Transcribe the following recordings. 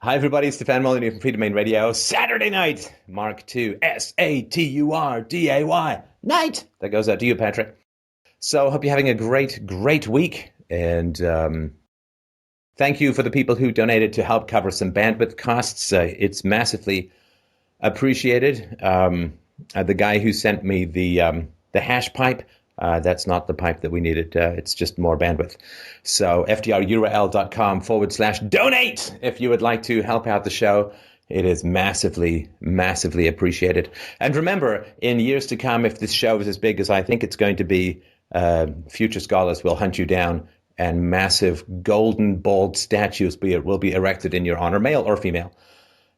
Hi, everybody. Stefan Molyneux from Freedomain Radio. Saturday night, Mark II, Saturday night. That goes out to you, Patrick. So, hope you're having a great week. And thank you for the people who donated to help cover some bandwidth costs. It's massively appreciated. The guy who sent me the hash pipe, that's not the pipe that we needed. It's just more bandwidth. So fdrurl.com/donate if you would like to help out the show. It is massively appreciated. And remember, in years to come, if this show is as big as I think it's going to be, future scholars will hunt you down and massive golden bald statues will be erected in your honor, male or female,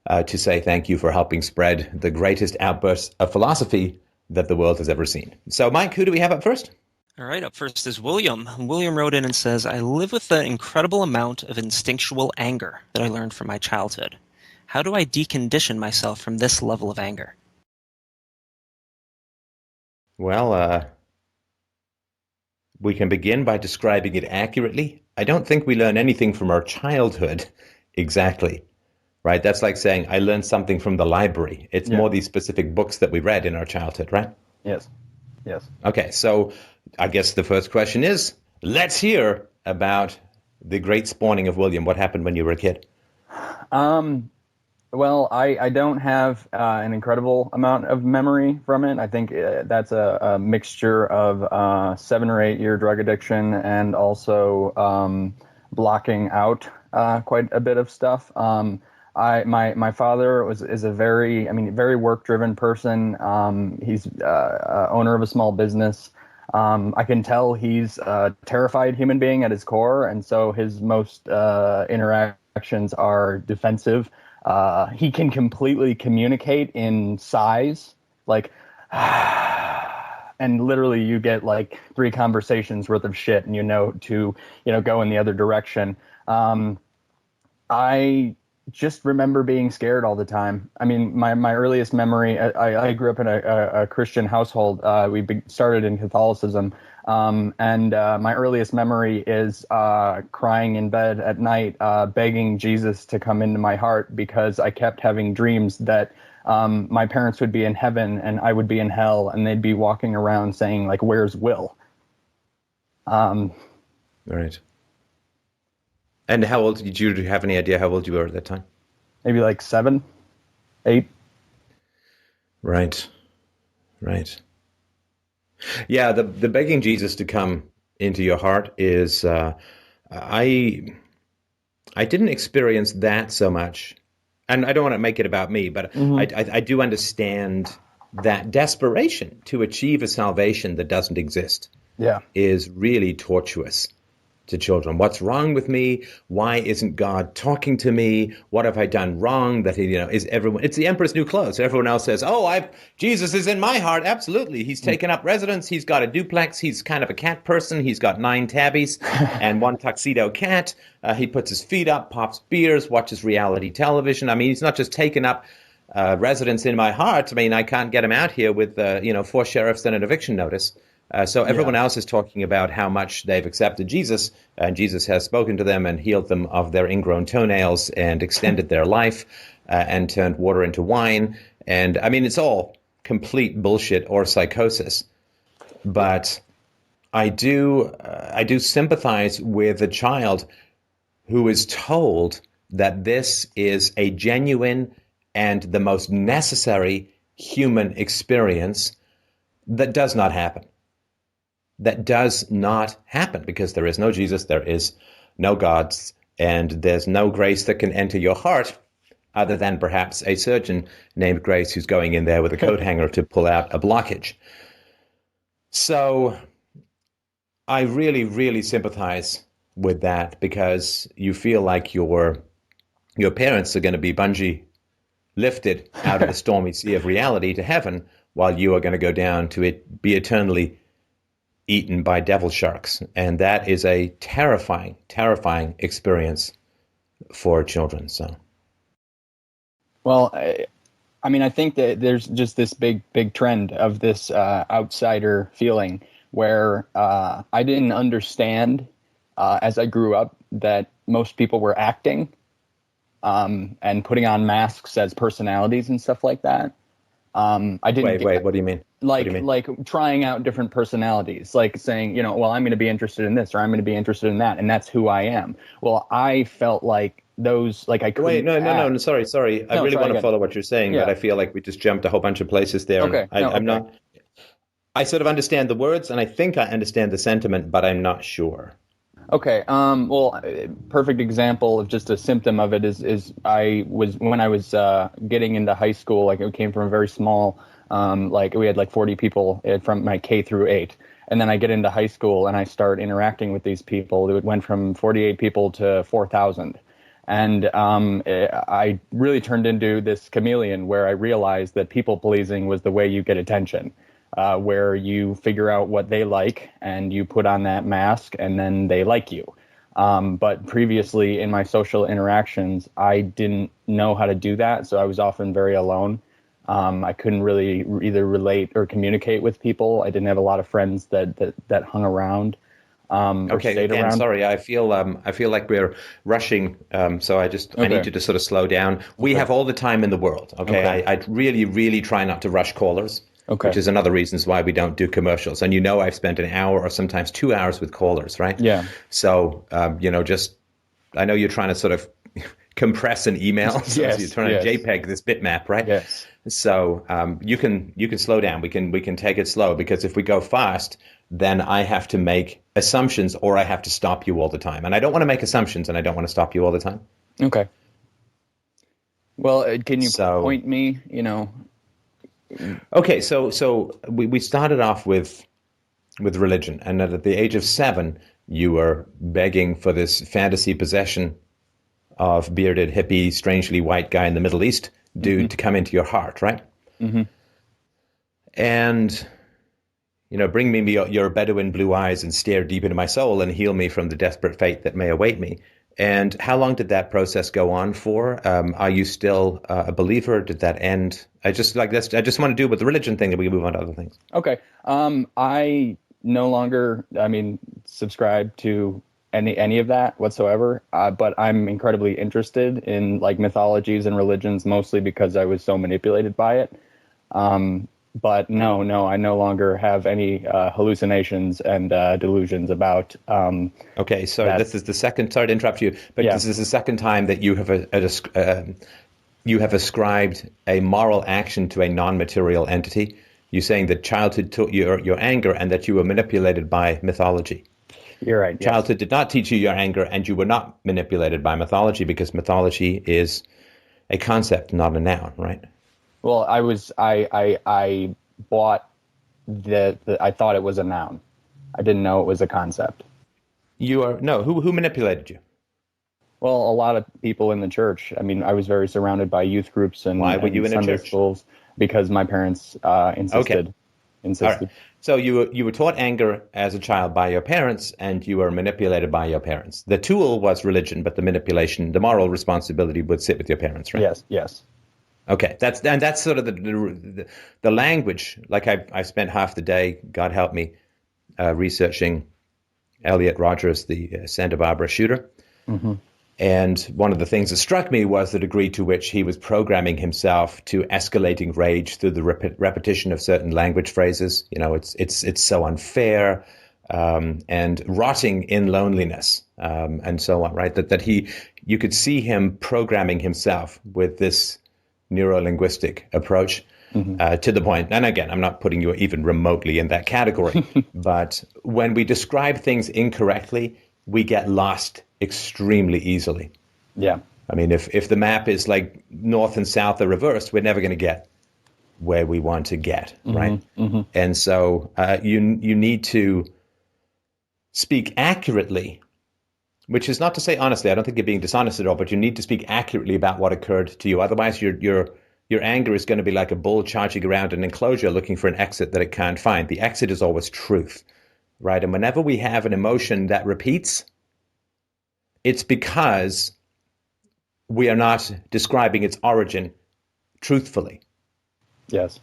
to say thank you for helping spread the greatest outburst of philosophy that the world has ever seen. So, Mike, who do we have up first? All right, up first is William. William wrote in and says, I live with the incredible amount of instinctual anger that I learned from my childhood. How do I decondition myself from this level of anger? Well, we can begin by describing it accurately. I don't think we learn anything from our childhood exactly, right? That's like saying I learned something from the library. It's more these specific books that we read in our childhood, right? Yes. Okay, so I guess the first question is, let's hear about the great spawning of William. What happened when you were a kid? Well, I don't have an incredible amount of memory from it. I think that's a mixture of 7 or 8 year drug addiction and also blocking out quite a bit of stuff. My father is a very work driven person. He's owner of a small business. I can tell he's a terrified human being at his core, and so his most interactions are defensive. He can completely communicate in sighs, like, and literally you get like 3 conversations worth of shit, and to go in the other direction. I just remember being scared all the time. I mean, my earliest memory, I grew up in a Christian household. We started in Catholicism. And my earliest memory is crying in bed at night, begging Jesus to come into my heart because I kept having dreams that my parents would be in heaven and I would be in hell, and they'd be walking around saying, like, where's Will? Right. And how old did you have any idea how old you were at that time? Maybe like 7, 8. Right. Yeah, the begging Jesus to come into your heart is I didn't experience that so much, and I don't want to make it about me, but I do understand that desperation to achieve a salvation that doesn't exist is really tortuous to children. What's wrong with me? Why isn't God talking to me? What have I done wrong? That is everyone? It's the emperor's new clothes. Everyone else says, "Oh, Jesus is in my heart." Absolutely, he's taken up residence. He's got a duplex. He's kind of a cat person. He's got 9 tabbies and 1 tuxedo cat. He puts his feet up, pops beers, watches reality television. I mean, he's not just taken up residence in my heart. I mean, I can't get him out here with 4 sheriffs and an eviction notice. So everyone else is talking about how much they've accepted Jesus, and Jesus has spoken to them and healed them of their ingrown toenails and extended their life and turned water into wine. And I mean, it's all complete bullshit or psychosis. But I do sympathize with a child who is told that this is a genuine and the most necessary human experience that does not happen. That does not happen because there is no Jesus, there is no God, and there's no grace that can enter your heart other than perhaps a surgeon named Grace who's going in there with a coat hanger to pull out a blockage. So I really sympathize with that because you feel like your parents are going to be bungee lifted out of the stormy sea of reality to heaven while you are going to go down to be eternally eaten by devil sharks. And that is a terrifying experience for children. So, Well, I mean, I think that there's just this big trend of this outsider feeling where I didn't understand as I grew up that most people were acting. and putting on masks as personalities and stuff like that. I didn't Wait, what do you mean? like trying out different personalities, like saying, well, I'm going to be interested in this or I'm going to be interested in that, and that's who I am. Well, I felt like those, like I couldn't. Wait, no, sorry. I really want to follow what you're saying, but I feel like we just jumped a whole bunch of places there. Okay. I'm not. I sort of understand the words, and I think I understand the sentiment, but I'm not sure. Okay. Well, perfect example of just a symptom of it is when I was getting into high school. Like, it came from a very small, like we had like 40 people from my K through 8, and then I get into high school and I start interacting with these people. It went from 48 people to 4,000. And I really turned into this chameleon where I realized that people pleasing was the way you get attention. Where you figure out what they like and you put on that mask and then they like you. But previously in my social interactions, I didn't know how to do that. So I was often very alone. I couldn't really either relate or communicate with people. I didn't have a lot of friends that hung around. Okay, again, around. sorry. I feel like we're rushing. So I need you to sort of slow down. We have all the time in the world. Okay, I really, really try not to rush callers. Okay. Which is another reason why we don't do commercials. And I've spent an hour or sometimes 2 hours with callers, right? Yeah. So, I know you're trying to sort of compress an email. So yes, you're trying to JPEG this bitmap, right? Yes. So you can slow down. We can take it slow, because if we go fast, then I have to make assumptions or I have to stop you all the time. And I don't want to make assumptions and I don't want to stop you all the time. Okay. Well, can you point me, Okay, so we started off with religion, and at the age of 7, you were begging for this fantasy possession of bearded, hippie, strangely white guy in the Middle East dude to come into your heart, right? Mm-hmm. And, bring me your Bedouin blue eyes and stare deep into my soul and heal me from the desperate fate that may await me. And how long did that process go on for? Are you still a believer? Did that end? I just want to do with the religion thing, and we can move on to other things. Okay. I no longer, subscribe to any of that whatsoever. But I'm incredibly interested in like mythologies and religions, mostly because I was so manipulated by it. But no, I no longer have any hallucinations and delusions about. Okay, so this is the second. Sorry to interrupt you, but this is the second time that you have ascribed a moral action to a non-material entity. You're saying that childhood taught you your anger, and that you were manipulated by mythology. You're right. Yes. Childhood did not teach you your anger, and you were not manipulated by mythology, because mythology is a concept, not a noun, right? Well, I bought I thought it was a noun. I didn't know it was a concept. Who manipulated you? Well, a lot of people in the church. I was very surrounded by youth groups and why were you in Sunday a church? Schools, because my parents insisted. Okay. All right. So you were taught anger as a child by your parents, and you were manipulated by your parents. The tool was religion, but the manipulation, the moral responsibility would sit with your parents, right? Yes. Okay, that's sort of the language. Like I spent half the day, God help me, researching Elliot Rodgers, the Santa Barbara shooter. Mm-hmm. And one of the things that struck me was the degree to which he was programming himself to escalating rage through the repetition of certain language phrases. It's so unfair, and rotting in loneliness, and so on. Right? That you could see him programming himself with this neuro-linguistic approach, to the point. And again, I'm not putting you even remotely in that category, but when we describe things incorrectly, we get lost extremely easily. Yeah. If the map is like north and south are reversed, we're never going to get where we want to get, right? Mm-hmm. And so you need to speak accurately, which is not to say honestly. I don't think you're being dishonest at all, but you need to speak accurately about what occurred to you. Otherwise, your anger is going to be like a bull charging around an enclosure looking for an exit that it can't find. The exit is always truth, right? And whenever we have an emotion that repeats, it's because we are not describing its origin truthfully. Yes.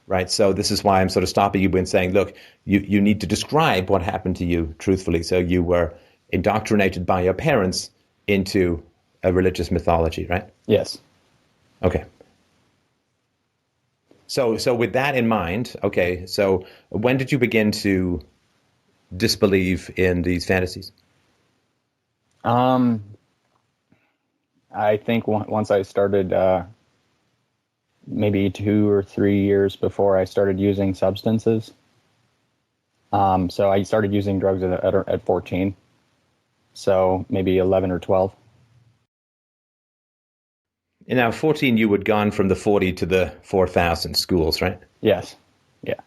Right. So this is why I'm sort of stopping you and saying, look, you need to describe what happened to you truthfully. So you were indoctrinated by your parents into a religious mythology, right? Yes. Okay. So with that in mind, okay, so when did you begin to disbelieve in these fantasies? I think once I started, maybe 2 or 3 years before I started using substances. So I started using drugs at 14. So maybe 11 or 12. And now, 14, you had gone from the 40 to the 4,000 schools, right? Yes. Yeah.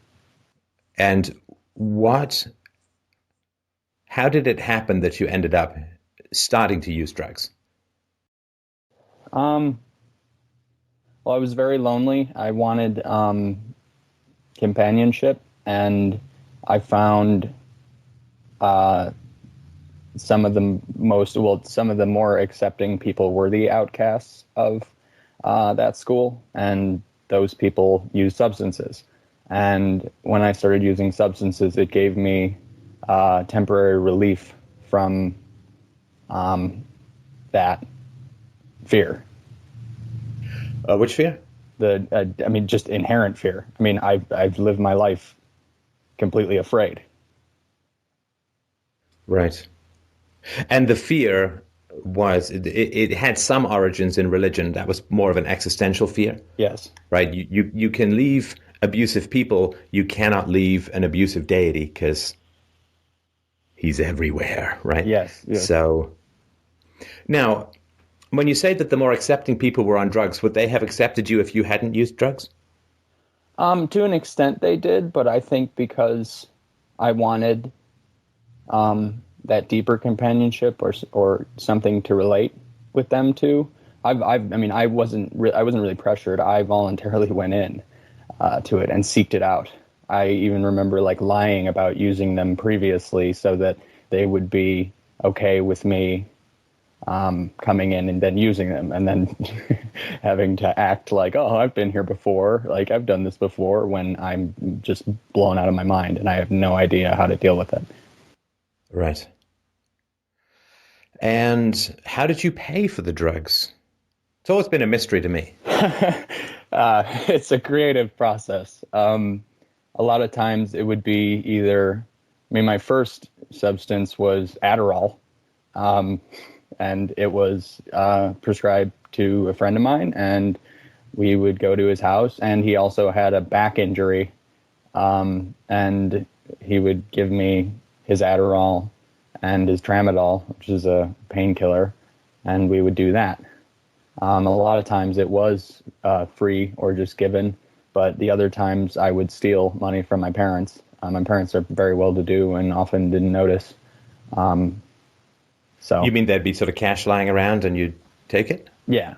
And how did it happen that you ended up starting to use drugs? Well, I was very lonely. I wanted companionship, and I found some of the more accepting people were the outcasts of that school, and those people used substances. And when I started using substances, it gave me temporary relief from that fear. Which fear? Just inherent fear. I mean, I've lived my life completely afraid. Right. And the fear it had some origins in religion. That was more of an existential fear. Yes. Right. You can leave abusive people. You cannot leave an abusive deity because he's everywhere. Right. Yes. Yes. So now, when you say that the more accepting people were on drugs, would they have accepted you if you hadn't used drugs? To an extent they did, but I think because I wanted that deeper companionship or something to relate with them to. I wasn't really pressured. I voluntarily went in to it and seeked it out. I even remember like lying about using them previously so that they would be okay with me coming in and then using them, and then having to act like, oh, I've been here before, like I've done this before, when I'm just blown out of my mind and I have no idea how to deal with it. Right. And how did you pay for the drugs? It's always been a mystery to me. It's a creative process. A lot of times it would be my first substance was Adderall, and it was prescribed to a friend of mine, and we would go to his house, and he also had a back injury, and he would give me his Adderall and his tramadol, which is a painkiller, and we would do that. A lot of times it was free or just given, but the other times I would steal money from my parents. My parents are very well-to-do and often didn't notice. So You mean there'd be sort of cash lying around and you'd take it? yeah.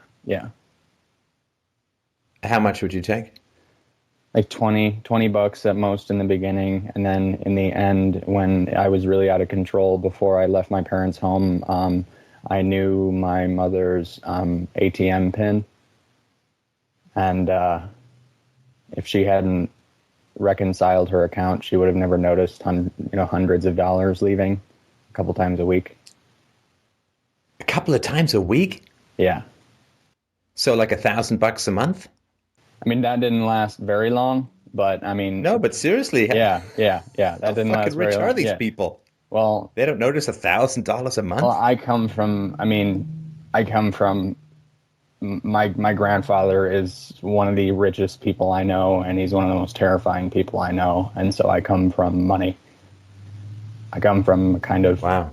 How much would you take? Like $20 at most in the beginning, and then in the end, when I was really out of control, before I left my parents' home, I knew my mother's ATM pin, and if she hadn't reconciled her account, she would have never noticed hundreds of dollars leaving a couple times a week. A couple of times a week? Yeah. So like $1,000 a month? I mean, that didn't last very long, but I mean... No, but seriously. Yeah. That how didn't last fucking very rich long. are these Yeah. people? Well... They don't notice $1,000 a month? Well, I come from... My grandfather is one of the richest people I know, and he's one of the most terrifying people I know, and so I come from money. I come from kind of... Wow.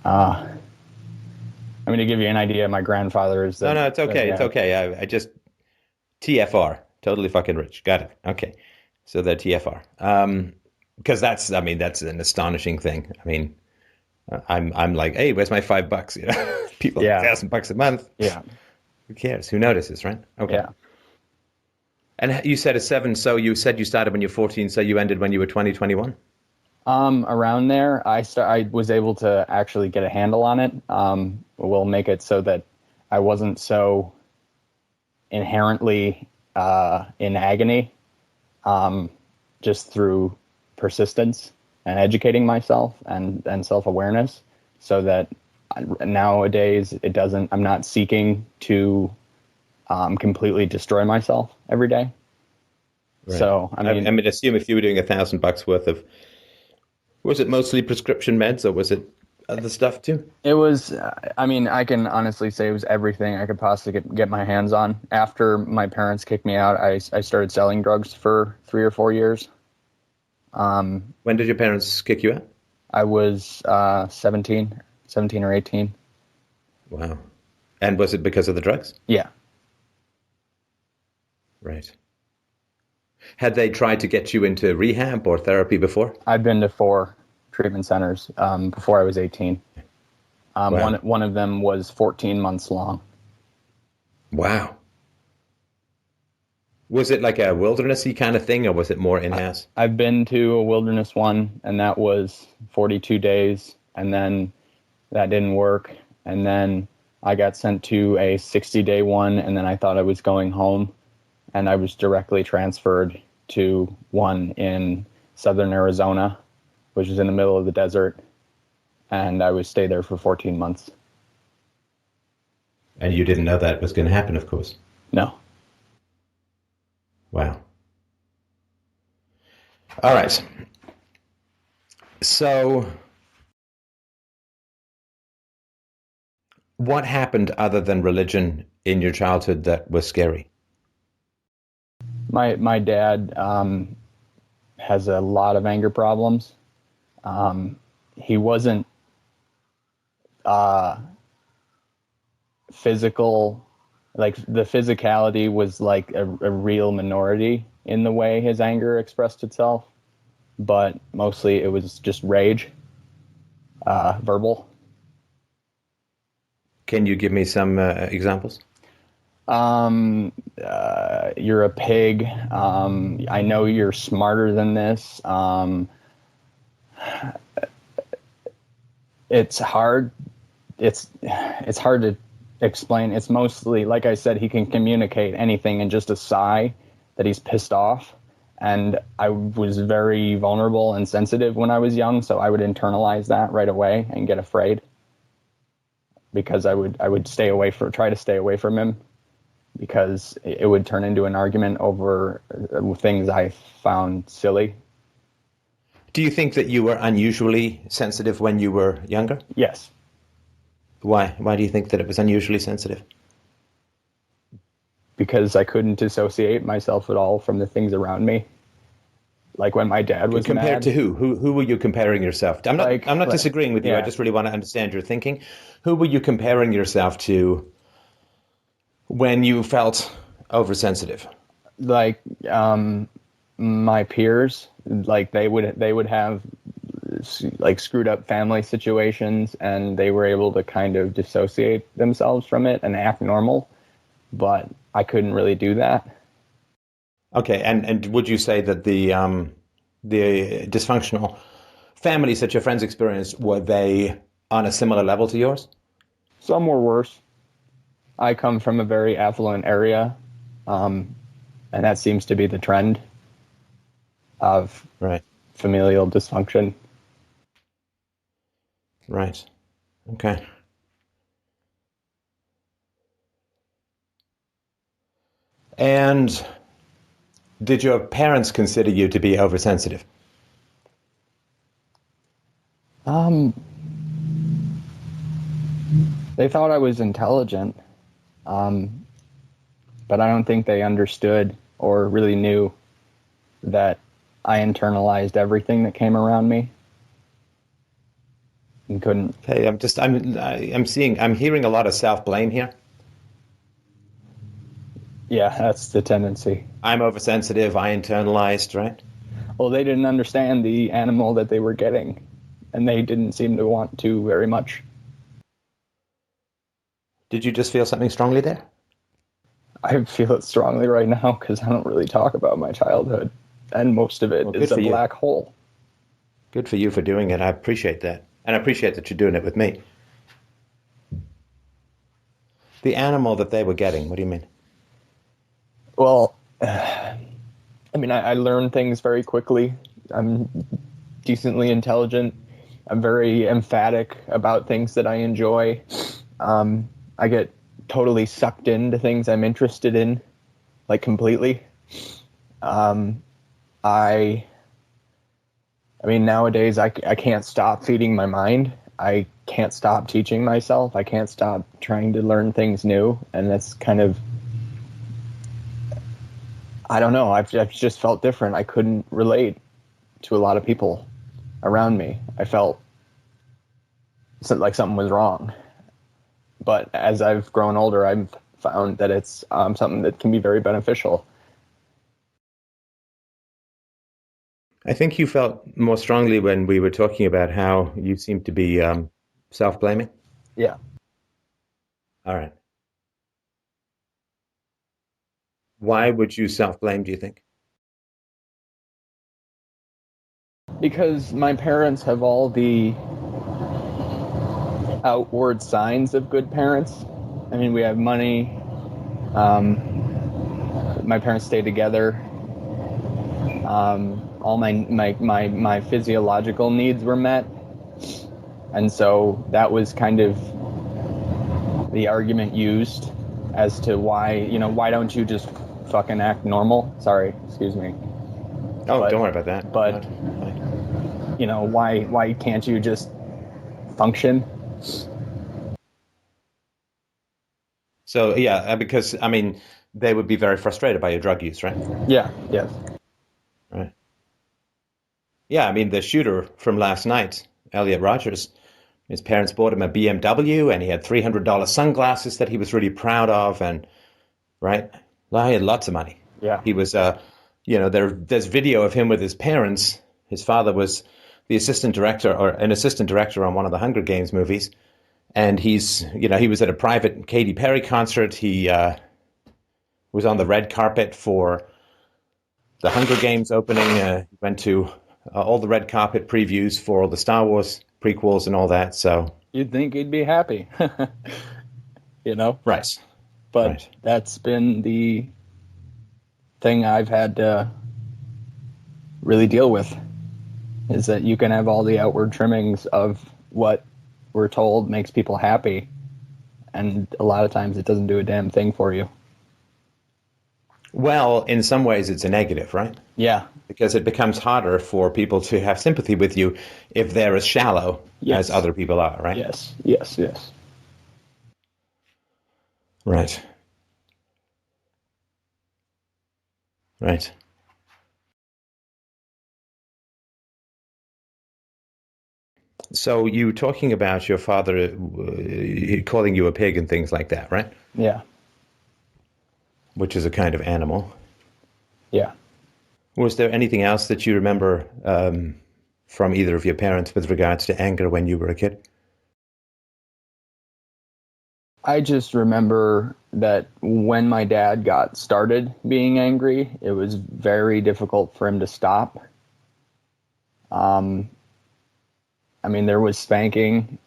To give you an idea, my grandfather is... No, it's okay. It's okay. I just... TFR. Totally fucking rich. Got it. Okay. So they're TFR. Because that's an astonishing thing. I mean, I'm like, hey, where's my $5? People, $1,000 a month. Yeah. Who cares? Who notices, right? Okay. Yeah. And you said a 7, so you said you started when you were 14, so you ended when you were 20, 21? Around there, I was able to actually get a handle on it. We'll make it so that I wasn't so inherently in agony, just through persistence and educating myself and self-awareness, so that Nowadays, it doesn't. I'm not seeking to completely destroy myself every day. Right. So, I mean, assume if you were doing $1,000 worth of, was it mostly prescription meds or was it other stuff too? it was. I mean, I can honestly say it was everything I could possibly get my hands on. After my parents kicked me out, I started selling drugs for 3 or 4 years. When did your parents kick you out? I was 17 or 18. Wow. And was it because of the drugs? Yeah. Right. Had they tried to get you into rehab or therapy before? I've been to 4 treatment centers before I was 18. Wow. One of them was 14 months long. Wow. Was it like a wildernessy kind of thing or was it more in-house? I've been to a wilderness one, and that was 42 days, and then that didn't work. And then I got sent to a 60-day one, and then I thought I was going home, and I was directly transferred to one in southern Arizona, which is in the middle of the desert, and I would stay there for 14 months. And you didn't know that was going to happen, of course. No. Wow. All right. So, what happened other than religion in your childhood that was scary? My dad has a lot of anger problems. He wasn't physical, like the physicality was like a real minority in the way his anger expressed itself, but mostly it was just rage, verbal. Can you give me some examples? You're a pig. I know you're smarter than this. It's hard. It's hard to explain. It's mostly, like I said, he can communicate anything in just a sigh that he's pissed off. And I was very vulnerable and sensitive when I was young, so I would internalize that right away and get afraid because I would try to stay away from him because it would turn into an argument over things I found silly. Do you think that you were unusually sensitive when you were younger? Yes. Why? Why do you think that it was unusually sensitive? Because I couldn't dissociate myself at all from the things around me. Like when my dad was compared mad. to who? Who were you comparing yourself to? I'm not disagreeing with you. Yeah. I just really want to understand your thinking. Who were you comparing yourself to when you felt oversensitive? Like my peers, like they would have like screwed up family situations, and they were able to kind of dissociate themselves from it and act normal, but I couldn't really do that. Okay, and would you say that the dysfunctional families that your friends experienced, were they on a similar level to yours? Some were worse. I come from a very affluent area, and that seems to be the trend of Right. familial dysfunction. Right. Okay. And did your parents consider you to be oversensitive? They thought I was intelligent, but I don't think they understood or really knew that I internalized everything that came around me and couldn't. Hey, I'm hearing a lot of self-blame here. Yeah, that's the tendency. I'm oversensitive, I internalized, right? Well, they didn't understand the animal that they were getting, and they didn't seem to want to very much. Did you just feel something strongly there? I feel it strongly right now because I don't really talk about my childhood, and most of it is a black hole. Good for you for doing it. I appreciate that. And I appreciate that you're doing it with me. The animal that they were getting, what do you mean? Well, I mean, I learn things very quickly. I'm decently intelligent. I'm very emphatic about things that I enjoy. I get totally sucked into things I'm interested in, like completely. I mean, nowadays I can't stop feeding my mind. I can't stop teaching myself. I can't stop trying to learn things new. And that's kind of, I don't know, I've just felt different. I couldn't relate to a lot of people around me. I felt like something was wrong. But as I've grown older, I've found that it's something that can be very beneficial. I think you felt more strongly when we were talking about how you seem to be self-blaming. Yeah. All right. Why would you self-blame, do you think? Because my parents have all the outward signs of good parents. I mean, we have money. My parents stay together. All my physiological needs were met. And so that was kind of the argument used as to why don't you just fucking act normal? Sorry, excuse me. Oh, don't worry about that. But, why can't you just function? So, yeah, because, I mean, they would be very frustrated by your drug use, right? Yeah, yes. Right. Yeah, I mean, the shooter from last night, Elliot Rogers, his parents bought him a BMW, and he had $300 sunglasses that he was really proud of, and, right? Well, he had lots of money. Yeah. He was, there's video of him with his parents. His father was the assistant director or an assistant director on one of the Hunger Games movies. And he was at a private Katy Perry concert. He was on the red carpet for the Hunger Games opening. He went to all the red carpet previews for all the Star Wars prequels and all that. So you'd think he'd be happy, Right. But Right. That's been the thing I've had to really deal with, is that you can have all the outward trimmings of what we're told makes people happy, and a lot of times it doesn't do a damn thing for you. Well, in some ways it's a negative, right? Yeah. Because it becomes harder for people to have sympathy with you if they're as shallow as other people are, right? Yes. Right. Right. So you talking about your father calling you a pig and things like that, right? Yeah. Which is a kind of animal. Yeah. Was there anything else that you remember from either of your parents with regards to anger when you were a kid? I just remember that when my dad got started being angry, it was very difficult for him to stop. I mean, there was spanking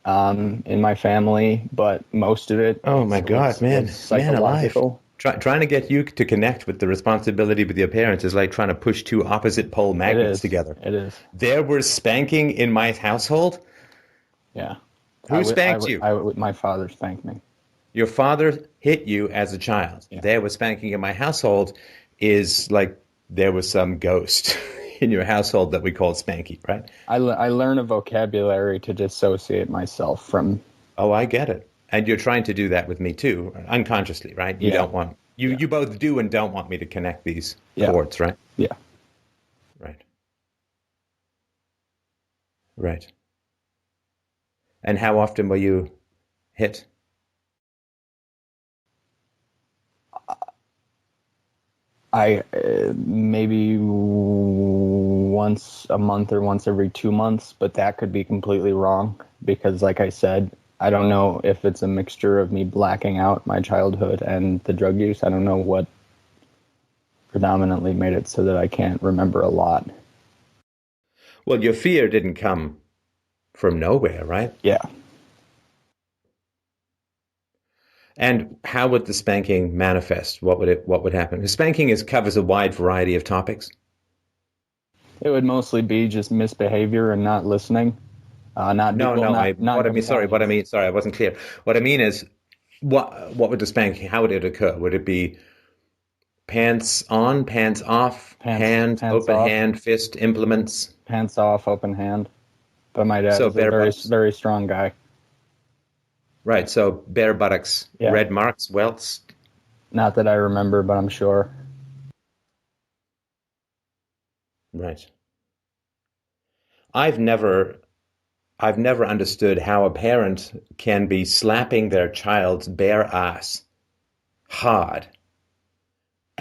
in my family, but most of it Oh my God, man alive. psychological. Trying to get you to connect with the responsibility with your parents is like trying to push two opposite pole magnets together. It is. There was spanking in my household. Yeah. Who spanked you? My father spanked me. Your father hit you as a child. Yeah. There was spanking in my household is like there was some ghost in your household that we called Spanky, right? I learn a vocabulary to dissociate myself from. Oh, I get it. And you're trying to do that with me too, unconsciously, right? You don't want you both do and don't want me to connect these chords, right? Yeah. Right. Right. And how often were you hit? Maybe once a month or once every 2 months, but that could be completely wrong because, like I said, I don't know if it's a mixture of me blacking out my childhood and the drug use. I don't know what predominantly made it so that I can't remember a lot. Well, your fear didn't come from nowhere, right? Yeah. And how would the spanking manifest? What would happen? Spanking covers a wide variety of topics. It would mostly be just misbehavior and not listening. Not No, well, no. not What I mean, sorry. What I gynecology. mean, sorry, I wasn't clear. What I mean is, what would the spanking? How would it occur? Would it be pants on, pants off, hand, Pants open off, hand, fist, implements? pants off, open hand. But my dad So is a bare very buttocks, very strong guy. right? So bare buttocks, Yeah, red marks, welts. not that I remember, but I'm sure. Right. I've never, I've never understood how a parent can be slapping their child's bare ass hard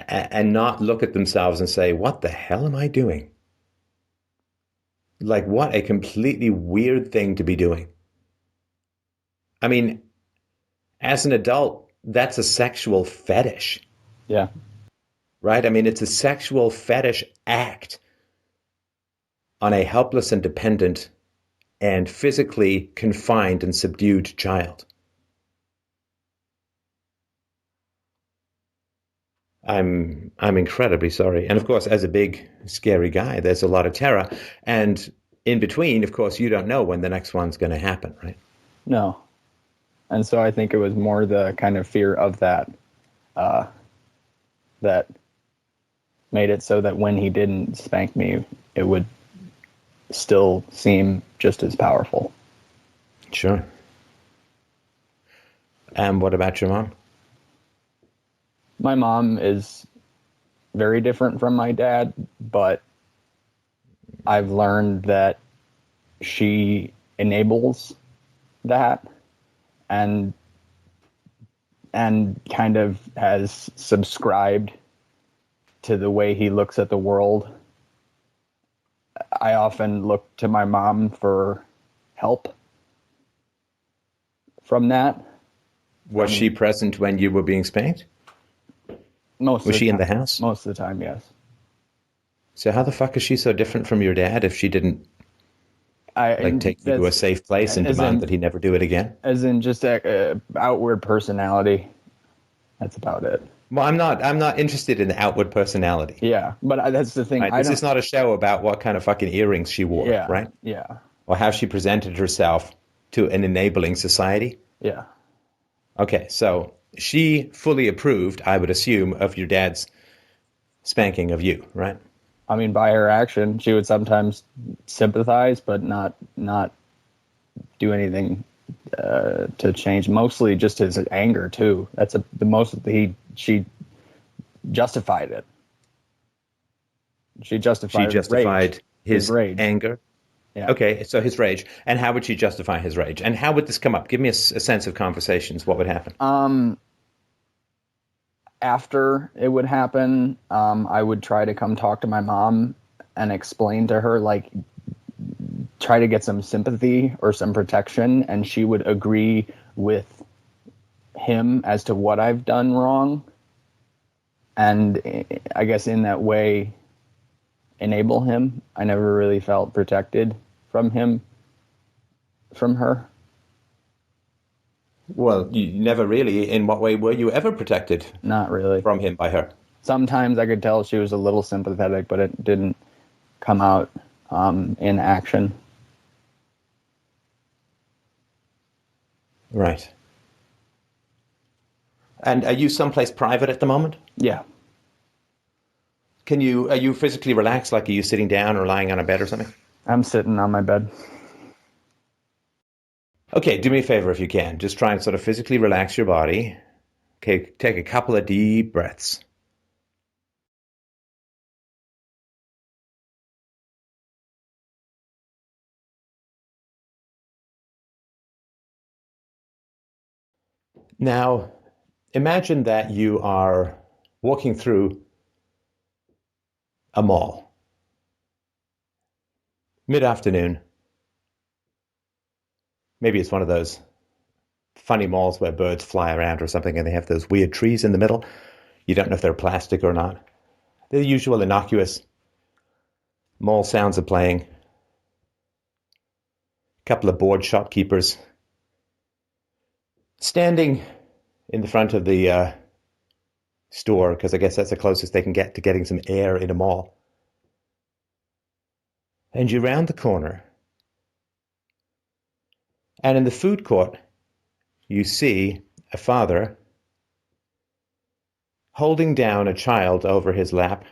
and not look at themselves and say, "What the hell am I doing?" Like, what a completely weird thing to be doing. I mean, as an adult, that's a sexual fetish, Yeah, right? I mean, it's a sexual fetish act on a helpless and dependent and physically confined and subdued child. I'm incredibly sorry. And of course, as a big scary guy, there's a lot of terror. And in between, of course, you don't know when the next one's going to happen, right? no. And so I think it was more the kind of fear of that that made it so that when he didn't spank me, it would still seem just as powerful. Sure. And what about your mom? My mom is very different from my dad, but I've learned that she enables that and kind of has subscribed to the way he looks at the world. I often look to my mom for help from that. Was she present when you were being spanked? Most Was of the she in time, the house? Most of the time, yes. So how the fuck is she so different from your dad if she didn't like take you to a That's safe place and demand that he never do it again? as in just a outward personality. That's about it. Well, I'm not interested in the outward personality. Yeah, but that's the thing. Right? I This don't. is not a show about what kind of fucking earrings she wore, Yeah, right? yeah, Or how she presented herself to an enabling society. yeah. Okay, so she fully approved, I would assume, of your dad's spanking of you, right? I mean, by her action, she would sometimes sympathize, but not do anything to change. Mostly just his anger too. That's the most she justified it. She She justified rage. justified His his rage. anger. Yeah. Okay, so his rage. And how would she justify his rage? And how would this come up? Give me a sense of conversations. What would happen? After it would happen, I would try to come talk to my mom and explain to her, like, try to get some sympathy or some protection, and she would agree with him as to what I've done wrong, and I guess in that way enable him. I never really felt protected from her. Well, you never really. In what way were you ever protected Not really. from him by her? Sometimes I could tell she was a little sympathetic, but it didn't come out in action. Right. And are you someplace private at the moment? Yeah. Are you physically relaxed? Like, are you sitting down or lying on a bed or something? I'm sitting on my bed. Okay, do me a favor if you can. Just try and sort of physically relax your body. Okay, take a couple of deep breaths. Now, imagine that you are walking through a mall, mid-afternoon. Maybe it's one of those funny malls where birds fly around or something and they have those weird trees in the middle. You don't know if they're plastic or not. The usual innocuous mall sounds are playing. A couple of bored shopkeepers standing in the front of the store, because I guess that's the closest they can get to getting some air in a mall. And you round the corner And in the food court, you see a father holding down a child over his lap,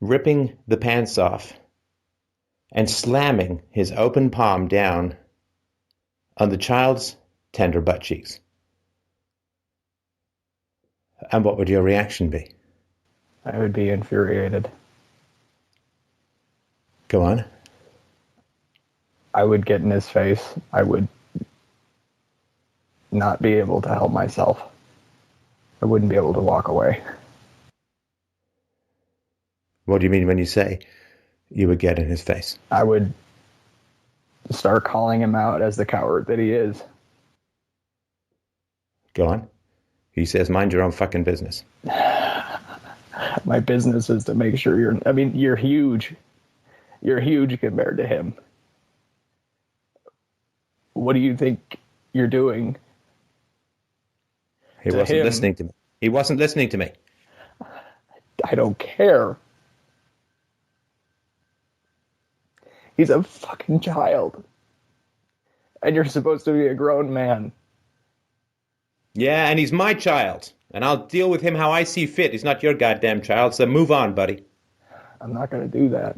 ripping the pants off, and slamming his open palm down on the child's tender butt cheeks. And what would your reaction be? I would be infuriated. Go on. I would get in his face. I would not be able to help myself. I wouldn't be able to walk away. What do you mean when you say you would get in his face? I would start calling him out as the coward that he is. Go on. He says, mind your own fucking business. My business is to make sure you're huge. You're huge compared to him. What do you think you're doing? He wasn't listening to me. He wasn't listening to me. I don't care. He's a fucking child. And you're supposed to be a grown man. Yeah, and he's my child. And I'll deal with him how I see fit. He's not your goddamn child, so move on, buddy. I'm not going to do that.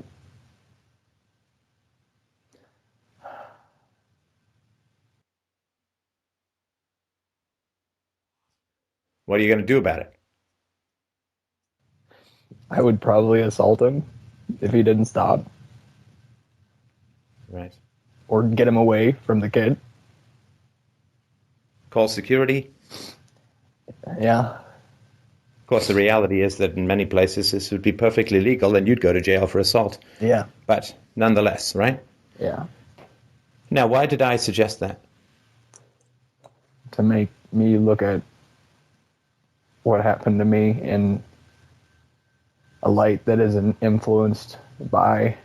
What are you going to do about it? I would probably assault him if he didn't stop. Right. Or get him away from the kid. Call security. Yeah. Of course, the reality is that in many places this would be perfectly legal and you'd go to jail for assault. Yeah. But nonetheless, right? Yeah. Now, why did I suggest that? To make me look at what happened to me in a light that isn't influenced by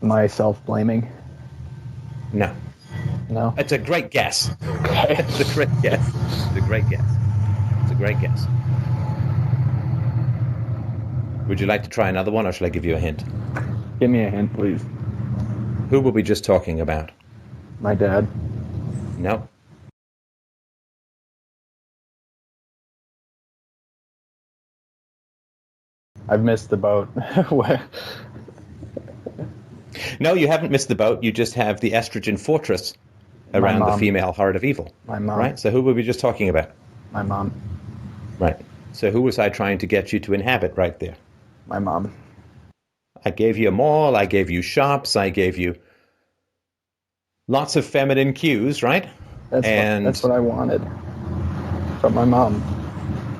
my self-blaming. No. No? It's a great guess. Okay. It's a great guess. It's a great guess. It's a great guess. Would you like to try another one, or shall I give you a hint? Give me a hint, please. Who were we just talking about? My dad. No. I've missed the boat. No, you haven't missed the boat. You just have the estrogen fortress around the female heart of evil. My mom. Right? So who were we just talking about? My mom. Right. So who was I trying to get you to inhabit right there? My mom. I gave you a mall. I gave you shops. I gave you lots of feminine cues, right? That's what I wanted from my mom.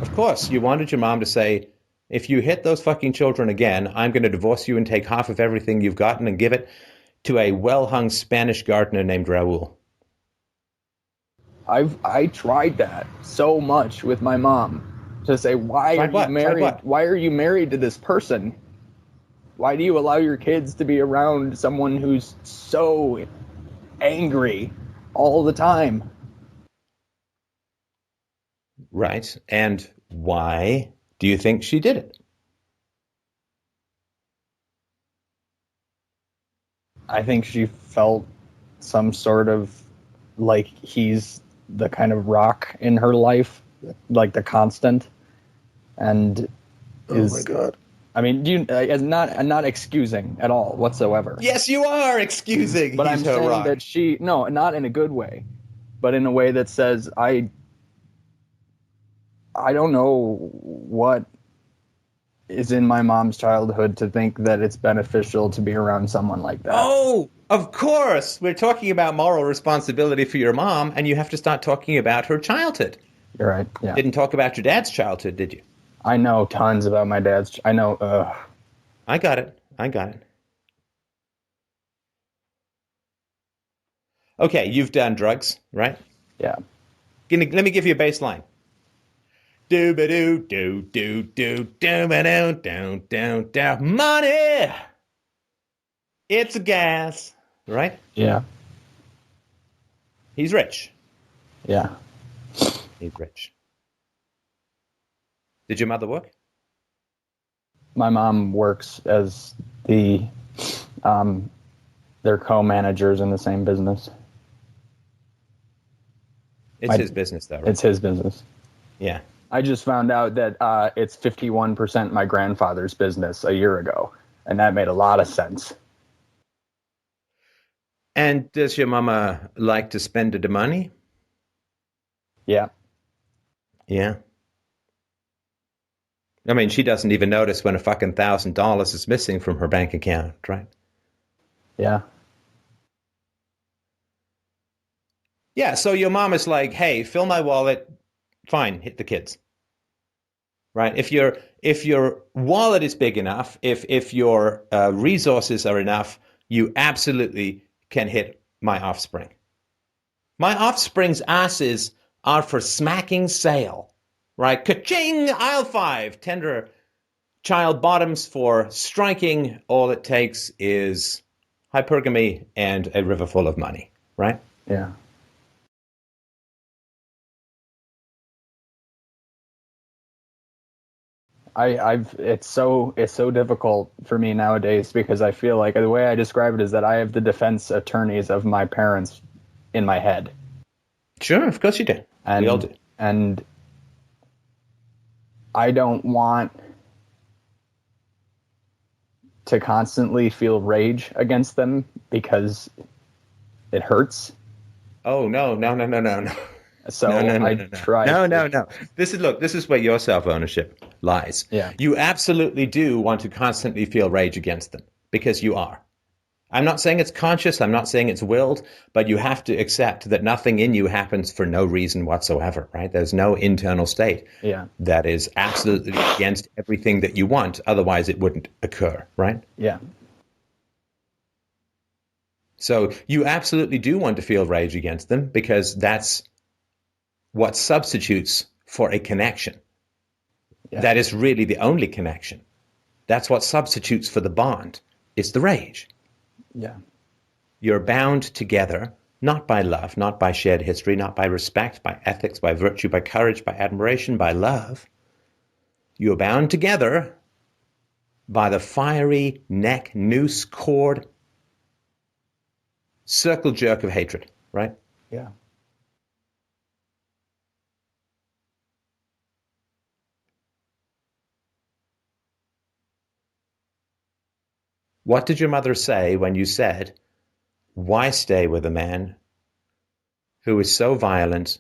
Of course, you wanted your mom to say, if you hit those fucking children again, I'm going to divorce you and take half of everything you've gotten and give it to a well-hung Spanish gardener named Raul. I tried that so much with my mom to say, why are you married? Why are you married to this person? Why do you allow your kids to be around someone who's so angry all the time? Right. And why do you think she did it? I think she felt some sort of like he's the kind of rock in her life, like the constant, and is. Oh my God! I mean, I'm not excusing at all whatsoever. Yes, you are excusing. But I'm saying rock. That not in a good way, but in a way that says I don't know what is in my mom's childhood to think that it's beneficial to be around someone like that. Oh, of course. We're talking about moral responsibility for your mom, and you have to start talking about her childhood. You're right, yeah. Didn't talk about your dad's childhood, did you? I know tons about my dad's. I know. I got it. Okay, you've done drugs, right? Yeah. Let me give you a baseline. Do ba do do do do do ba do do do do. Money. It's a gas, right? Yeah. He's rich. Yeah. He's rich. Did your mother work? My mom works as the They're co-managers in the same business. It's his business, though, right? It's his business. Yeah. I just found out that it's 51% my grandfather's business a year ago, and that made a lot of sense. And does your mama like to spend the money? Yeah. Yeah. I mean, she doesn't even notice when a fucking $1,000 is missing from her bank account, right? Yeah. Yeah, so your mom is like, hey, fill my wallet, fine, hit the kids. Right? If your wallet is big enough, if your resources are enough, you absolutely can hit my offspring. My offspring's asses are for smacking sale, right? Ka-ching, aisle 5, tender child bottoms for striking. All it takes is hypergamy and a river full of money, right? Yeah. It's so difficult for me nowadays because I feel like the way I describe it is that I have the defense attorneys of my parents in my head. Sure, of course you do. And, we all do. And I don't want to constantly feel rage against them because it hurts. Oh, no. So No. try. No. This is where your self-ownership lies. Yeah. You absolutely do want to constantly feel rage against them because you are. I'm not saying it's conscious. I'm not saying it's willed, but you have to accept that nothing in you happens for no reason whatsoever, right? There's no internal state that is absolutely against everything that you want. Otherwise, it wouldn't occur, right? Yeah. So you absolutely do want to feel rage against them because that's what substitutes for a connection. Yeah. That is really the only connection. That's what substitutes for the bond. It's the rage. Yeah. You're bound together, not by love, not by shared history, not by respect, by ethics, by virtue, by courage, by admiration, by love. You're bound together by the fiery neck, noose, cord, circle jerk of hatred, right? Yeah. What did your mother say when you said, why stay with a man who is so violent,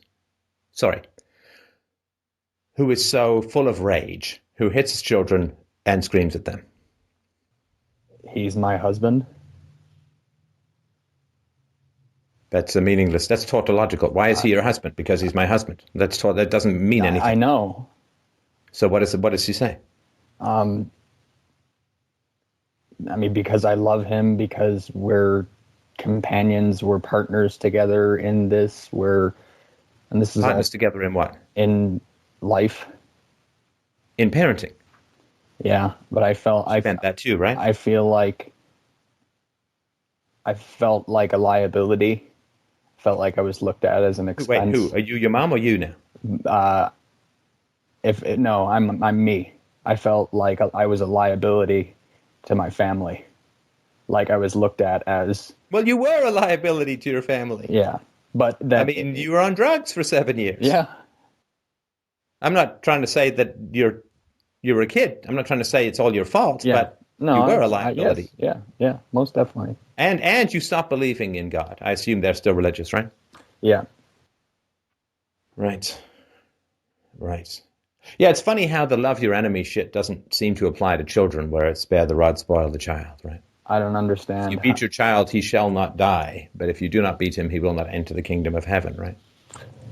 who is so full of rage, who hits his children and screams at them? He's my husband. That's meaningless. That's tautological. Why is he your husband? Because he's my husband. That doesn't mean anything. I know. So what does he say? I mean, because I love him, because we're companions, we're partners together in this. And this is partners together in what? In life. In parenting. Yeah, but I meant that too, right? I felt like a liability. Felt like I was looked at as an expense. Wait, who? Are you your mom or you now? No, I'm me. I felt like I was a liability to my family. Like I was looked at as... Well, you were a liability to your family. Yeah, but that... I mean, you were on drugs for 7 years. Yeah. I'm not trying to say that you were a kid. I'm not trying to say it's all your fault, but you were a liability. Yes. Yeah, most definitely. And you stopped believing in God. I assume they're still religious, right? Yeah. Right. Yeah, it's funny how the love your enemy shit doesn't seem to apply to children, where it's spare the rod, spoil the child, right? I don't understand. If you beat your child, he shall not die. But if you do not beat him, he will not enter the kingdom of heaven, right?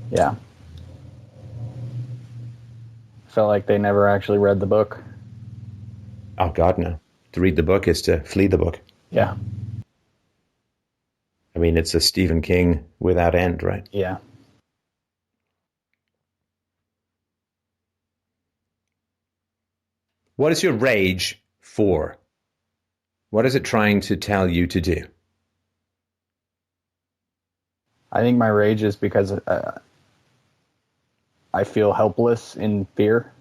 Yeah. Felt like they never actually read the book. Oh, God, no. To read the book is to flee the book. Yeah. I mean, it's a Stephen King without end, right? Yeah. What is your rage for? What is it trying to tell you to do? I think my rage is because I feel helpless in fear.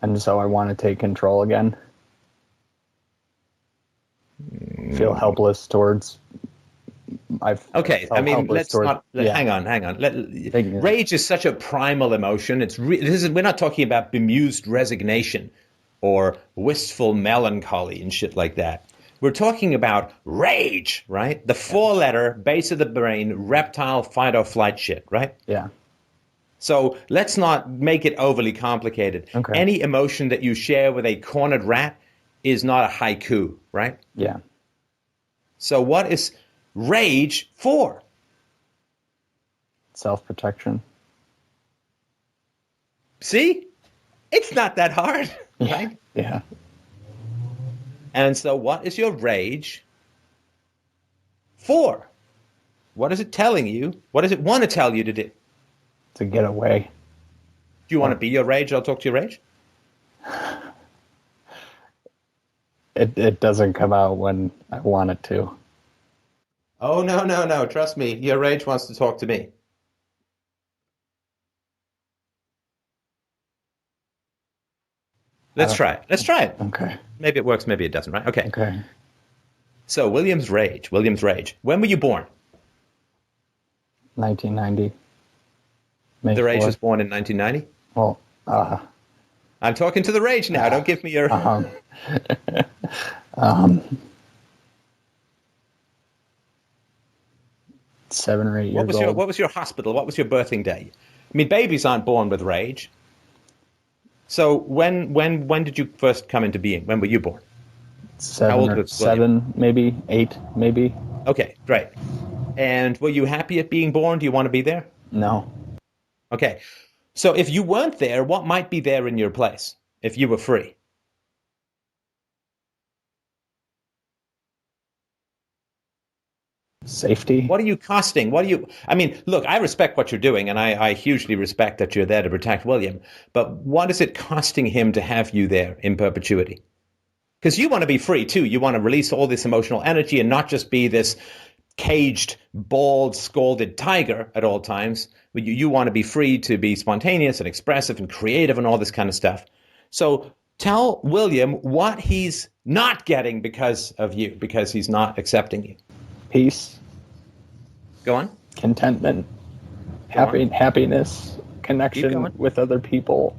And so I want to take control again. feel helpless towards. Okay, I mean, let's not. Hang on. Rage is such a primal emotion. We're not talking about bemused resignation or wistful melancholy and shit like that. We're talking about rage, right? The four-letter base of the brain, reptile fight or flight shit, right? Yeah. So let's not make it overly complicated. Okay. Any emotion that you share with a cornered rat is not a haiku, right? Yeah. So what is rage for? Self-protection. See? It's not that hard, right? Yeah. And so what is your rage for? What is it telling you? What does it want to tell you to do? To get away. Do you want to be your rage? I'll talk to your rage. It doesn't come out when I want it to. Oh, no. Trust me. Your rage wants to talk to me. Let's try it. Okay. Maybe it works, maybe it doesn't, right? Okay. So, William's rage. When were you born? 1990. May The rage 4th. was born in 1990? Well, I'm talking to the rage now. Don't give me your... 7 or 8 years old. What was your hospital? What was your birthing day? I mean, babies aren't born with rage. So when did you first come into being? When were you born? 7, maybe 8, maybe. Okay, great. And were you happy at being born? Do you want to be there? No. Okay. So if you weren't there, what might be there in your place if you were free? Safety. What are you costing? I mean, look, I respect what you're doing, and I hugely respect that you're there to protect William, but what is it costing him to have you there in perpetuity? Because you want to be free, too. You want to release all this emotional energy and not just be this caged, bald, scalded tiger at all times. You want to be free to be spontaneous and expressive and creative and all this kind of stuff. So tell William what he's not getting because of you, because he's not accepting you. Peace. Go on. Contentment. Happiness. Connection with other people.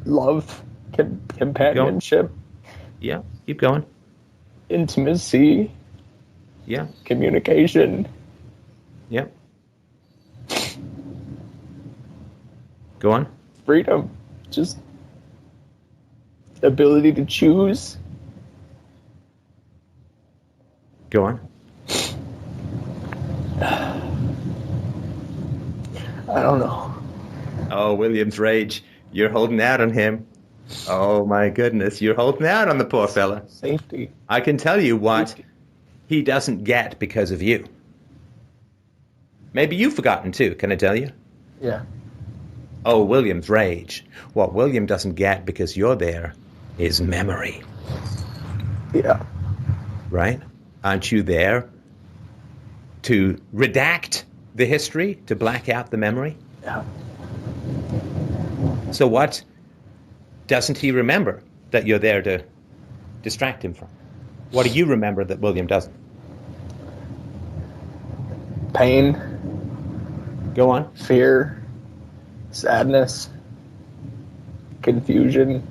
Love. Companionship. Yeah, keep going. Intimacy. Yeah. Communication. Yeah. Go on. Freedom. Just ability to choose. Go on. I don't know. Oh, William's rage. You're holding out on him. Oh, my goodness. You're holding out on the poor fella. Safety. I can tell you what he doesn't get because of you. Maybe you've forgotten, too. Can I tell you? Yeah. Oh, William's rage. What William doesn't get because you're there is memory. Yeah. Right? Aren't you there to redact the history, to black out the memory? Yeah. So what doesn't he remember that you're there to distract him from? What do you remember that William doesn't? Pain. Go on. Fear. Sadness. Confusion.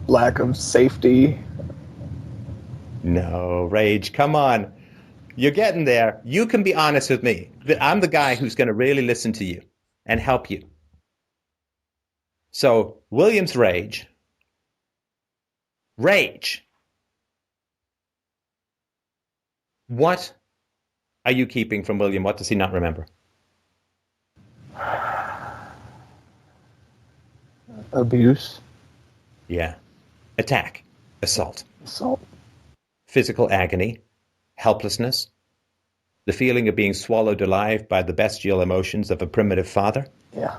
Lack of safety. No, rage, come on. You're getting there. You can be honest with me. I'm the guy who's going to really listen to you and help you. So, William's rage. Rage. What are you keeping from William? What does he not remember? Abuse. Yeah. Attack. Assault. Assault. Physical agony. Helplessness. The feeling of being swallowed alive by the bestial emotions of a primitive father. Yeah.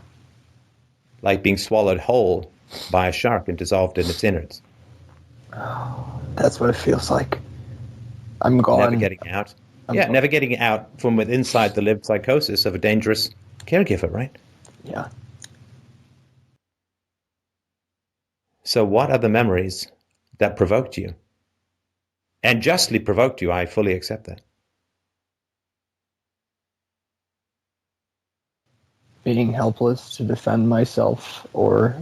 Like being swallowed whole by a shark and dissolved in its innards. Oh, that's what it feels like. I'm gone. Never getting out. Never getting out from inside the lived psychosis of a dangerous caregiver, right? Yeah. So what are the memories that provoked you and justly provoked you. I fully accept that. Being helpless to defend myself or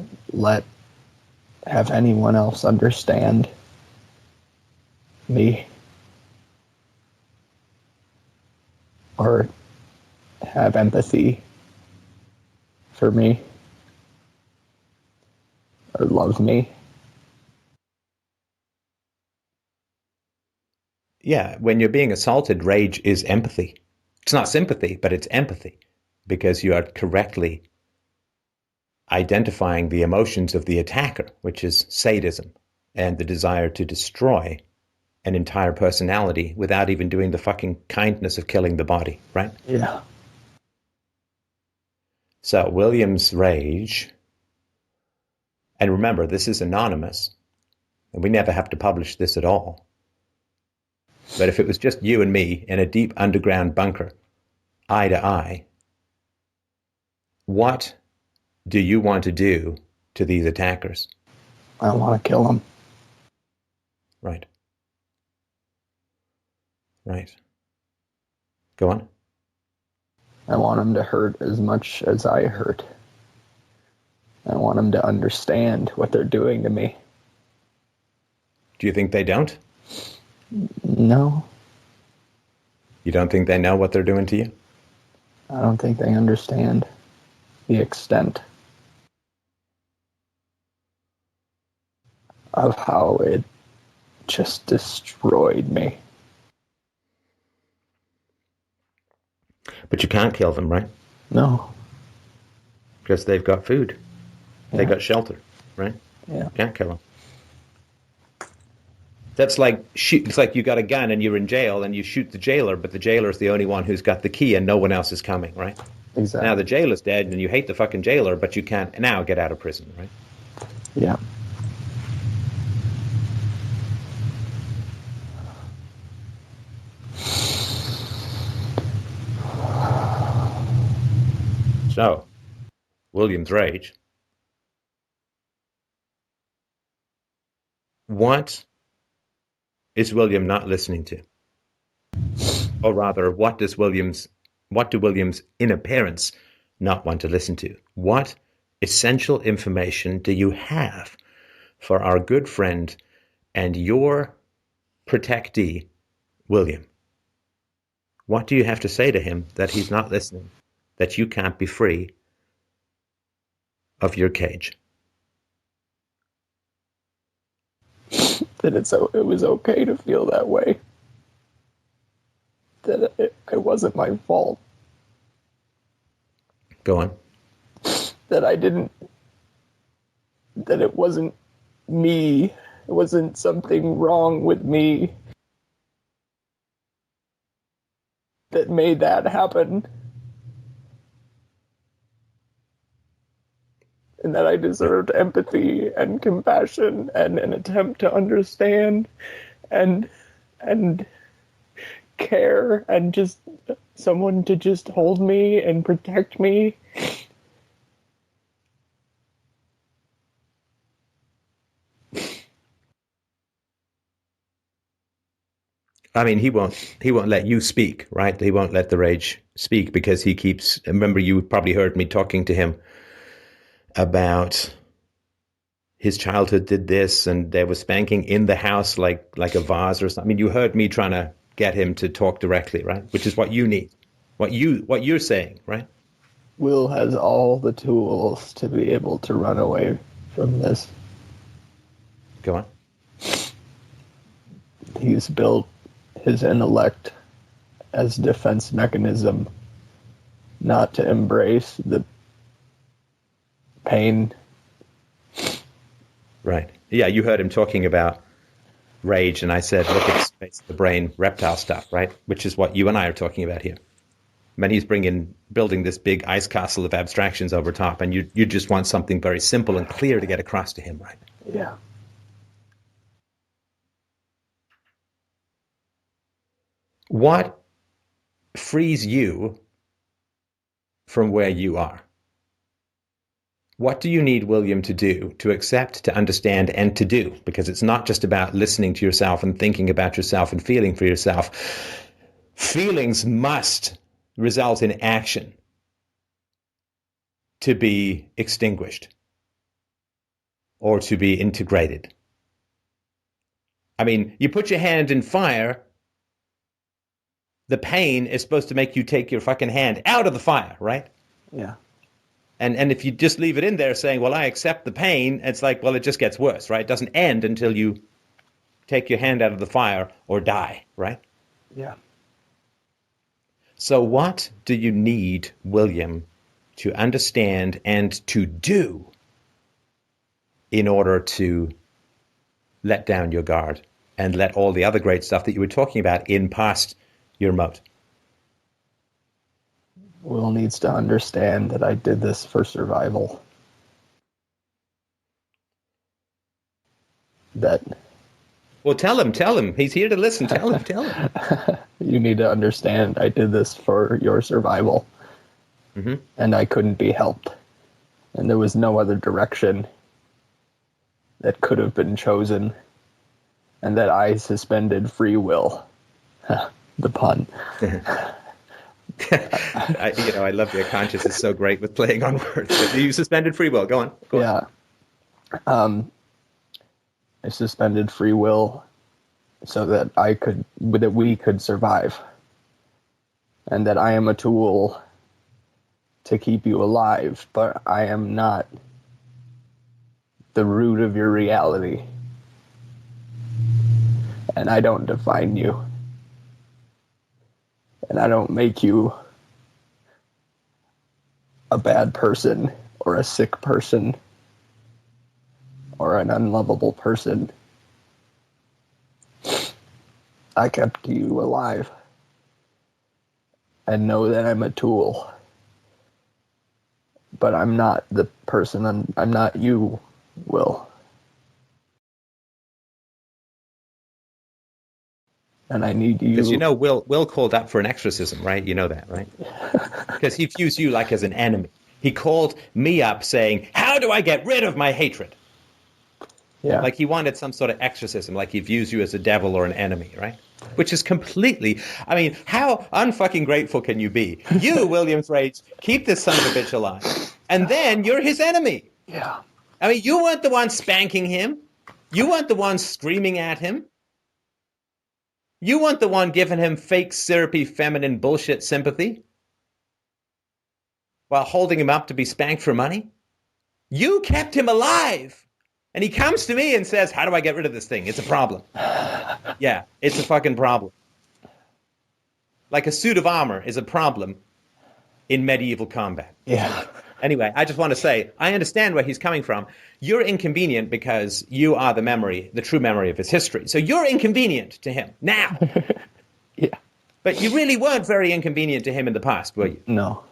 have anyone else understand me or have empathy for me or love me. Yeah, when you're being assaulted, rage is empathy. It's not sympathy, but it's empathy, because you are correctly identifying the emotions of the attacker, which is sadism and the desire to destroy an entire personality without even doing the fucking kindness of killing the body, right? Yeah. So William's rage, and remember, this is anonymous, and we never have to publish this at all. But if it was just you and me in a deep underground bunker, eye to eye, what do you want to do to these attackers? I want to kill them. Right. Right. Go on. I want them to hurt as much as I hurt. I want them to understand what they're doing to me. Do you think they don't? No, You don't think they know what they're doing to you? I don't think they understand the extent of how it just destroyed me. But you can't kill them, right? No. Because they've got food. They got shelter, right? Yeah. Can't kill them. That's like it's like you got a gun and you're in jail and you shoot the jailer, but the jailer's the only one who's got the key and no one else is coming, right? Exactly. Now the jailer's dead and you hate the fucking jailer, but you can't now get out of prison, right? Yeah. So, William's rage. What is William not listening to? Or rather, what do William's inner parents not want to listen to? What essential information do you have for our good friend and your protectee, William? What do you have to say to him that he's not listening, that you can't be free of your cage? That it was okay to feel that way. That it wasn't my fault. Go on. That it wasn't me. It wasn't something wrong with me that made that happen. And that I deserved empathy and compassion and an attempt to understand and care and just someone to just hold me and protect me. I mean, he won't let you speak, right? He won't let the rage speak because he keeps. Remember, you probably heard me talking to him about his childhood did this, and there was spanking in the house like a vase or something. I mean, you heard me trying to get him to talk directly, right? Which is what you need, what you're saying, right? Will has all the tools to be able to run away from this. Go on. He's built his intellect as a defense mechanism, not to embrace the pain. Right. Yeah, you heard him talking about rage, and I said, look, it's the brain reptile stuff, right? Which is what you and I are talking about here. I mean, he's building this big ice castle of abstractions over top, and you just want something very simple and clear to get across to him, right? Yeah. What frees you from where you are? What do you need William to do, to accept, to understand, and to do? Because it's not just about listening to yourself and thinking about yourself and feeling for yourself. Feelings must result in action to be extinguished or to be integrated. I mean, you put your hand in fire, the pain is supposed to make you take your fucking hand out of the fire, right? Yeah. And if you just leave it in there saying, well, I accept the pain, it's like, well, it just gets worse, right? It doesn't end until you take your hand out of the fire or die, right? Yeah. So what do you need, William, to understand and to do in order to let down your guard and let all the other great stuff that you were talking about in past your moat? Will needs to understand that I did this for survival. That Well, tell him. He's here to listen. Tell him. you need to understand I did this for your survival. Mm-hmm. And I couldn't be helped. And there was no other direction that could have been chosen. And that I suspended free will. The pun. I love your conscience is so great with playing on words. You suspended free will. Go on. Yeah. I suspended free will so that we could survive. And that I am a tool to keep you alive, but I am not the root of your reality. And I don't define you. And I don't make you a bad person or a sick person or an unlovable person. I kept you alive and know that I'm a tool. But I'm not the person, I'm not you, Will. And I need you. Because Will called up for an exorcism, right? You know that, right? Because he views you like as an enemy. He called me up saying, how do I get rid of my hatred? Yeah. Like he wanted some sort of exorcism, like he views you as a devil or an enemy, right? Which is completely, I mean, how unfucking grateful can you be? You, William Thwaites, keep this son of a bitch alive. And then you're his enemy. Yeah. I mean, you weren't the one spanking him. You weren't the one screaming at him. You weren't the one giving him fake, syrupy, feminine bullshit sympathy while holding him up to be spanked for money. You kept him alive. And he comes to me and says, how do I get rid of this thing? It's a problem. Yeah, it's a fucking problem. Like a suit of armor is a problem in medieval combat. Yeah. Anyway, I just want to say, I understand where he's coming from. You're inconvenient because you are the memory, the true memory of his history. So you're inconvenient to him now. Yeah. But you really weren't very inconvenient to him in the past, were you? No.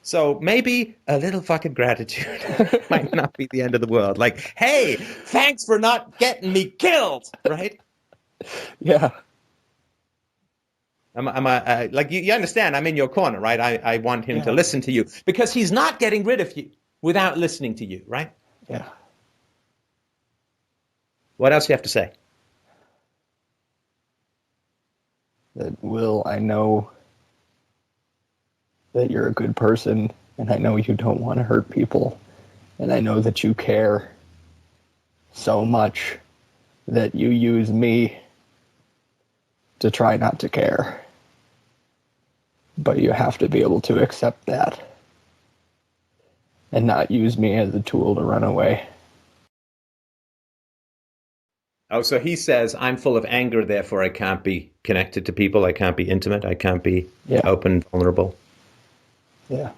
So maybe a little fucking gratitude might not be the end of the world. Like, hey, thanks for not getting me killed, right? Yeah. Like you understand, I'm in your corner, right? I want him to listen to you because he's not getting rid of you without listening to you, right? Yeah. What else do you have to say? That Will, I know that you're a good person, and I know you don't want to hurt people, and I know that you care so much that you use me to try not to care. But you have to be able to accept that and not use me as a tool to run away. Oh, so he says, I'm full of anger, therefore I can't be connected to people, I can't be intimate, I can't be open, vulnerable. Yeah.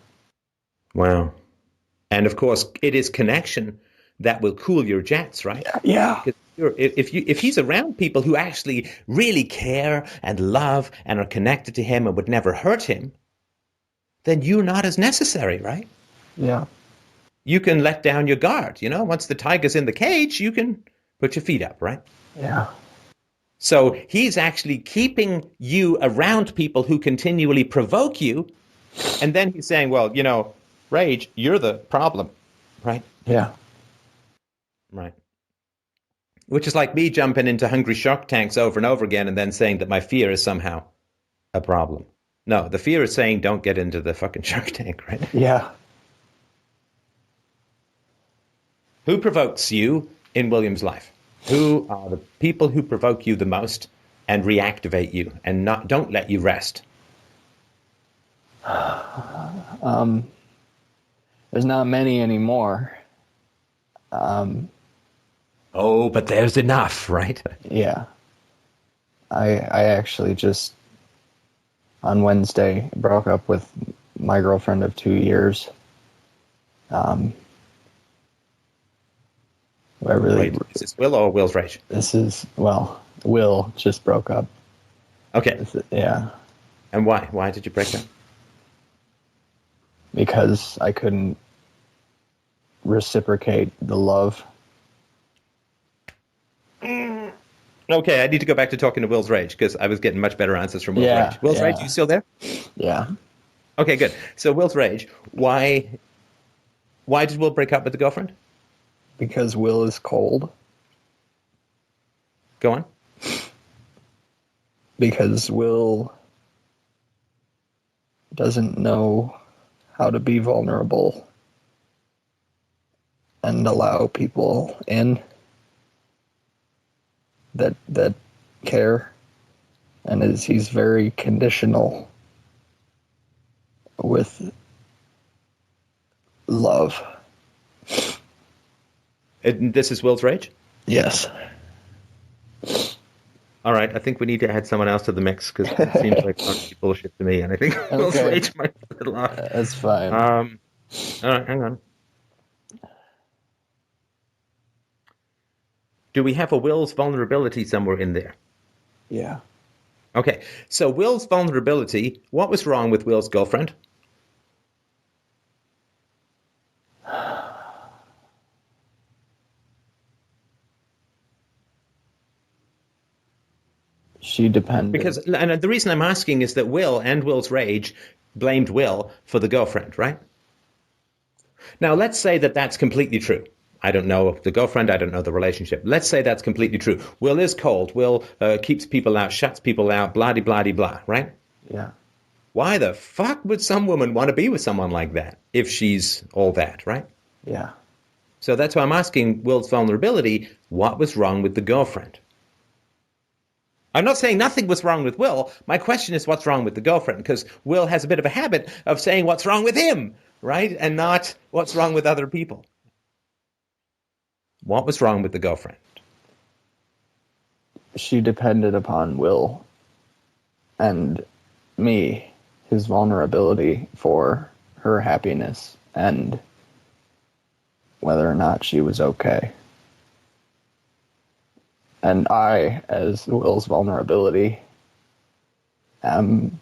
Wow. And of course, it is connection that will cool your jets, right? Yeah. If he's around people who actually really care and love and are connected to him and would never hurt him, then you're not as necessary, right? Yeah. You can let down your guard, once the tiger's in the cage, you can put your feet up, right? Yeah. So he's actually keeping you around people who continually provoke you. And then he's saying, well, Rage, you're the problem, right? Yeah. Right. Which is like me jumping into hungry shark tanks over and over again and then saying that my fear is somehow a problem. No, the fear is saying don't get into the fucking shark tank, right? Yeah. Who provokes you in William's life? Who are the people who provoke you the most and reactivate you and don't let you rest? There's not many anymore. Oh, but there's enough, right? Yeah. I actually just on Wednesday broke up with my girlfriend of 2 years. I really. Wait, is this Will or Will's rage? This is, well, Will just broke up. Okay. Yeah. And why? Why did you break up? Because I couldn't reciprocate the love. Okay, I need to go back to talking to Will's rage because I was getting much better answers from Will's rage. Will's rage, you still there? Yeah. Okay, good. So Will's rage, why did Will break up with the girlfriend? Because Will is cold. Go on. Because Will doesn't know how to be vulnerable and allow people in that care, and he's very conditional with love. And this is Will's rage? Yes. All right, I think we need to add someone else to the mix because it seems like bullshit to me, and I think Will's rage might be a little off. That's fine. All right, hang on. Do we have a Will's vulnerability somewhere in there? Yeah. Okay, so Will's vulnerability, what was wrong with Will's girlfriend? She depended. Because, and the reason I'm asking is that Will and Will's rage blamed Will for the girlfriend, right? Now, let's say that that's completely true. I don't know the girlfriend, I don't know the relationship. Let's say that's completely true. Will is cold. Will keeps people out, shuts people out, blah-de-blah-de-blah, right? Yeah. Why the fuck would some woman want to be with someone like that if she's all that, right? Yeah. So that's why I'm asking Will's vulnerability, what was wrong with the girlfriend? I'm not saying nothing was wrong with Will. My question is what's wrong with the girlfriend? Because Will has a bit of a habit of saying what's wrong with him, right? And not what's wrong with other people. What was wrong with the girlfriend? She depended upon Will and me, his vulnerability, for her happiness and whether or not she was okay. And I, as Will's vulnerability, am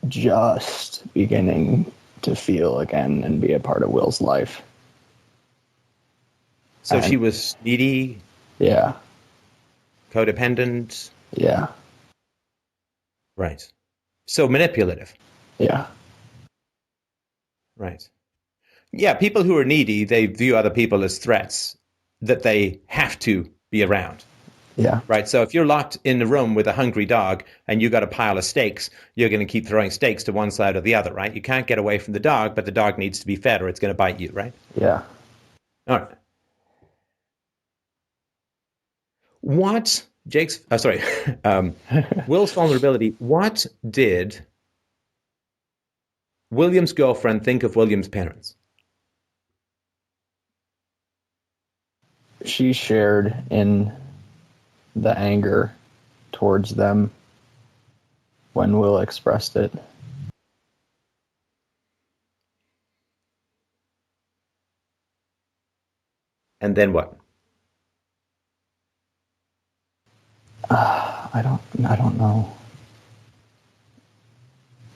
just beginning to feel again and be a part of Will's life. So she was needy? Yeah. Codependent? Yeah. Right. So manipulative? Yeah. Right. Yeah, people who are needy, they view other people as threats that they have to be around. Yeah. Right. So if you're locked in the room with a hungry dog and you got a pile of steaks, you're going to keep throwing steaks to one side or the other, right? You can't get away from the dog, but the dog needs to be fed or it's going to bite you, right? Yeah. All right. What Will's vulnerability, what did William's girlfriend think of William's parents? She shared in the anger towards them when Will expressed it. And then what? I don't know.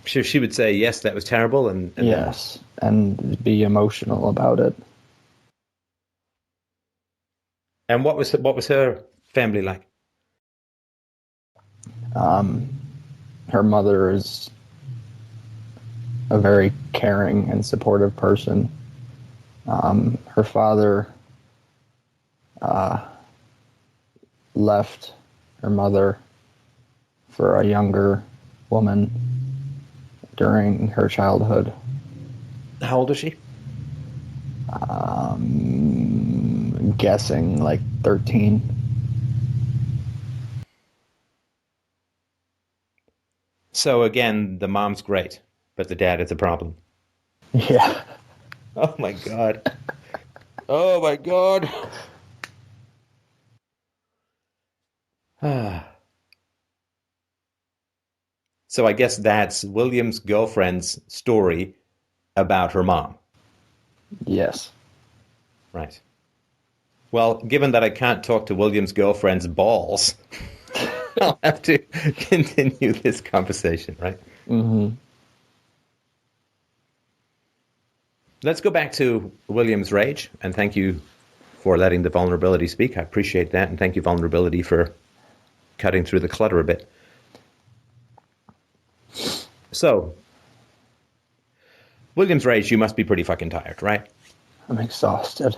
Sure, she would say, yes, that was terrible. And yes, and be emotional about it. And what was her family like? Her mother is a very caring and supportive person. Her father left her mother for a younger woman during her childhood. How old is she? Guessing like 13. So again, the mom's great, but the dad is a problem. Yeah. Oh my God. Oh my God. So I guess that's William's girlfriend's story about her mom. Yes. Right. Well, given that I can't talk to William's girlfriend's balls, I'll have to continue this conversation, right? Mm-hmm. Let's go back to William's rage, and thank you for letting the vulnerability speak. I appreciate that, and thank you, vulnerability, for cutting through the clutter a bit. So, William's rage, you must be pretty fucking tired, right? I'm exhausted.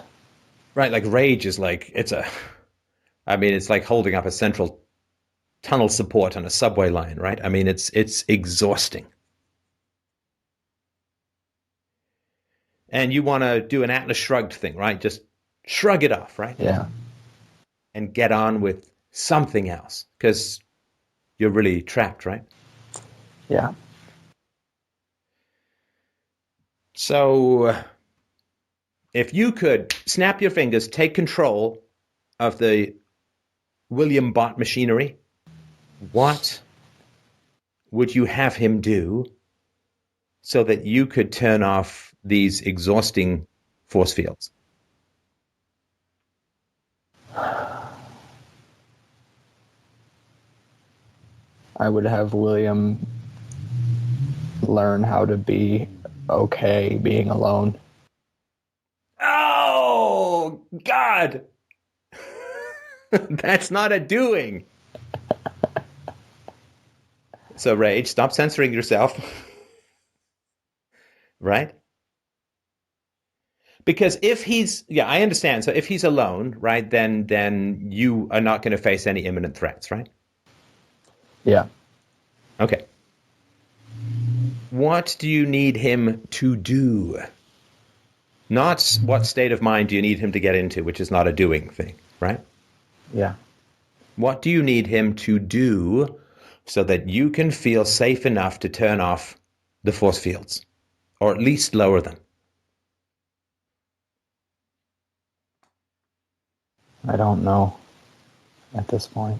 Right, like rage is like, it's like holding up a central tunnel support on a subway line, right? I mean, it's exhausting. And you want to do an Atlas Shrugged thing, right? Just shrug it off, right? Yeah. And get on with something else, because you're really trapped, right? Yeah. So, if you could snap your fingers, take control of the William Bot machinery, what would you have him do so that you could turn off these exhausting force fields? I would have William learn how to be okay being alone. Oh, God! That's not a doing. So, Rage, stop censoring yourself. Right? Because if he's, yeah, I understand. So if he's alone, right, then you are not going to face any imminent threats, right? Yeah. Okay. What do you need him to do? Not what state of mind do you need him to get into, which is not a doing thing, right? Yeah. What do you need him to do so that you can feel safe enough to turn off the force fields, or at least lower them? I don't know at this point.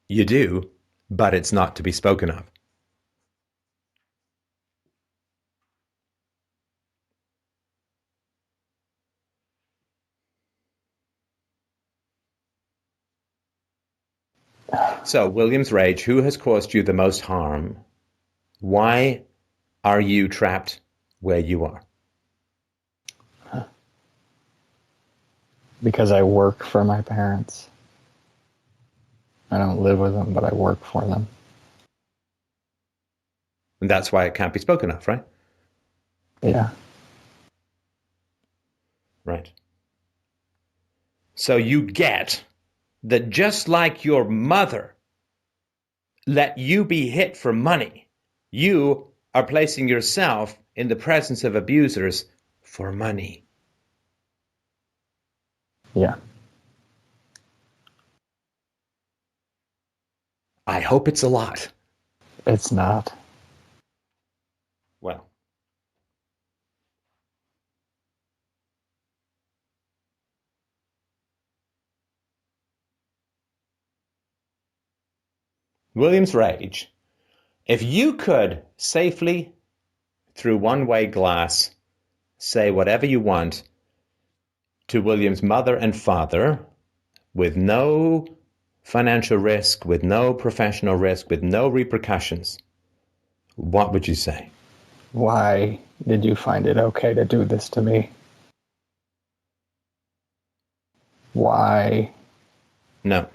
You do, but it's not to be spoken of. So, William's rage, who has caused you the most harm? Why are you trapped where you are? Because I work for my parents. I don't live with them, but I work for them. And that's why it can't be spoken of, right? Yeah. Right. So you get that just like your mother let you be hit for money, you are placing yourself in the presence of abusers for money. Yeah. I hope it's a lot. It's not. Well, William's rage. If you could safely, through one-way glass, say whatever you want to William's mother and father with no financial risk, with no professional risk, with no repercussions, what would you say? Why did you find it okay to do this to me? Why? No.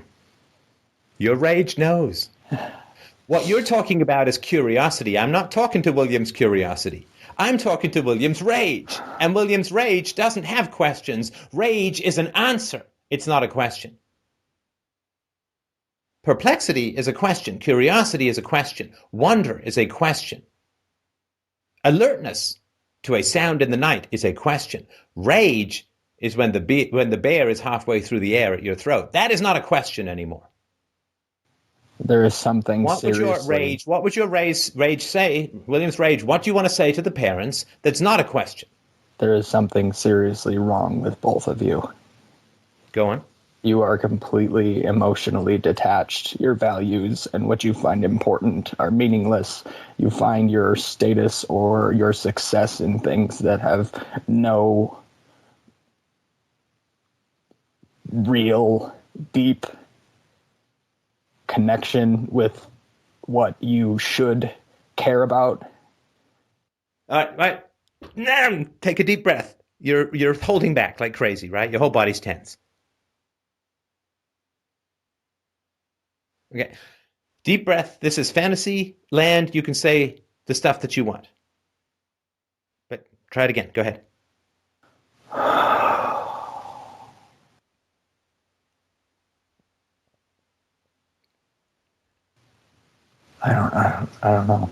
Your rage knows. What you're talking about is curiosity. I'm not talking to William's curiosity. I'm talking to William's rage. And William's rage doesn't have questions. Rage is an answer. It's not a question. Perplexity is a question. Curiosity is a question. Wonder is a question. Alertness to a sound in the night is a question. Rage is when the bear is halfway through the air at your throat. That is not a question anymore. There is something What would seriously... your rage say, William's rage? What do you want to say to the parents that's not a question? There is something seriously wrong with both of you. Go on. You are completely emotionally detached. Your values and what you find important are meaningless. You find your status or your success in things that have no real, deep connection with what you should care about. All right. Take a deep breath. You're holding back like crazy, right? Your whole body's tense. Okay. Deep breath. This is fantasy land. You can say the stuff that you want. But try it again. Go ahead. I don't know.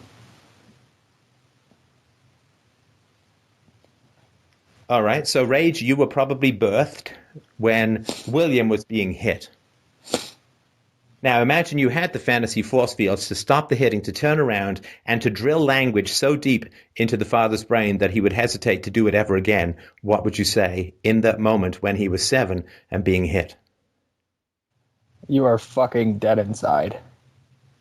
All right. So, Rage, you were probably birthed when William was being hit. Now, imagine you had the fantasy force fields to stop the hitting, to turn around, and to drill language so deep into the father's brain that he would hesitate to do it ever again. What would you say in that moment when he was 7 and being hit? You are fucking dead inside.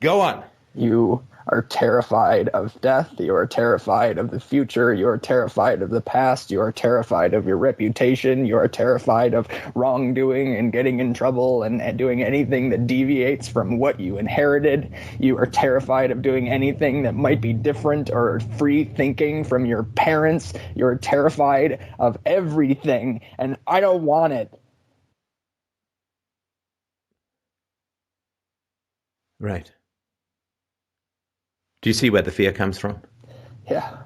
Go on. You are terrified of death. You are terrified of the future. You are terrified of the past. You are terrified of your reputation. You are terrified of wrongdoing and getting in trouble and doing anything that deviates from what you inherited. You are terrified of doing anything that might be different or free thinking from your parents. You're terrified of everything, and I don't want it. Right. Do you see where the fear comes from? Yeah.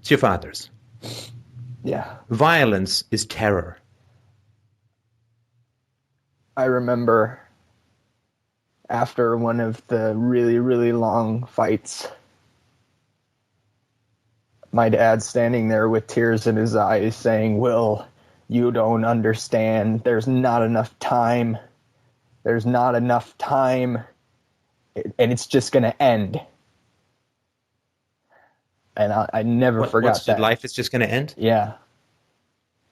It's your father's. Yeah. Violence is terror. I remember after one of the really, really long fights, my dad standing there with tears in his eyes saying, "Will, you don't understand. There's not enough time. There's not enough time. And it's just going to end." And I never forgot that. Life is just going to end? Yeah.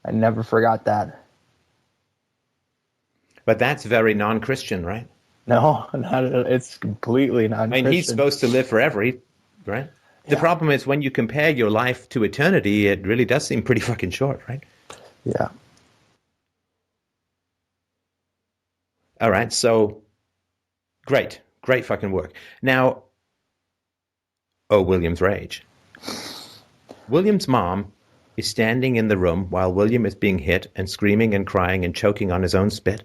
I never forgot that. But that's very non-Christian, right? No, it's completely non-Christian. I mean, he's supposed to live forever, right? The problem is when you compare your life to eternity, it really does seem pretty fucking short, right? Yeah. All right, so great fucking work. Now, William's rage. William's mom is standing in the room while William is being hit and screaming and crying and choking on his own spit,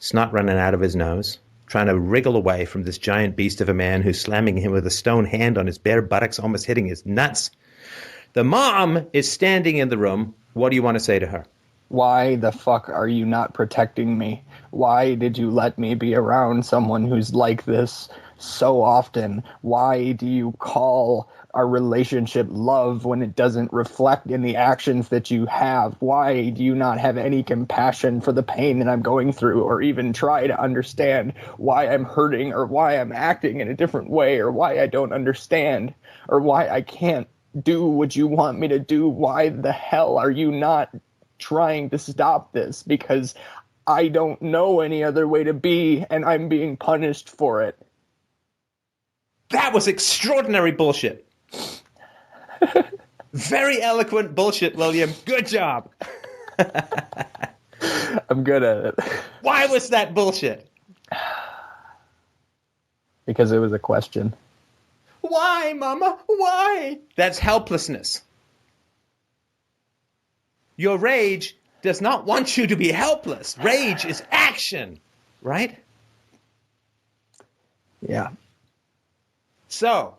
snot running out of his nose, trying to wriggle away from this giant beast of a man who's slamming him with a stone hand on his bare buttocks, almost hitting his nuts. The mom is standing in the room. What do you want to say to her? Why the fuck are you not protecting me? Why did you let me be around someone who's like this so often? Why do you call our relationship love when it doesn't reflect in the actions that you have? Why do you not have any compassion for the pain that I'm going through, or even try to understand why I'm hurting, or why I'm acting in a different way, or why I don't understand, or why I can't do what you want me to do? Why the hell are you not trying to stop this? Because I don't know any other way to be, and I'm being punished for it. That was extraordinary bullshit. Very eloquent bullshit, William. Good job. I'm good at it. Why was that bullshit? Because it was a question. Why, Mama? Why? That's helplessness. Your rage does not want you to be helpless. Rage is action, right? Yeah. So,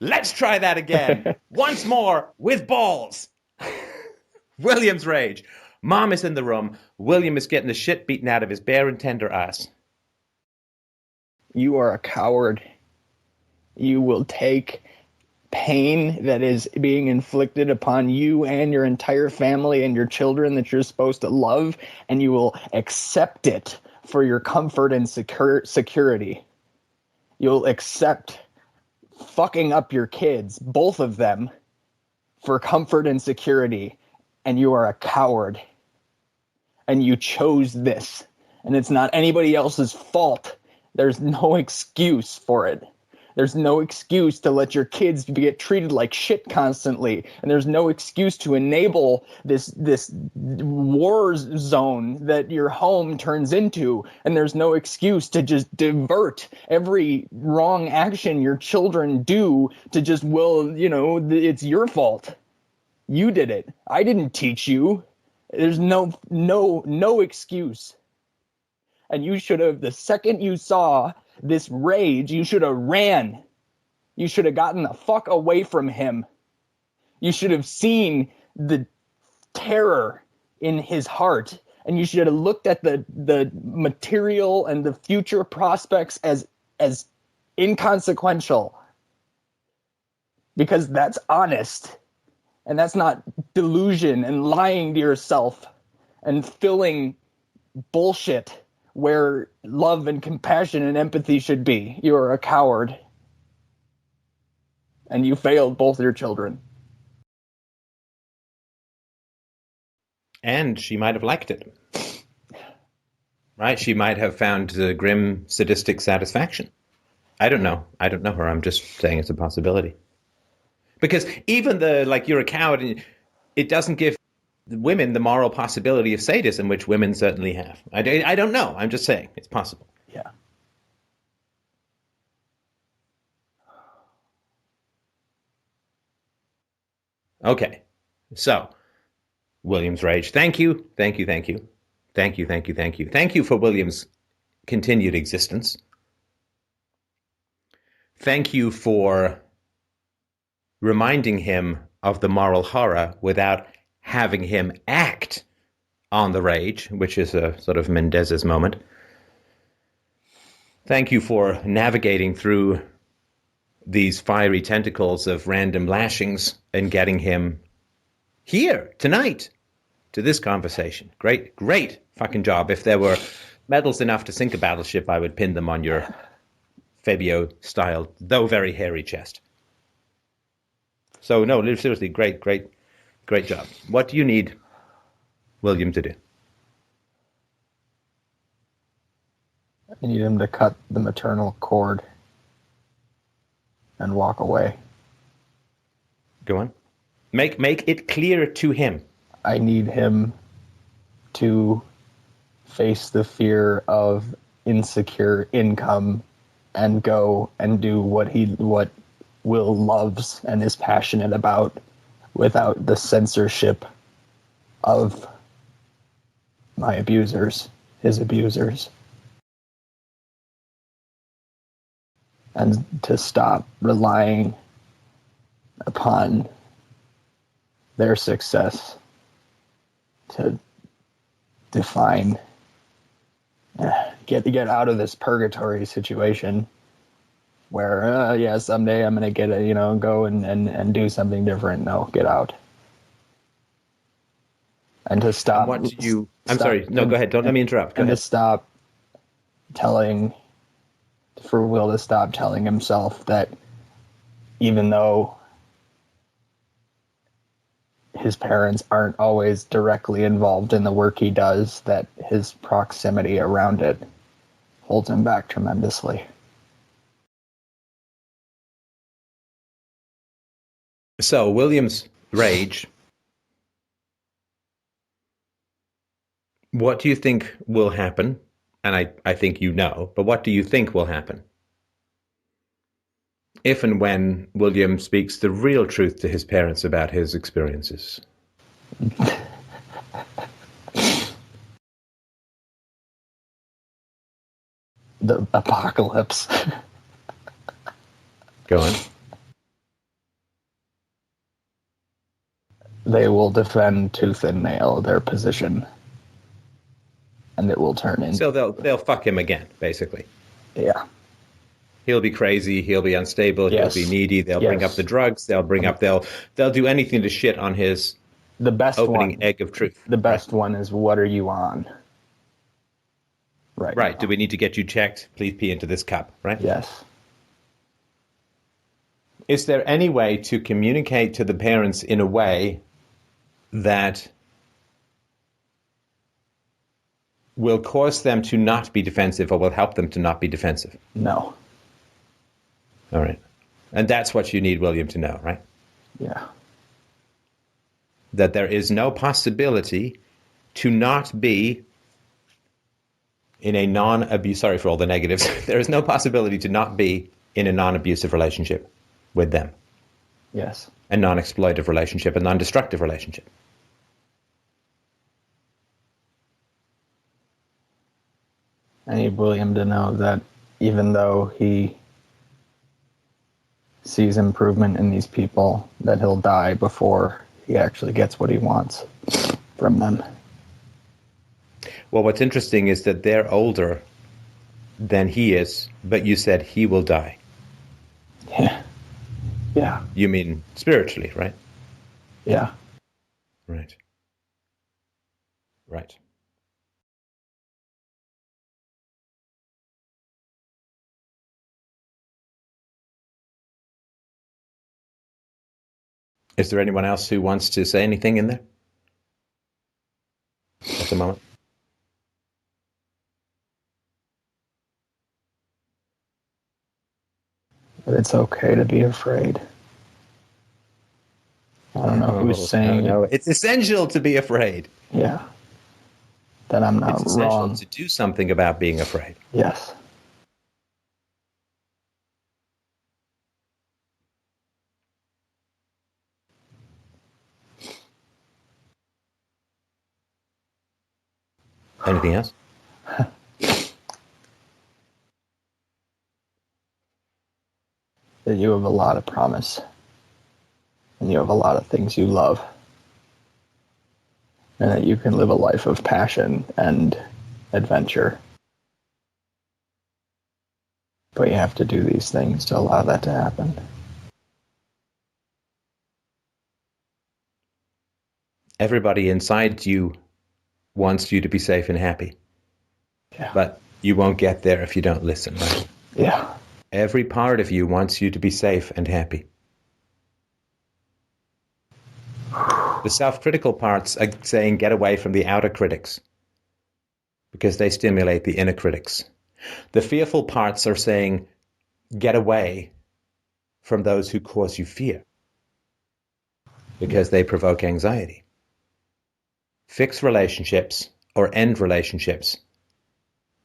let's try that again. Once more, with balls. William's rage. Mom is in the room. William is getting the shit beaten out of his bare and tender ass. You are a coward. You will take pain that is being inflicted upon you and your entire family and your children that you're supposed to love, and you will accept it for your comfort and security. You'll accept fucking up your kids, both of them, for comfort and security, and you are a coward. And you chose this, and it's not anybody else's fault. There's no excuse for it. There's no excuse to let your kids get treated like shit constantly, and there's no excuse to enable this war zone that your home turns into, and there's no excuse to just divert every wrong action your children do to just, well, you know, it's your fault. You did it. I didn't teach you. There's no excuse. And you should have, the second you saw this rage, you should have ran. You should have gotten the fuck away from him. You should have seen the terror in his heart, and you should have looked at the material and the future prospects as inconsequential. Because that's honest. And that's not delusion and lying to yourself and filling bullshit where love and compassion and empathy should be. You are a coward. And you failed both your children. And she might have liked it. Right? She might have found the grim, sadistic satisfaction. I don't know. I don't know her. I'm just saying it's a possibility. Because even you're a coward, it doesn't give women the moral possibility of sadism, which women certainly have. I don't know. I'm just saying it's possible. Yeah. Okay. So, William's rage. Thank you. Thank you. Thank you. Thank you. Thank you. Thank you. Thank you for William's continued existence. Thank you for reminding him of the moral horror without having him act on the rage, which is a sort of Mendez's moment. Thank you for navigating through these fiery tentacles of random lashings and getting him here tonight to this conversation. Great, great fucking job. If there were medals enough to sink a battleship, I would pin them on your Fabio-style, though very hairy chest. So, no, seriously, great job. What do you need William to do? I need him to cut the maternal cord and walk away. Go on. Make it clear to him. I need him to face the fear of insecure income and go and do what Will loves and is passionate about without the censorship of my abusers, his abusers. And to stop relying upon their success to define, get out of this purgatory situation where, someday I'm going to go and do something different. No, get out. And to stop. And what do you, I'm sorry, no, go ahead. Don't let me interrupt. Go ahead. To stop for Will to stop telling himself that even though his parents aren't always directly involved in the work he does, that his proximity around it holds him back tremendously. So, William's rage. What do you think will happen? And I think you know, but what do you think will happen if and when William speaks the real truth to his parents about his experiences? The apocalypse. Go on. They will defend tooth and nail their position, and it will turn into. So they'll fuck him again, basically. Yeah. He'll be crazy. He'll be unstable. Yes. He'll be needy. They'll bring up the drugs. They'll do anything to shit on his The best opening one. egg of truth. The best one is, what are you on? Right. Right. now. Do we need to get you checked? Please pee into this cup. Right. Yes. Is there any way to communicate to the parents in a way that will cause them to not be defensive or will help them to not be defensive? No. All right. And that's what you need William to know, right? Yeah. That there is no possibility to not be in a non-abuse, sorry for all the negatives, there is no possibility to not be in a non-abusive relationship with them. Yes. A non-exploitive relationship, a non-destructive relationship. I need William to know that even though he sees improvement in these people, that he'll die before he actually gets what he wants from them. Well, what's interesting is that they're older than he is, but you said he will die. Yeah. Yeah. You mean spiritually, right? Yeah. Right. Right. Is there anyone else who wants to say anything in there at the moment? But it's okay to be afraid. I don't know who's saying no. it. It's essential to be afraid. Yeah. That I'm not It's essential wrong. to do something about being afraid. Yes. Anything else? That you have a lot of promise. And you have a lot of things you love. And that you can live a life of passion and adventure. But you have to do these things to allow that to happen. Everybody inside you wants you to be safe and happy. Yeah. But you won't get there if you don't listen, right? Yeah. Every part of you wants you to be safe and happy. The self-critical parts are saying get away from the outer critics because they stimulate the inner critics. The fearful parts are saying get away from those who cause you fear because they provoke anxiety. Fix relationships or end relationships.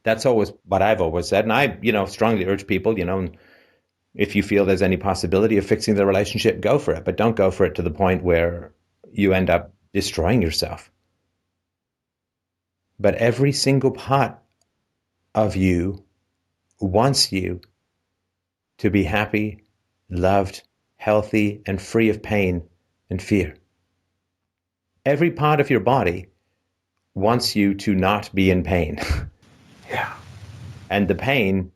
That's always what I've always said. And I, strongly urge people, if you feel there's any possibility of fixing the relationship, go for it. But don't go for it to the point where you end up destroying yourself. But every single part of you wants you to be happy, loved, healthy, and free of pain and fear. Every part of your body wants you to not be in pain. Yeah. And the pain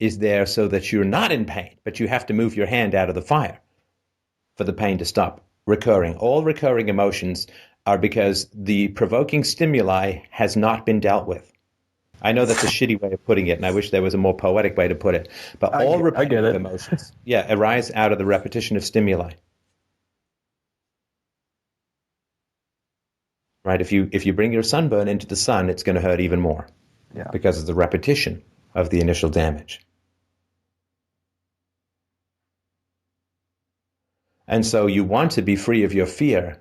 is there so that you're not in pain, but you have to move your hand out of the fire for the pain to stop recurring. All recurring emotions are because the provoking stimuli has not been dealt with. I know that's a shitty way of putting it, and I wish there was a more poetic way to put it. But all repetitive emotions, arise out of the repetition of stimuli. Right? If you bring your sunburn into the sun, it's going to hurt even more. Yeah. Because of the repetition of the initial damage. And so you want to be free of your fear,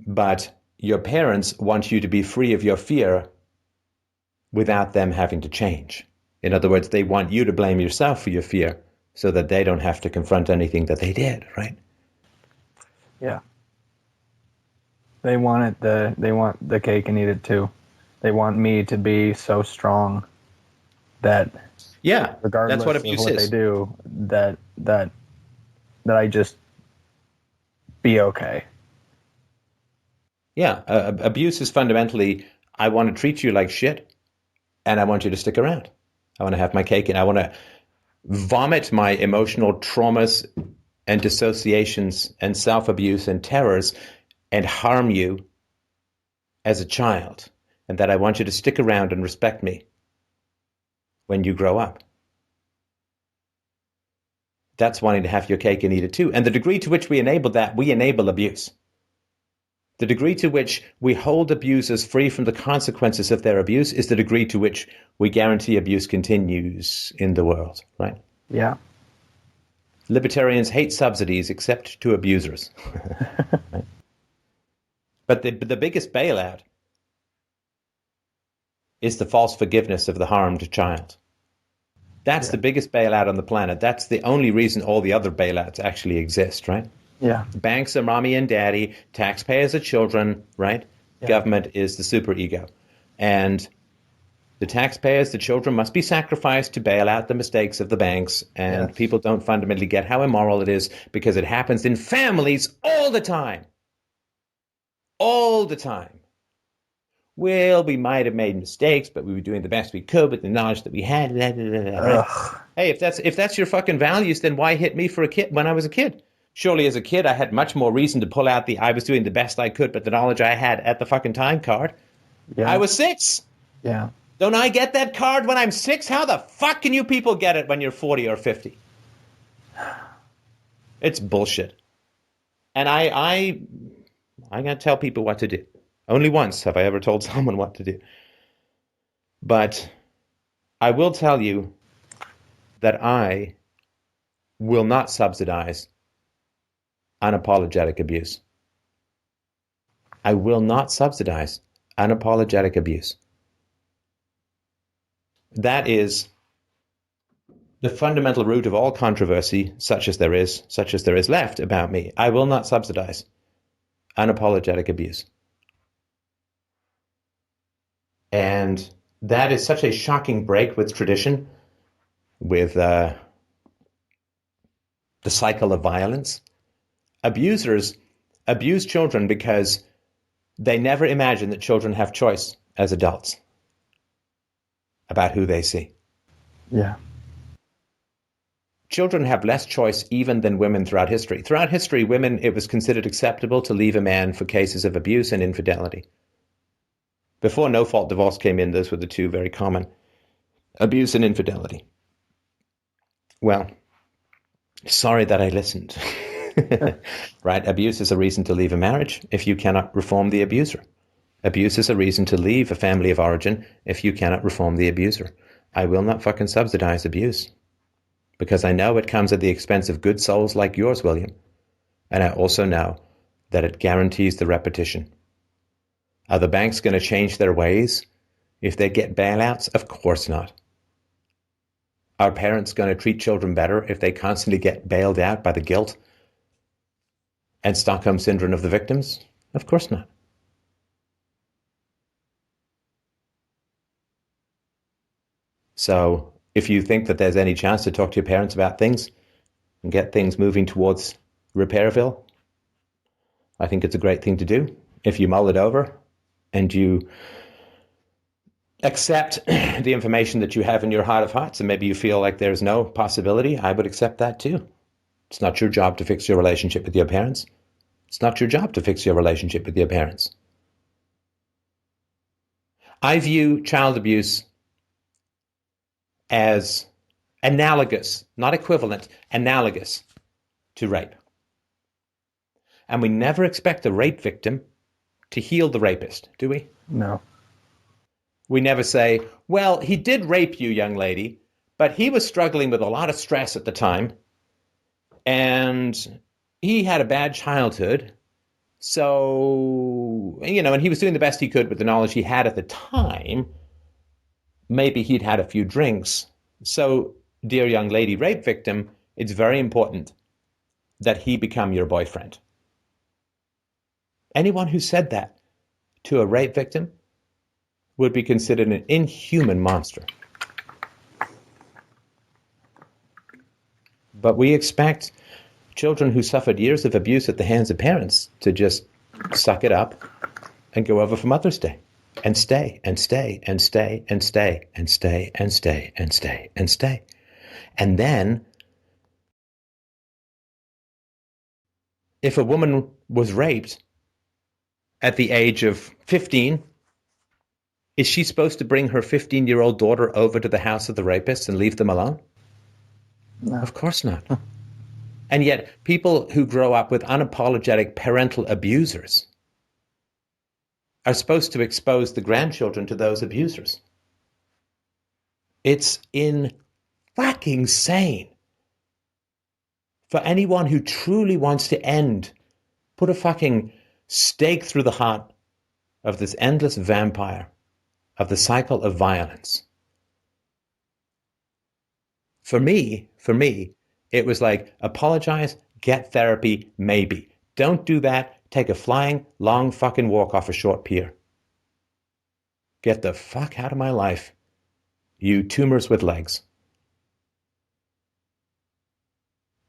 but your parents want you to be free of your fear without them having to change. In other words, they want you to blame yourself for your fear so that they don't have to confront anything that they did, right? Yeah. They want the cake and eat it too. They want me to be so strong that Yeah, regardless that's what of abuse what is. they do, that I just be okay. Yeah, abuse is fundamentally, I want to treat you like shit, and I want you to stick around. I want to have my cake, and I want to vomit my emotional traumas and dissociations and self-abuse and terrors and harm you as a child, and that I want you to stick around and respect me when you grow up. That's wanting to have your cake and eat it too. And the degree to which we enable that, we enable abuse. The degree to which we hold abusers free from the consequences of their abuse is the degree to which we guarantee abuse continues in the world, right? Yeah. Libertarians hate subsidies except to abusers. Right? But the biggest bailout is the false forgiveness of the harmed child. That's the biggest bailout on the planet. That's the only reason all the other bailouts actually exist, right? Yeah. Banks are mommy and daddy, taxpayers are children, right? Yeah. Government is the superego. And the taxpayers, the children must be sacrificed to bail out the mistakes of the banks. And Yes. people don't fundamentally get how immoral it is because it happens in families all the time. All the time. Well, we might have made mistakes, but we were doing the best we could with the knowledge that we had. Right? Hey, if that's your fucking values, then why hit me for a kid when I was a kid? Surely as a kid, I had much more reason to pull out the I was doing the best I could, but the knowledge I had at the fucking time card. Yeah. I was 6. Yeah. Don't I get that card when I'm 6? How the fuck can you people get it when you're 40 or 50? It's bullshit. And I'm going to tell people what to do. Only once have I ever told someone what to do. But I will tell you that I will not subsidize unapologetic abuse. I will not subsidize unapologetic abuse. That is the fundamental root of all controversy, such as there is left about me. I will not subsidize unapologetic abuse. And that is such a shocking break with tradition, with the cycle of violence. Abusers abuse children because they never imagine that children have choice as adults about who they see. Yeah. Children have less choice even than women throughout history. Throughout history, women, it was considered acceptable to leave a man for cases of abuse and infidelity. Before no-fault divorce came in, those were the two very common: abuse and infidelity. Well, sorry that I listened. Right? Abuse is a reason to leave a marriage if you cannot reform the abuser. Abuse is a reason to leave a family of origin if you cannot reform the abuser. I will not fucking subsidize abuse because I know it comes at the expense of good souls like yours, William. And I also know that it guarantees the repetition. Are the banks going to change their ways if they get bailouts? Of course not. Are parents going to treat children better if they constantly get bailed out by the guilt and Stockholm syndrome of the victims? Of course not. So if you think that there's any chance to talk to your parents about things and get things moving towards Repairville, I think it's a great thing to do. If you mull it over and you accept the information that you have in your heart of hearts, and maybe you feel like there's no possibility, I would accept that too. It's not your job to fix your relationship with your parents. It's not your job to fix your relationship with your parents. I view child abuse as analogous, not equivalent, analogous to rape. And we never expect the rape victim to heal the rapist, do we? No. We never say, well, he did rape you, young lady, but he was struggling with a lot of stress at the time, and he had a bad childhood. So, and he was doing the best he could with the knowledge he had at the time. Maybe he'd had a few drinks. So, dear young lady rape victim, it's very important that he become your boyfriend. Anyone who said that to a rape victim would be considered an inhuman monster. But we expect children who suffered years of abuse at the hands of parents to just suck it up and go over for Mother's Day and stay and stay and stay and stay and stay and stay and stay and stay. And then if a woman was raped at the age of 15, is she supposed to bring her 15-year-old daughter over to the house of the rapist and leave them alone? No. Of course not. And yet, people who grow up with unapologetic parental abusers are supposed to expose the grandchildren to those abusers. It's fucking sane. For anyone who truly wants to put a fucking stake through the heart of this endless vampire of the cycle of violence. For me, it was like, apologize, get therapy, maybe. Don't do that. Take a flying, long fucking walk off a short pier. Get the fuck out of my life, you tumors with legs.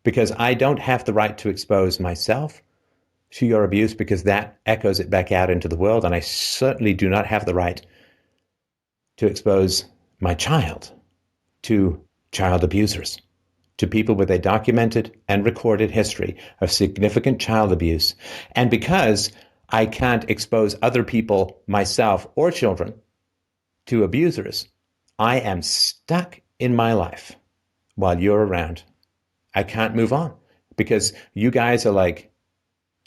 Because I don't have the right to expose myself to your abuse, because that echoes it back out into the world, and I certainly do not have the right to expose my child to child abusers, to people with a documented and recorded history of significant child abuse. And because I can't expose other people, myself, or children to abusers, I am stuck in my life while you're around. I can't move on because you guys are like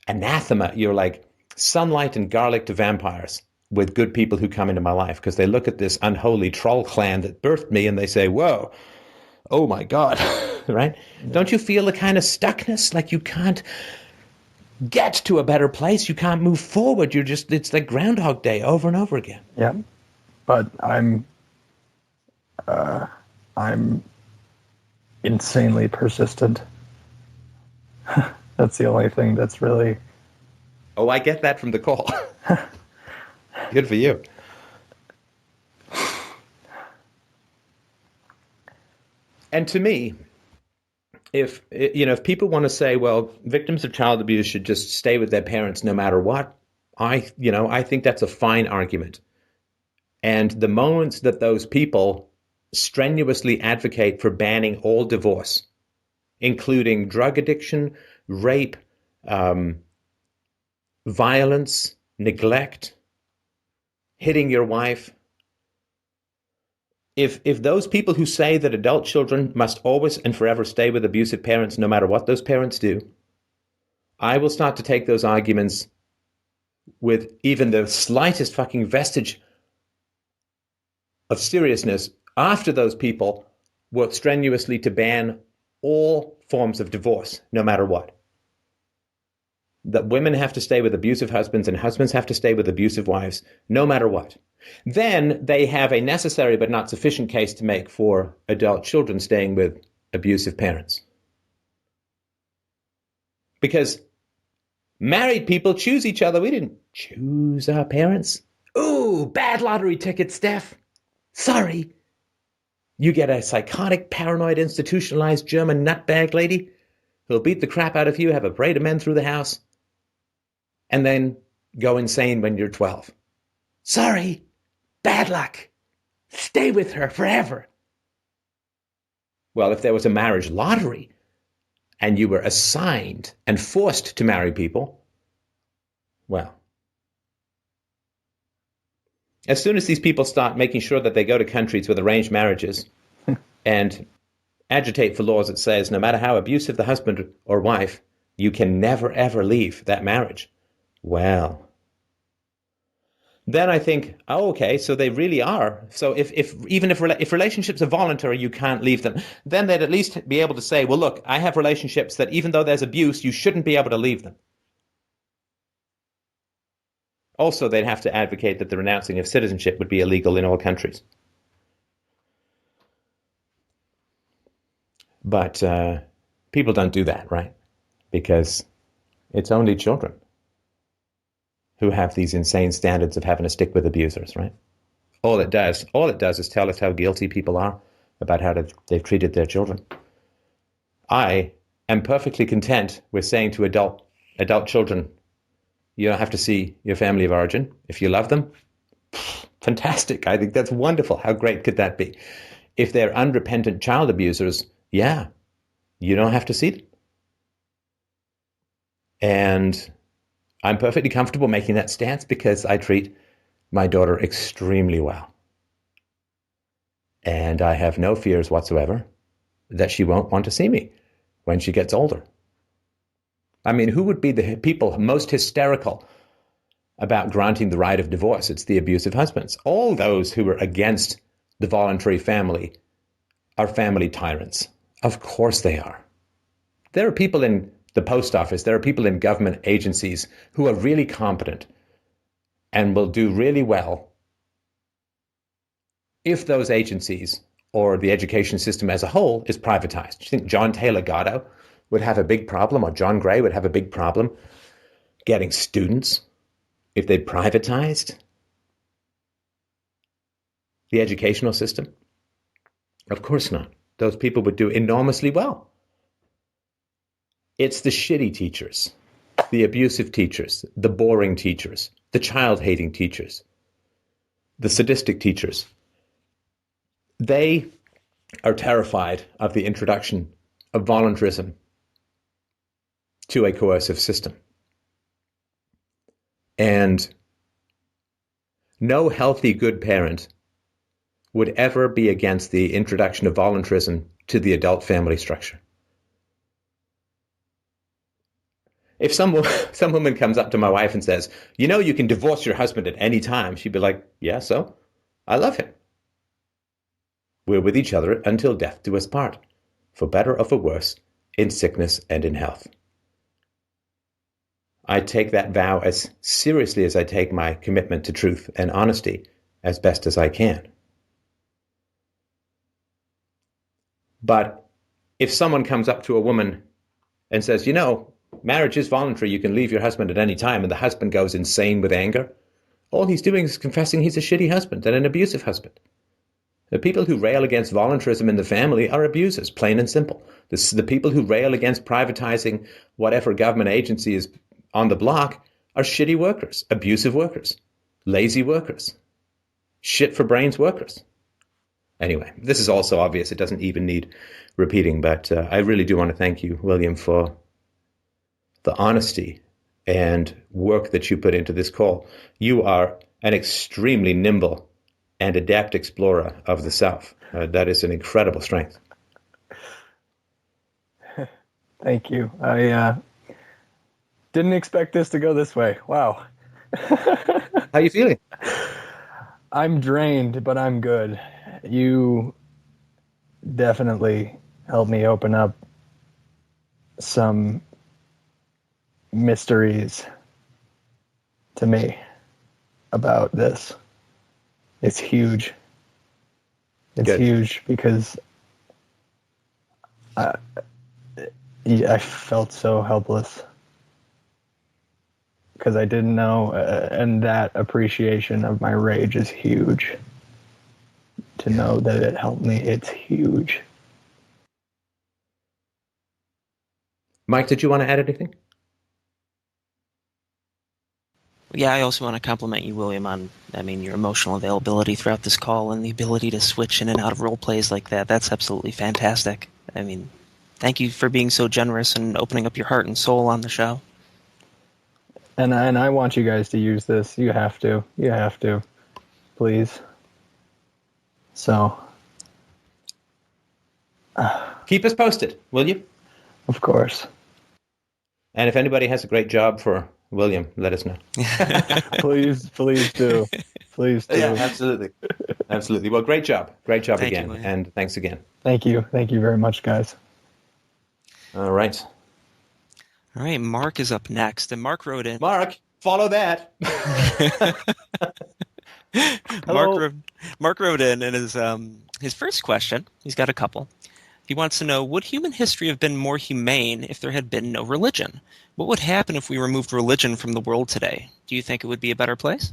anathema. You're like sunlight and garlic to vampires with good people who come into my life, because they look at this unholy troll clan that birthed me and they say, whoa, oh my God, right? Yeah. Don't you feel the kind of stuckness? Like you can't get to a better place. You can't move forward. It's like Groundhog Day over and over again. Yeah. But I'm insanely persistent. That's the only thing that's really... Oh, I get that from the call. Good for you. And to me, if people want to say, well, victims of child abuse should just stay with their parents no matter what, I think that's a fine argument. And the moments that those people strenuously advocate for banning all divorce, including drug addiction, rape, violence, neglect, hitting your wife. If those people who say that adult children must always and forever stay with abusive parents no matter what those parents do, I will start to take those arguments with even the slightest fucking vestige of seriousness after those people work strenuously to ban all forms of divorce, no matter what. That women have to stay with abusive husbands and husbands have to stay with abusive wives, no matter what. Then they have a necessary but not sufficient case to make for adult children staying with abusive parents. Because married people choose each other. We didn't choose our parents. Ooh, bad lottery ticket, Steph. Sorry. You get a psychotic, paranoid, institutionalized German nutbag lady who'll beat the crap out of you, have a parade of men through the house, and then go insane when you're 12. Sorry. Bad luck. Stay with her forever. Well, if there was a marriage lottery and you were assigned and forced to marry people, well, as soon as these people start making sure that they go to countries with arranged marriages and agitate for laws that says no matter how abusive the husband or wife, you can never, ever leave that marriage, well, then I think, oh, okay, so they really are. So if relationships are voluntary, you can't leave them, then they'd at least be able to say, well, look, I have relationships that even though there's abuse, you shouldn't be able to leave them. Also, they'd have to advocate that the renouncing of citizenship would be illegal in all countries. But people don't do that, right? Because it's only children who have these insane standards of having to stick with abusers, right? All it does is tell us how guilty people are about how they've treated their children. I am perfectly content with saying to adult children, you don't have to see your family of origin. If you love them, fantastic. I think that's wonderful. How great could that be? If they're unrepentant child abusers, yeah, you don't have to see them. And I'm perfectly comfortable making that stance because I treat my daughter extremely well. And I have no fears whatsoever that she won't want to see me when she gets older. I mean, who would be the people most hysterical about granting the right of divorce? It's the abusive husbands. All those who are against the voluntary family are family tyrants. Of course they are. There are people in the post office, there are people in government agencies who are really competent and will do really well if those agencies or the education system as a whole is privatized. Do you think John Taylor Gatto would have a big problem, or John Gray would have a big problem getting students if they privatized the educational system? Of course not. Those people would do enormously well. It's the shitty teachers, the abusive teachers, the boring teachers, the child-hating teachers, the sadistic teachers. They are terrified of the introduction of voluntarism to a coercive system. And no healthy, good parent would ever be against the introduction of voluntarism to the adult family structure. If some woman comes up to my wife and says, you know, you can divorce your husband at any time, she'd be like, yeah, so? I love him. We're with each other until death do us part, for better or for worse, in sickness and in health. I take that vow as seriously as I take my commitment to truth and honesty as best as I can. But if someone comes up to a woman and says, you know, marriage is voluntary, you can leave your husband at any time, and the husband goes insane with anger, all he's doing is confessing he's a shitty husband and an abusive husband. The people who rail against voluntarism in the family are abusers, plain and simple. The people who rail against privatizing whatever government agency is on the block are shitty workers, abusive workers, lazy workers, shit for brains workers. Anyway, this is also obvious. It doesn't even need repeating, but I really do want to thank you, William, for the honesty and work that you put into this call. You are an extremely nimble and adept explorer of the South. That is an incredible strength. Thank you. I didn't expect this to go this way. Wow. How are you feeling? I'm drained, but I'm good. You definitely helped me open up some mysteries to me about this. It's huge. It's Good. huge because I felt so helpless because I didn't know, and that appreciation of my rage is huge. To know that it helped me, it's huge. Mike, did you want to add anything? Yeah, I also want to compliment you, William, on, your emotional availability throughout this call and the ability to switch in and out of role plays like that. That's absolutely fantastic. Thank you for being so generous and opening up your heart and soul on the show. And I want you guys to use this. You have to. You have to. Please. So. Keep us posted, will you? Of course. And if anybody has a great job for William, let us know. Please do. Please do. Yeah, absolutely. Absolutely. Well, great job. Great job Thank you, again. William. And thanks again. Thank you. Thank you very much, guys. All right. All right, Mark is up next. And Mark wrote in. Mark, follow that. Mark wrote in, and his first question, he's got a couple. He wants to know, would human history have been more humane if there had been no religion? What would happen if we removed religion from the world today? Do you think it would be a better place?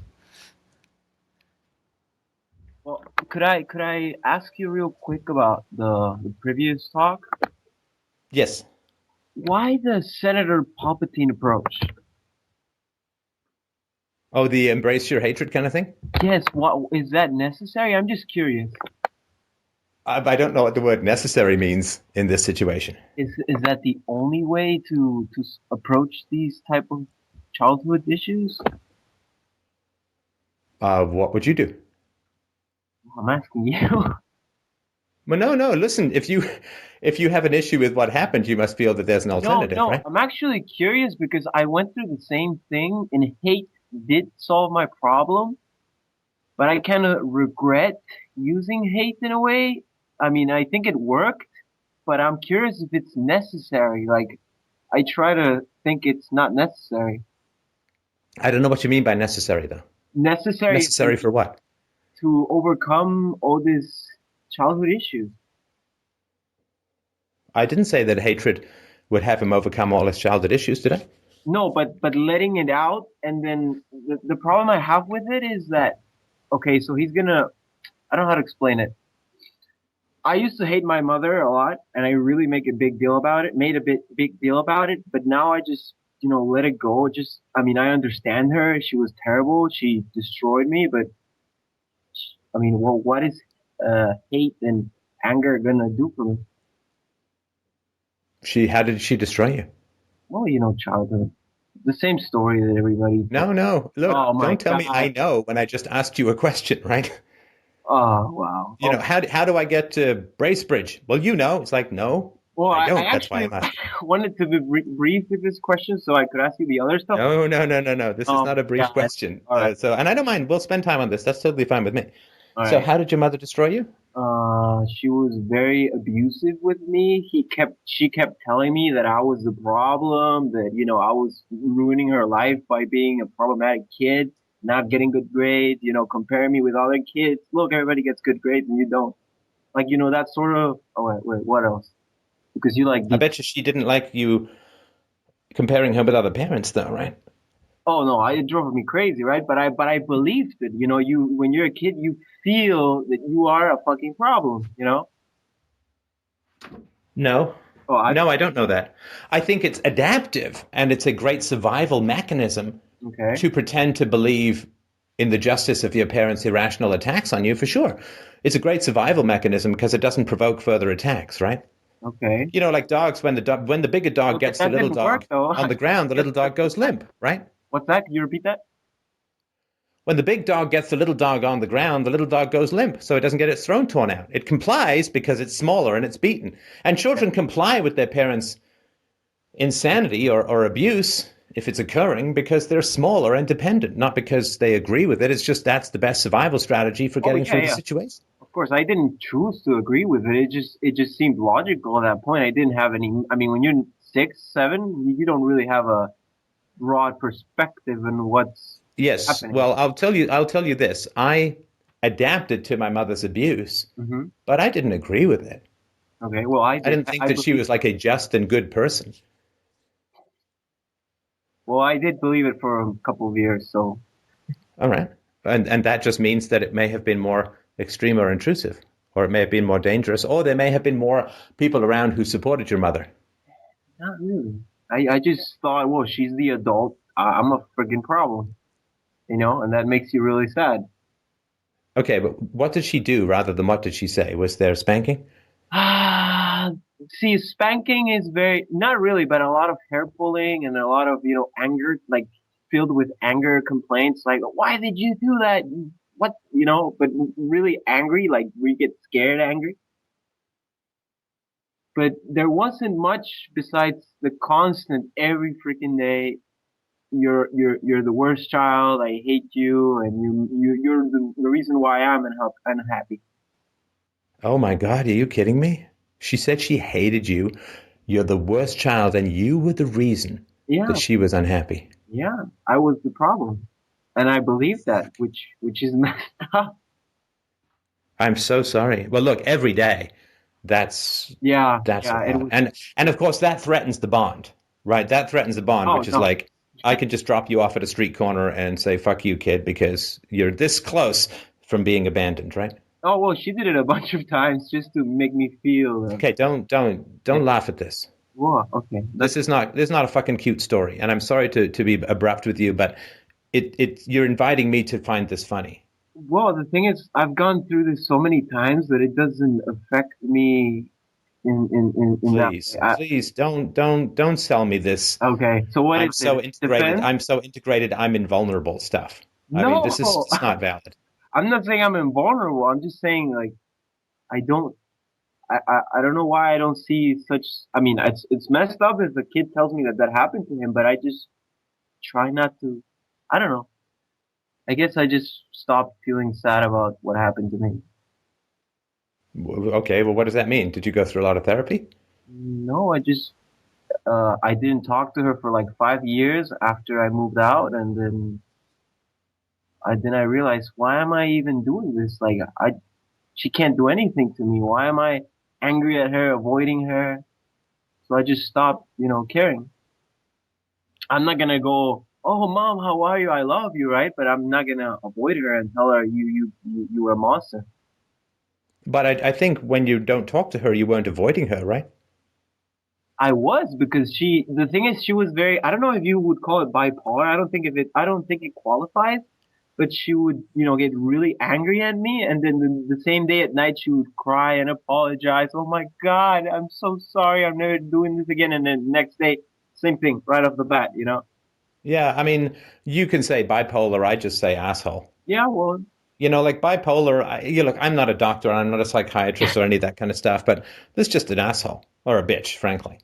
Well, could I ask you real quick about the previous talk? Yes. Why the Senator Palpatine approach? Oh, the embrace your hatred kind of thing? Yes, what is that necessary? I'm just curious. I don't know what the word necessary means in this situation. Is that the only way to approach these type of childhood issues? What would you do? I'm asking you. Well, no. Listen, if you have an issue with what happened, you must feel that there's an alternative, No, right? I'm actually curious because I went through the same thing and hate did solve my problem, but I kind of regret using hate in a way. I mean, I think it worked, but I'm curious if it's necessary. Like, I try to think it's not necessary. I don't know what you mean by necessary, though. Necessary Necessary for what? to overcome all these childhood issues. I didn't say that hatred would have him overcome all his childhood issues, did I? No, but letting it out, and then the problem I have with it is that, okay, so he's gonna, I don't know how to explain it. I used to hate my mother a lot, and I really make a big deal about it, made a big deal about it, but now I just, let it go. Just, I mean, I understand her. She was terrible. She destroyed me, but I mean, well, what is hate and anger gonna do for me? How did she destroy you? Well, childhood. The same story that everybody. No. Look, Oh my don't tell me I God. know when I just asked you a question, right? Oh wow. How do I get to Bracebridge? Well, It's like, no, Well, I I don't. That's why actually I'm asking. wanted to be brief with this question so I could ask you the other stuff. No. This is Oh not a my brief God. question. All right. And I don't mind. We'll spend time on this. That's totally fine with me. All So right. how did your mother destroy you? She was very abusive with me. She kept telling me that I was the problem, that, I was ruining her life by being a problematic kid, not getting good grades, comparing me with other kids. Look, everybody gets good grades and you don't. Like, that sort of, oh, wait, what else? Because you like I bet you she didn't like you comparing her with other parents, though, right? oh no, it drove me crazy, right? But I believed it. When you're a kid, you feel that you are a fucking problem. No. Oh, No, I don't know that. I think it's adaptive and it's a great survival mechanism okay, to pretend to believe in the justice of your parents' irrational attacks on you, for sure. It's a great survival mechanism because it doesn't provoke further attacks, right? okay. Like dogs, when the bigger dog Well, gets the that little didn't work dog though. on the ground, the little dog goes limp, right? What's that? Can you repeat that? When the big dog gets the little dog on the ground, the little dog goes limp, so it doesn't get its throat torn out. It complies because it's smaller and it's beaten. And children comply with their parents' insanity or abuse if it's occurring because they're smaller and dependent, not because they agree with it. It's just that's the best survival strategy for Oh getting yeah, through the yeah. situation. Of course, I didn't choose to agree with it. It just seemed logical at that point. I didn't have any. I mean, when you're 6, 7, you don't really have a broad perspective on what's Yes, happening. well, I'll tell you this. I adapted to my mother's abuse, Hmm. but I didn't agree with it. Okay, well, I I did. didn't think that she was like a just and good person. Well, I did believe it for a couple of years. So All right. And that just means that it may have been more extreme or intrusive, or it may have been more dangerous, or there may have been more people around who supported your mother. not really. I just thought, well, she's the adult. I'm a friggin' problem, and that makes you really sad. Okay, but what did she do rather than what did she say? Was there spanking? Ah, see, spanking is very, not really, but a lot of hair pulling and a lot of, anger, like filled with anger complaints, like, why did you do that? What, but really angry, like we get scared angry. But there wasn't much besides the constant every freaking day. You're the worst child. I hate you, and you're the reason why I'm unhappy. Oh my God, are you kidding me? She said she hated you. You're the worst child, and you were the reason that Yeah, she was unhappy. yeah, I was the problem, and I believe that, which is messed up. I'm so sorry. Well, look, every day, that's Yeah, that's a yeah, it lot, was. and of course that threatens the bond, right? That threatens the bond, Oh which is no. like I can just drop you off at a street corner and say "fuck you, kid," because you're this close from being abandoned, right? Oh well, she did it a bunch of times just to make me feel. Okay, don't Yeah. laugh at this. Whoa, okay. This is not a fucking cute story, and I'm sorry to be abrupt with you, but you're inviting me to find this funny. Well, the thing is, I've gone through this so many times that it doesn't affect me in that Please, way. please don't sell me this. Okay, so what is it? Defense? I'm so integrated. I'm invulnerable stuff. I mean, this is No, just not valid. I'm not saying I'm invulnerable. I'm just saying like I don't. I don't know why I don't see such. I mean, it's messed up if the kid tells me that that happened to him, but I just try not to. I don't know. I guess I just stopped feeling sad about what happened to me. Okay, well, what does that mean? Did you go through a lot of therapy? No, I didn't talk to her for like 5 years after I moved out, and then I realized, why am I even doing this? Like she can't do anything to me. Why am I angry at her, avoiding her? So I just stopped, caring. I'm not gonna go, oh mom, how are you? I love you, right? But I'm not gonna avoid her and tell her you were a monster. But I think when you don't talk to her, you weren't avoiding her, right? I was, because the thing is, she was very, I don't know if you would call it bipolar. I don't think it qualifies, but she would, get really angry at me. And then the same day at night, she would cry and apologize. Oh my God, I'm so sorry. I'm never doing this again. And then next day, same thing right off the bat. Yeah, I mean, you can say bipolar. I just say asshole. Yeah, well, Like bipolar. Look, I'm not a doctor. I'm not a psychiatrist or any of that kind of stuff. But this is just an asshole or a bitch, frankly.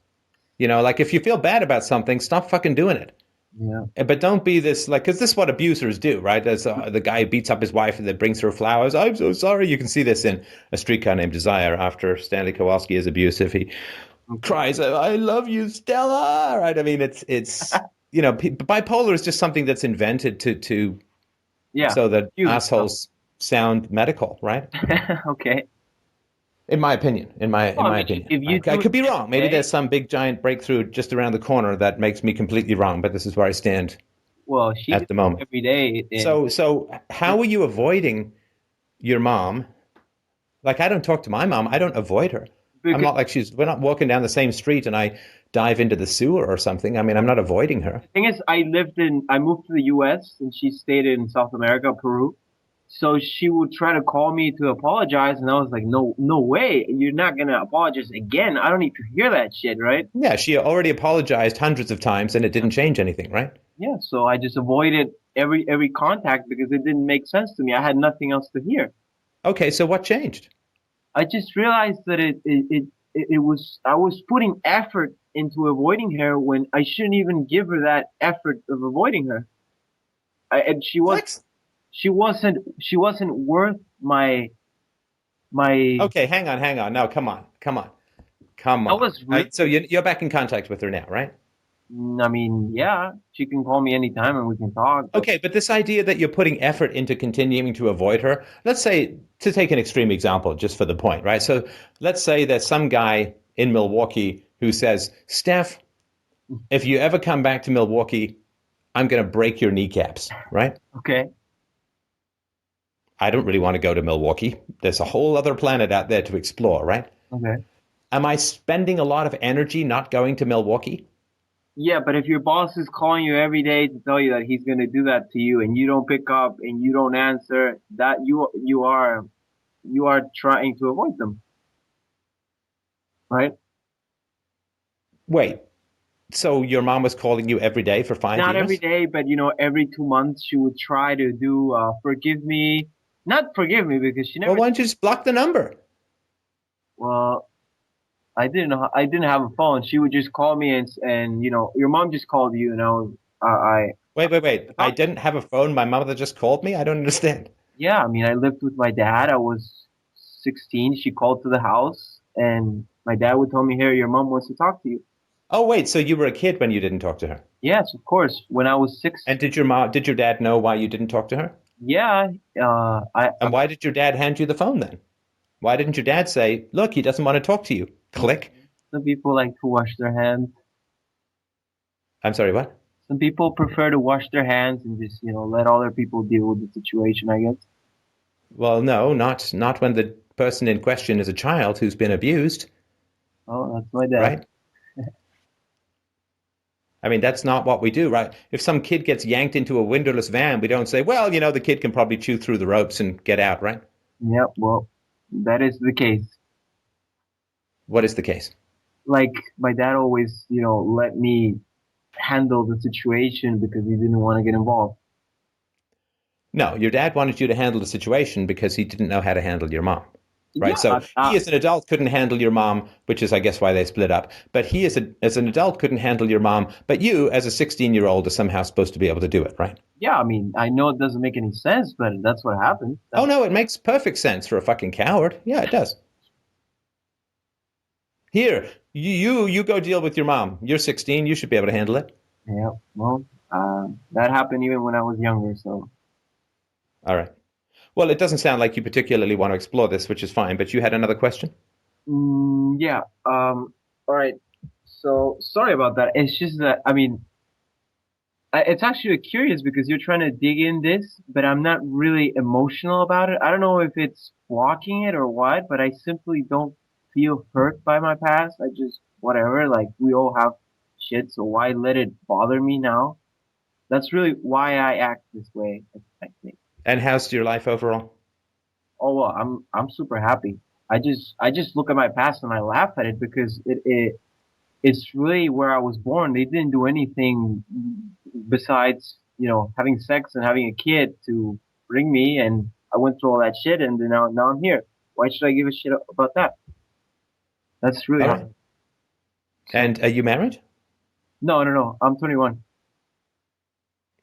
Like if you feel bad about something, stop fucking doing it. yeah. But don't be this, like, because this is what abusers do, right? As the guy beats up his wife and then brings her flowers. I'm so sorry. You can see this in A Streetcar Named Desire. After Stanley Kowalski is abusive, he cries, "I love you, Stella." Right? I mean, it's bipolar is just something that's invented to Yeah. so that You. assholes sound medical, right? Okay. In my opinion, in my Well, I mean, opinion, if you I do could be it wrong. Maybe every day, there's some big giant breakthrough just around the corner that makes me completely wrong. But this is where I stand well, she did at the it moment. every day. And So how are you avoiding your mom? Like, I don't talk to my mom. I don't avoid her. I'm because not like we're not walking down the same street and I dive into the sewer or something. I mean, I'm not avoiding her. the thing is, I moved to the U.S. and she stayed in South America, Peru. So she would try to call me to apologize, and I was like, no, no way, you're not gonna apologize again. I don't need to hear that shit, right? Yeah, she already apologized hundreds of times and it didn't change anything, right? Yeah. So I just avoided every contact because it didn't make sense to me. I had nothing else to hear. Okay, so what changed? I just realized that it was I was putting effort into avoiding her when I shouldn't even give her that effort of avoiding her. And What? she wasn't worth my. Okay, hang on. No, come on. I was really. So you're back in contact with her now, right? I mean, yeah, she can call me anytime and we can talk. But Okay, but this idea that you're putting effort into continuing to avoid her, let's say, to take an extreme example, just for the point, right? So let's say there's some guy in Milwaukee who says, Steph, if you ever come back to Milwaukee, I'm going to break your kneecaps, right? okay, I don't really want to go to Milwaukee. There's a whole other planet out there to explore, right? okay. Am I spending a lot of energy not going to Milwaukee? Yeah, but if your boss is calling you every day to tell you that he's gonna do that to you and you don't pick up and you don't answer, that you are trying to avoid them, right? Wait, so your mom was calling you every day for 5 years? Not every day, but every 2 months she would try to do forgive me, not forgive me because she Well, never. why don't you just block the number? Well, I didn't have a phone. She would just call me and your mom just called you and I Wait. I didn't have a phone. My mother just called me. I don't understand. yeah, I mean I lived with my dad. I was 16. She called to the house and my dad would tell me, "Here, your mom wants to talk to you." Oh, wait. So you were a kid when you didn't talk to her. Yes, of course. When I was six, And did your dad know why you didn't talk to her? yeah, And why did your dad hand you the phone then? Why didn't your dad say, look, he doesn't want to talk to you? Click. some people like to wash their hands. I'm sorry, what? Some people prefer to wash their hands and just let other people deal with the situation, I guess. Well, no, not when the person in question is a child who's been abused, Oh, that's my dad. right? I mean, that's not what we do, right? If some kid gets yanked into a windowless van, we don't say, well, the kid can probably chew through the ropes and get out, right? Yeah, well, that is the case. What is the case? Like my dad always, let me handle the situation because he didn't want to get involved. No, your dad wanted you to handle the situation because he didn't know how to handle your mom. Yeah, Right. So uh, he as an adult couldn't handle your mom, which is, I guess, why they split up. But he as an adult couldn't handle your mom. But you as a 16-year-old are somehow supposed to be able to do it. Right. yeah. I mean, I know it doesn't make any sense, but that's what happened. Oh, no, it makes perfect sense for a fucking coward. Yeah, it does. Here, you go deal with your mom. You're 16. You should be able to handle it. Yeah. Well, that happened even when I was younger. So All right. Well, it doesn't sound like you particularly want to explore this, which is fine. But you had another question? yeah. All right. So sorry about that. It's just that I mean, it's actually curious because you're trying to dig in this, but I'm not really emotional about it. I don't know if it's blocking it or what, but I simply don't feel hurt by my past. I just, whatever, like we all have shit, so why let it bother me now? That's really why I act this way, I think. And how's your life overall? Oh well, I'm super happy. I just look at my past and I laugh at it because it's really where I was born. They didn't do anything besides, having sex and having a kid to bring me, and I went through all that shit, and then now I'm here. Why should I give a shit about that? That's really All hard. right. And are you married? No, no, no. I'm 21.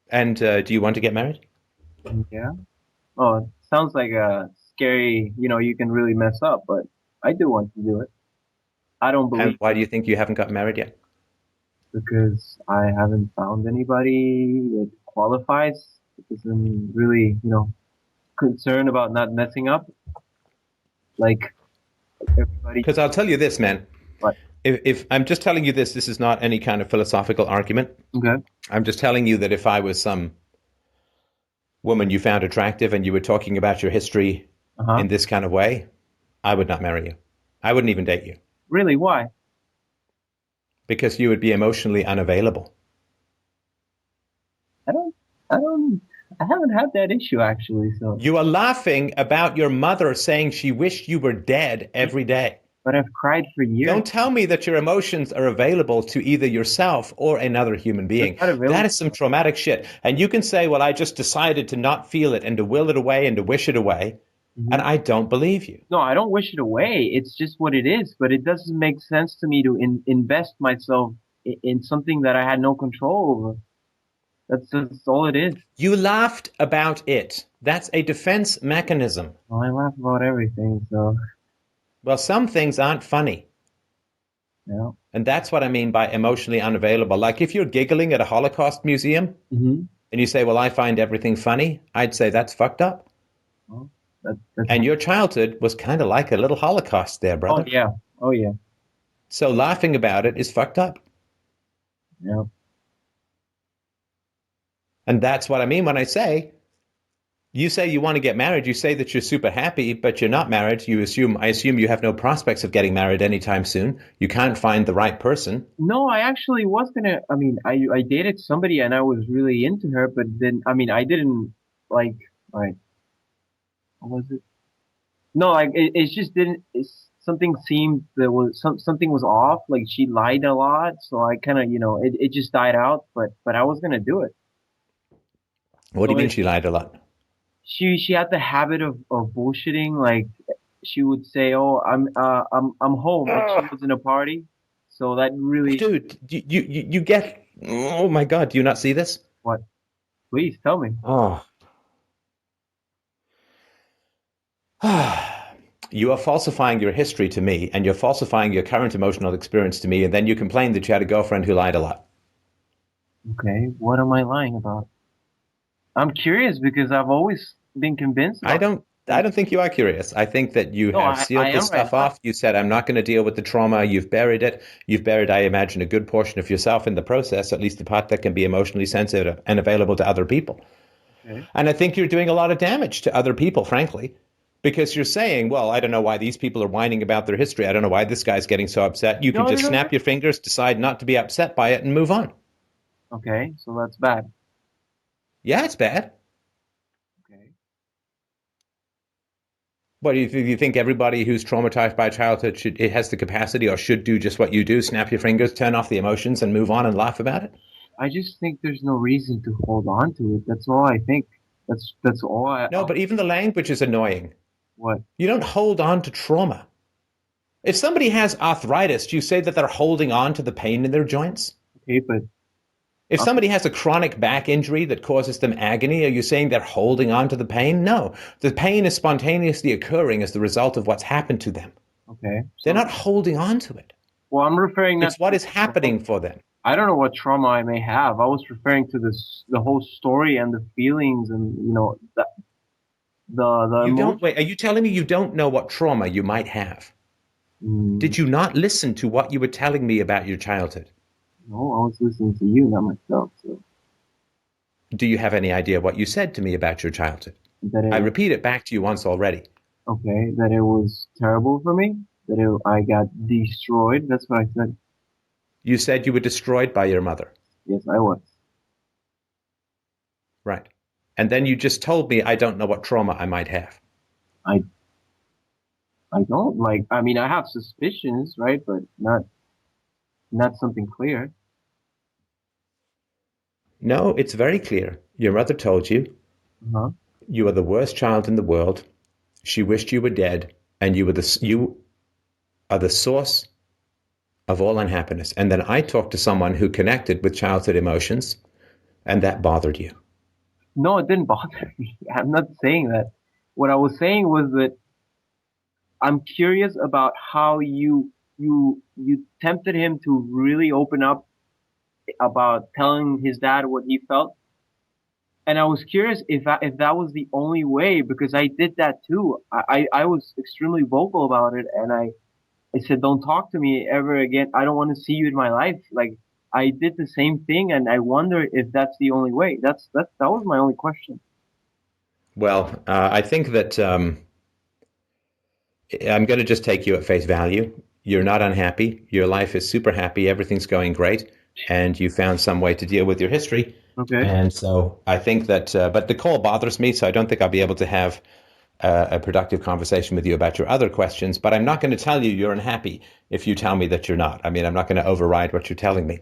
And do you want to get married? Yeah. Oh, it sounds like a scary. You can really mess up, but I do want to do it. I don't And believe why do you think you haven't got married yet? because I haven't found anybody that qualifies. Because I'm really, concerned about not messing up. Like everybody. Because I'll tell you this, man. What? If I'm just telling you this is not any kind of philosophical argument. Okay. I'm just telling you that if I was some woman you found attractive and you were talking about your history Uh-huh. in this kind of way, I would not marry you. I wouldn't even date you Really? Why? because you would be emotionally unavailable. I don't. I don't. I haven't had that issue actually. So, You are laughing about your mother saying she wished you were dead every day. but I've cried for years. Don't tell me that your emotions are available to either yourself or another human being. They're not available. That is some traumatic shit. And you can say, well, I just decided to not feel it and to will it away and to wish it away. Mhm. And I don't believe you. No, I don't wish it away. It's just what it is. But it doesn't make sense to me to invest myself in something that I had no control over. That's all it is. You laughed about it. That's a defense mechanism. Well, I laugh about everything. So, Well, some things aren't funny. yeah. And that's what I mean by emotionally unavailable. Like if you're giggling at a Holocaust museum Mm-hmm. and you say, well, I find everything funny, I'd say that's fucked up. Well, that's And your childhood was kind of like a little Holocaust there, brother. Oh yeah. Oh yeah. So laughing about it is fucked up. Yeah. And that's what I mean when I say, you say you want to get married, you say that you're super happy, but you're not married. I assume you have no prospects of getting married anytime soon. You can't find the right person. No, I actually was gonna. I mean, I dated somebody and I was really into her, but then I mean, I didn't like. Like, what was it? No, like it just didn't. Something seemed there was something was off. Like she lied a lot, so I kind of it just died out. But I was gonna do it. What do you So mean she lied a lot? she had the habit of bullshitting. Like she would say, "Oh, I'm home," and she was in a party. So that really. Dude, you get, oh my God, do you not see this? What? Please tell me. Oh. You are falsifying your history to me, and you're falsifying your current emotional experience to me, and then you complain that you had a girlfriend who lied a lot. Okay, what am I lying about? I'm curious because I've always been convinced. I don't think you are curious. I think that you No, have I sealed am this stuff right now. off. You said, I'm not going to deal with the trauma. You've buried it. You've buried, I imagine, a good portion of yourself in the process, at least the part that can be emotionally sensitive and available to other people. Okay. And I think you're doing a lot of damage to other people, frankly, because you're saying, well, I don't know why these people are whining about their history. I don't know why this guy's getting so upset. You can No, just no, no, snap your fingers, decide not to be upset by it, and move on. Okay, so that's bad. Yeah, it's bad. Okay. What do you think everybody who's traumatized by childhood it has the capacity or should do just what you do, snap your fingers, turn off the emotions and move on and laugh about it? I just think there's no reason to hold on to it. That's all I think. That's all No, but even the language is annoying. what? You don't hold on to trauma. If somebody has arthritis, do you say that they're holding on to the pain in their joints? Okay, but If somebody has a chronic back injury that causes them agony, are you saying they're holding on to the pain? No. The pain is spontaneously occurring as the result of what's happened to them. okay. They're So, not holding on to it. well, I'm referring not It's what to is happening for them. I don't know what trauma I may have. I was referring to the whole story and the feelings and the You don't, emotion. wait, are you telling me you don't know what trauma you might have? Mm, Did you not listen to what you were telling me about your childhood? no, I was listening to you, not myself. So Do you have any idea what you said to me about your childhood? that I it repeat it back to you once already. okay, that it was terrible for me. I got destroyed. That's what I said. You said you were destroyed by your mother. Yes, I was. Right. And then you just told me I don't know what trauma I might have. I I don't like. I mean, I have suspicions, right? But not something clear. No, it's very clear. Your mother told you Uh-huh. you are the worst child in the world. She wished you were dead, and you are the source of all unhappiness. And then I talked to someone who connected with childhood emotions, and that bothered you. No, it didn't bother me. I'm not saying that. What I was saying was that I'm curious about how you tempted him to really open up about telling his dad what he felt. And I was curious if that was the only way because I did that too. I was extremely vocal about it and I said, don't talk to me ever again. I don't want to see you in my life. Like I did the same thing and I wonder if that's the only way. That was my only question. Well, I think that I'm going to just take you at face value. You're not unhappy. Your life is super happy. Everything's going great. And you found some way to deal with your history. Okay. And so I think that, but the call bothers me. So I don't think I'll be able to have a productive conversation with you about your other questions. But I'm not going to tell you you're unhappy if you tell me that you're not. I mean, I'm not going to override what you're telling me.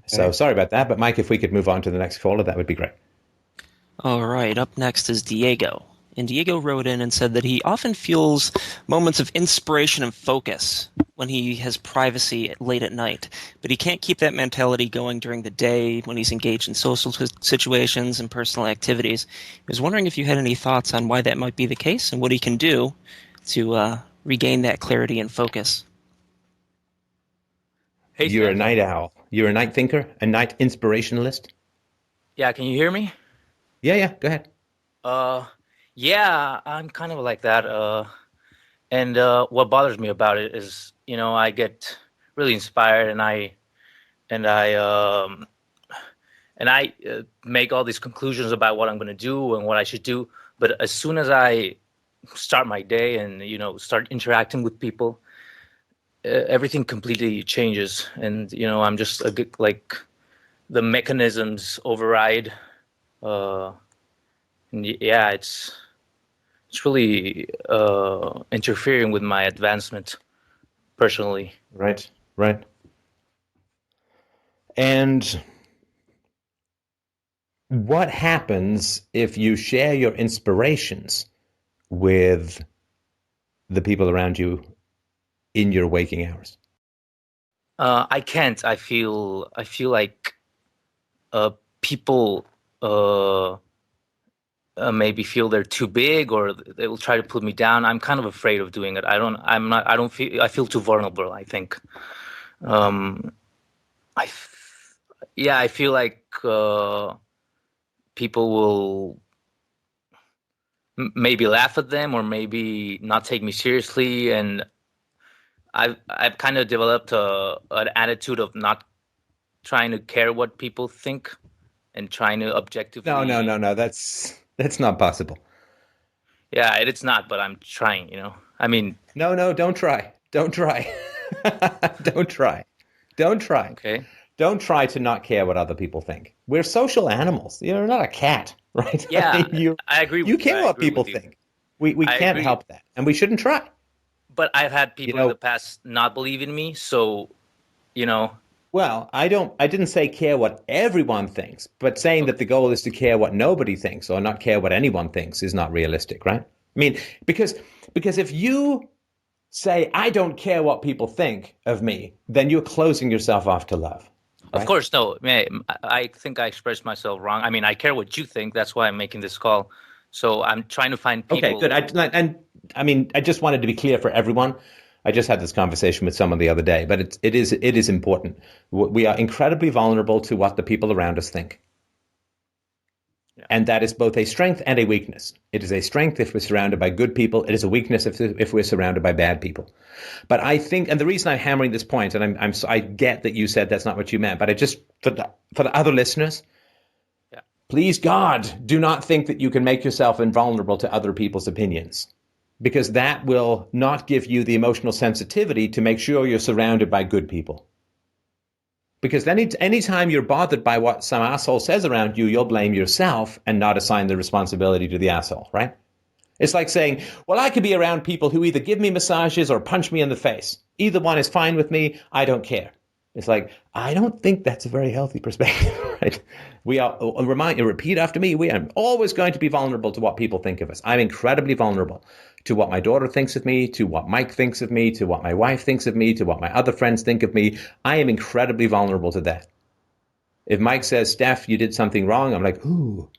So Okay. sorry about that. But Mike, if we could move on to the next caller, that would be great. All right, up next is Diego. And Diego wrote in and said that he often feels moments of inspiration and focus when he has privacy late at night, but he can't keep that mentality going during the day when he's engaged in social situations and personal activities. He was wondering if you had any thoughts on why that might be the case and what he can do to regain that clarity and focus. Hey, You're a Steph. night owl. You're a night thinker, a night inspirationalist. Yeah, can you hear me? Yeah, yeah, go ahead. Uh, yeah, I'm kind of like that. And what bothers me about it is, I get really inspired, and I make all these conclusions about what I'm going to do and what I should do. But as soon as I start my day and start interacting with people, everything completely changes, and I'm just like the mechanisms override. Uh, and yeah, it's really interfering with my advancement personally. Right, right. And what happens if you share your inspirations with the people around you in your waking hours? I can't. I feel like people uh, maybe feel they're too big, or they will try to put me down. I'm kind of afraid of doing it. I don't. I'm not. I don't feel. I feel too vulnerable, I think. Um, yeah, I feel like people will maybe laugh at them or maybe not take me seriously, and I've kind of developed an attitude of not trying to care what people think and trying to No, no, objectively. no, no. That's not possible. Yeah, it's not, but I'm trying. I mean, No, no, don't try. Don't try. Don't try. Don't try. okay. don't try to not care what other people think. We're social animals. You're not a cat, right? Yeah, you I agree you with you. care I what agree people with you. think. We I can't agree. help that, and we shouldn't try. But I've had You people in know, the past not believe in me, so you know. well, I didn't say care what everyone thinks, but saying that Okay. the goal is to care what nobody thinks or not care what anyone thinks is not realistic, right? I mean, because if you say I don't care what people think of me, then you're closing yourself off to love, Of right? course, no. I think I expressed myself wrong. I mean, I care what you think. That's why I'm making this call. So I'm trying to find Okay, people. good. I mean, I just wanted to be clear for everyone. I just had this conversation with someone the other day, but it is important. We are incredibly vulnerable to what the people around us think. Yeah. And that is both a strength and a weakness. It is a strength if we're surrounded by good people. It is a weakness if we're surrounded by bad people. But I think, and the reason I'm hammering this point, and I get that you said that's not what you meant, but I just for the other listeners, Yeah. please God, do not think that you can make yourself invulnerable to other people's opinions, because that will not give you the emotional sensitivity to make sure you're surrounded by good people. Because anytime you're bothered by what some asshole says around you, you'll blame yourself and not assign the responsibility to the asshole, right? It's like saying, well, I could be around people who either give me massages or punch me in the face. Either one is fine with me. I don't care. It's like, I don't think that's a very healthy perspective, right? We are, repeat after me, we are always going to be vulnerable to what people think of us. I'm incredibly vulnerable to what my daughter thinks of me, to what Mike thinks of me, to what my wife thinks of me, to what my other friends think of me. I am incredibly vulnerable to that. If Mike says, Steph, you did something wrong, I'm like, ooh,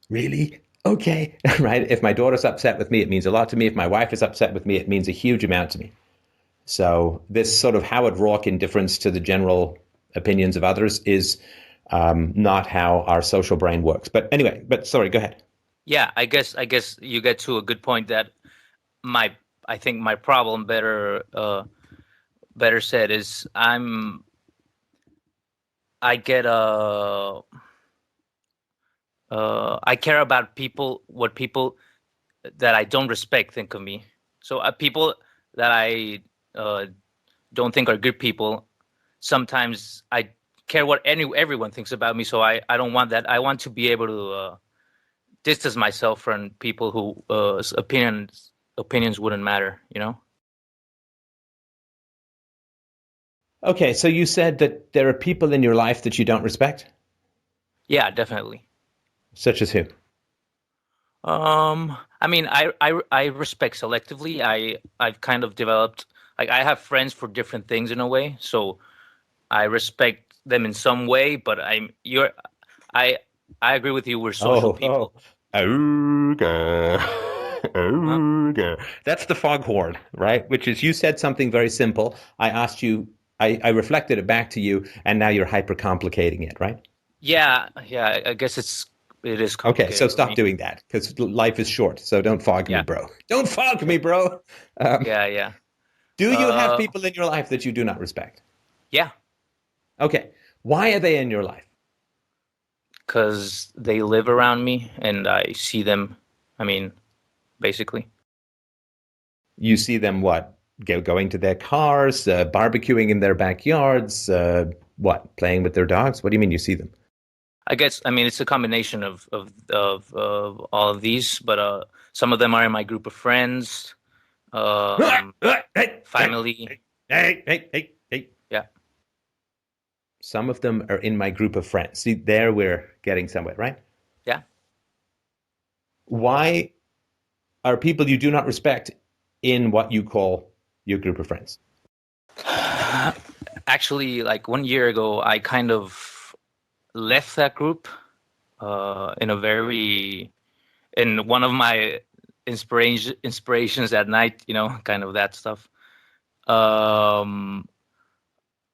really? Okay, right? If my daughter's upset with me, it means a lot to me. If my wife is upset with me, it means a huge amount to me. So this sort of Howard Roark indifference to the general opinions of others is not how our social brain works. But anyway, but sorry, go ahead. Yeah, I guess you get to a good point that my I think my problem better said is I get I care about what people that I don't respect think of me. So people that I uh, don't think are good people, sometimes I care what everyone thinks about me. So I don't want that. I want to be able to distance myself from people who opinions wouldn't matter. You know? Okay, so you said that there are people in your life that you don't respect, Yeah, definitely. such as who? I mean, I respect selectively. I've kind of developed like I have friends for different things in a way. So I respect them in some way, but I I agree with you. We're social Oh. people. Ooga. Huh? Ooga. That's the foghorn, right? Which is you said something very simple. I asked you, I reflected it back to you, and now you're hyper complicating it, right? Yeah, yeah. I guess it is Okay, so complicated for stop me. doing that because life is short. So don't fog me, Yeah, bro. Don't fog me, bro. Um, yeah, yeah. do you have Uh, people in your life that you do not respect? yeah, Okay, why are they in your life? because they live around me and I see them. I mean, basically. You see them what? Going to their cars, barbecuing in their backyards, what? Playing with their dogs? What do you mean you see them? I guess I mean it's a combination of all of these, but some of them are in my group of friends, um, family. Hey. Yeah, Some of them are in my group of friends. See, there we're getting somewhere, right? yeah. Why are people you do not respect in what you call your group of friends? Actually, like 1 year ago, I kind of left that group in a very in one of my inspirations at night. You know, kind of that stuff. Um,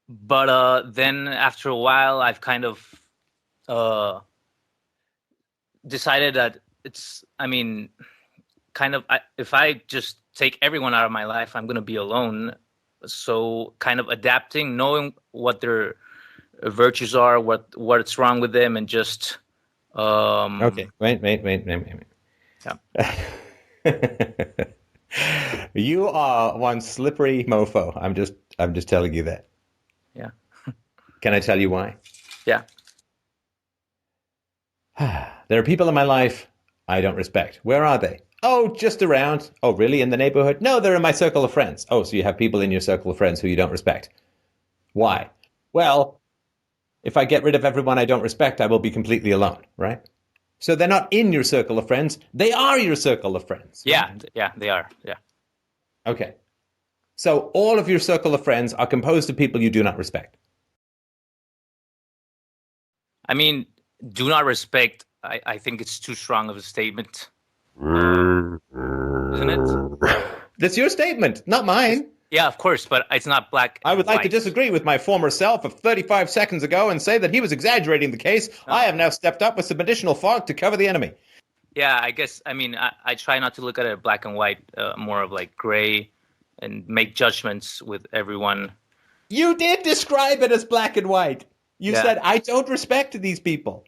but then after a while, I've kind of uh, decided that it's. I mean, kind of if I just take everyone out of my life, I'm gonna be alone. So kind of adapting, knowing what their virtues are, what's wrong with them, and just Okay, wait. yeah. You are one slippery mofo. I'm just telling you that. Yeah. Can I tell you why? Yeah. There are people in my life I don't respect. Where are they? Oh, just around. Oh, really? In the neighborhood? No, they're in my circle of friends. Oh, so you have people in your circle of friends who you don't respect. Why? Well, if I get rid of everyone I don't respect, I will be completely alone, right? So they're not in your circle of friends. They are your circle of friends. Right? Yeah, they are. Yeah. Okay. So all of your circle of friends are composed of people you do not respect. I mean, do not respect. I think it's too strong of a statement. Isn't it? That's your statement, not mine. Yeah, of course, but it's not black. I would like to white. disagree with my former self of 35 seconds ago and say that he was exaggerating the case. No. I have now stepped up with some additional fog to cover the enemy. Yeah, I guess. I mean, I try not to look at it black and white, more of like gray, and make judgments with everyone. You did describe it as black and white. You Yeah. said, I don't respect these people.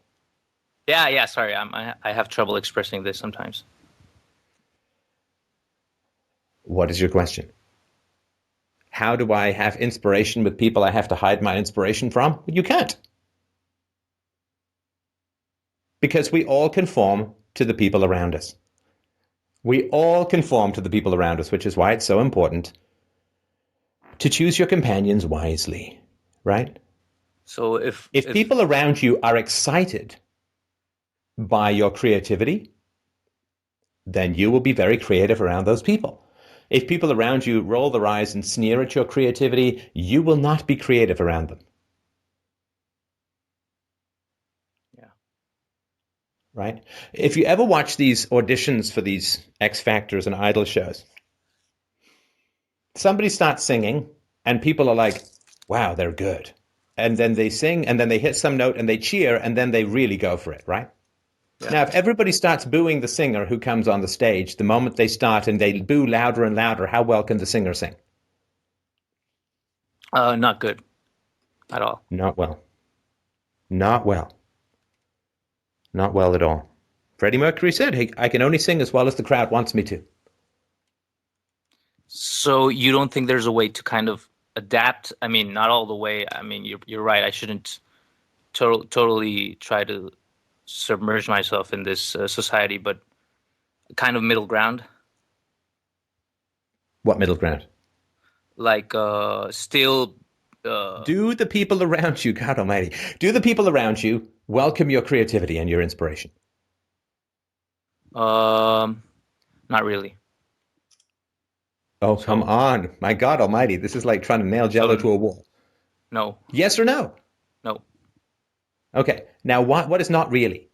Yeah. Sorry, I have trouble expressing this sometimes. What is your question? How do I have inspiration with people I have to hide my inspiration from? You can't. Because we all conform to the people around us. We all conform to the people around us, which is why it's so important to choose your companions wisely, right? So if people around you are excited by your creativity, then you will be very creative around those people. If people around you roll their eyes and sneer at your creativity, you will not be creative around them. Yeah. Right? If you ever watch these auditions for these X Factors and Idol shows, somebody starts singing and people are like, wow, they're good. And then they sing and then they hit some note and they cheer and then they really go for it, right? Yeah. Now, if everybody starts booing the singer who comes on the stage, the moment they start and they boo louder and louder, how well can the singer sing? Not good at all. Not well. Not well. Not well at all. Freddie Mercury said, hey, I can only sing as well as the crowd wants me to. So you don't think there's a way to kind of adapt? I mean, not all the way. I mean, you're right. I shouldn't totally try to submerge myself in this society, but kind of middle ground. What middle ground? Like still. Do the people around you, God Almighty, do the people around you welcome your creativity and your inspiration? Not really. Oh, come on. My God Almighty, this is like trying to nail Jello to a wall. No. Yes or no? No. Okay. Now, what is not really?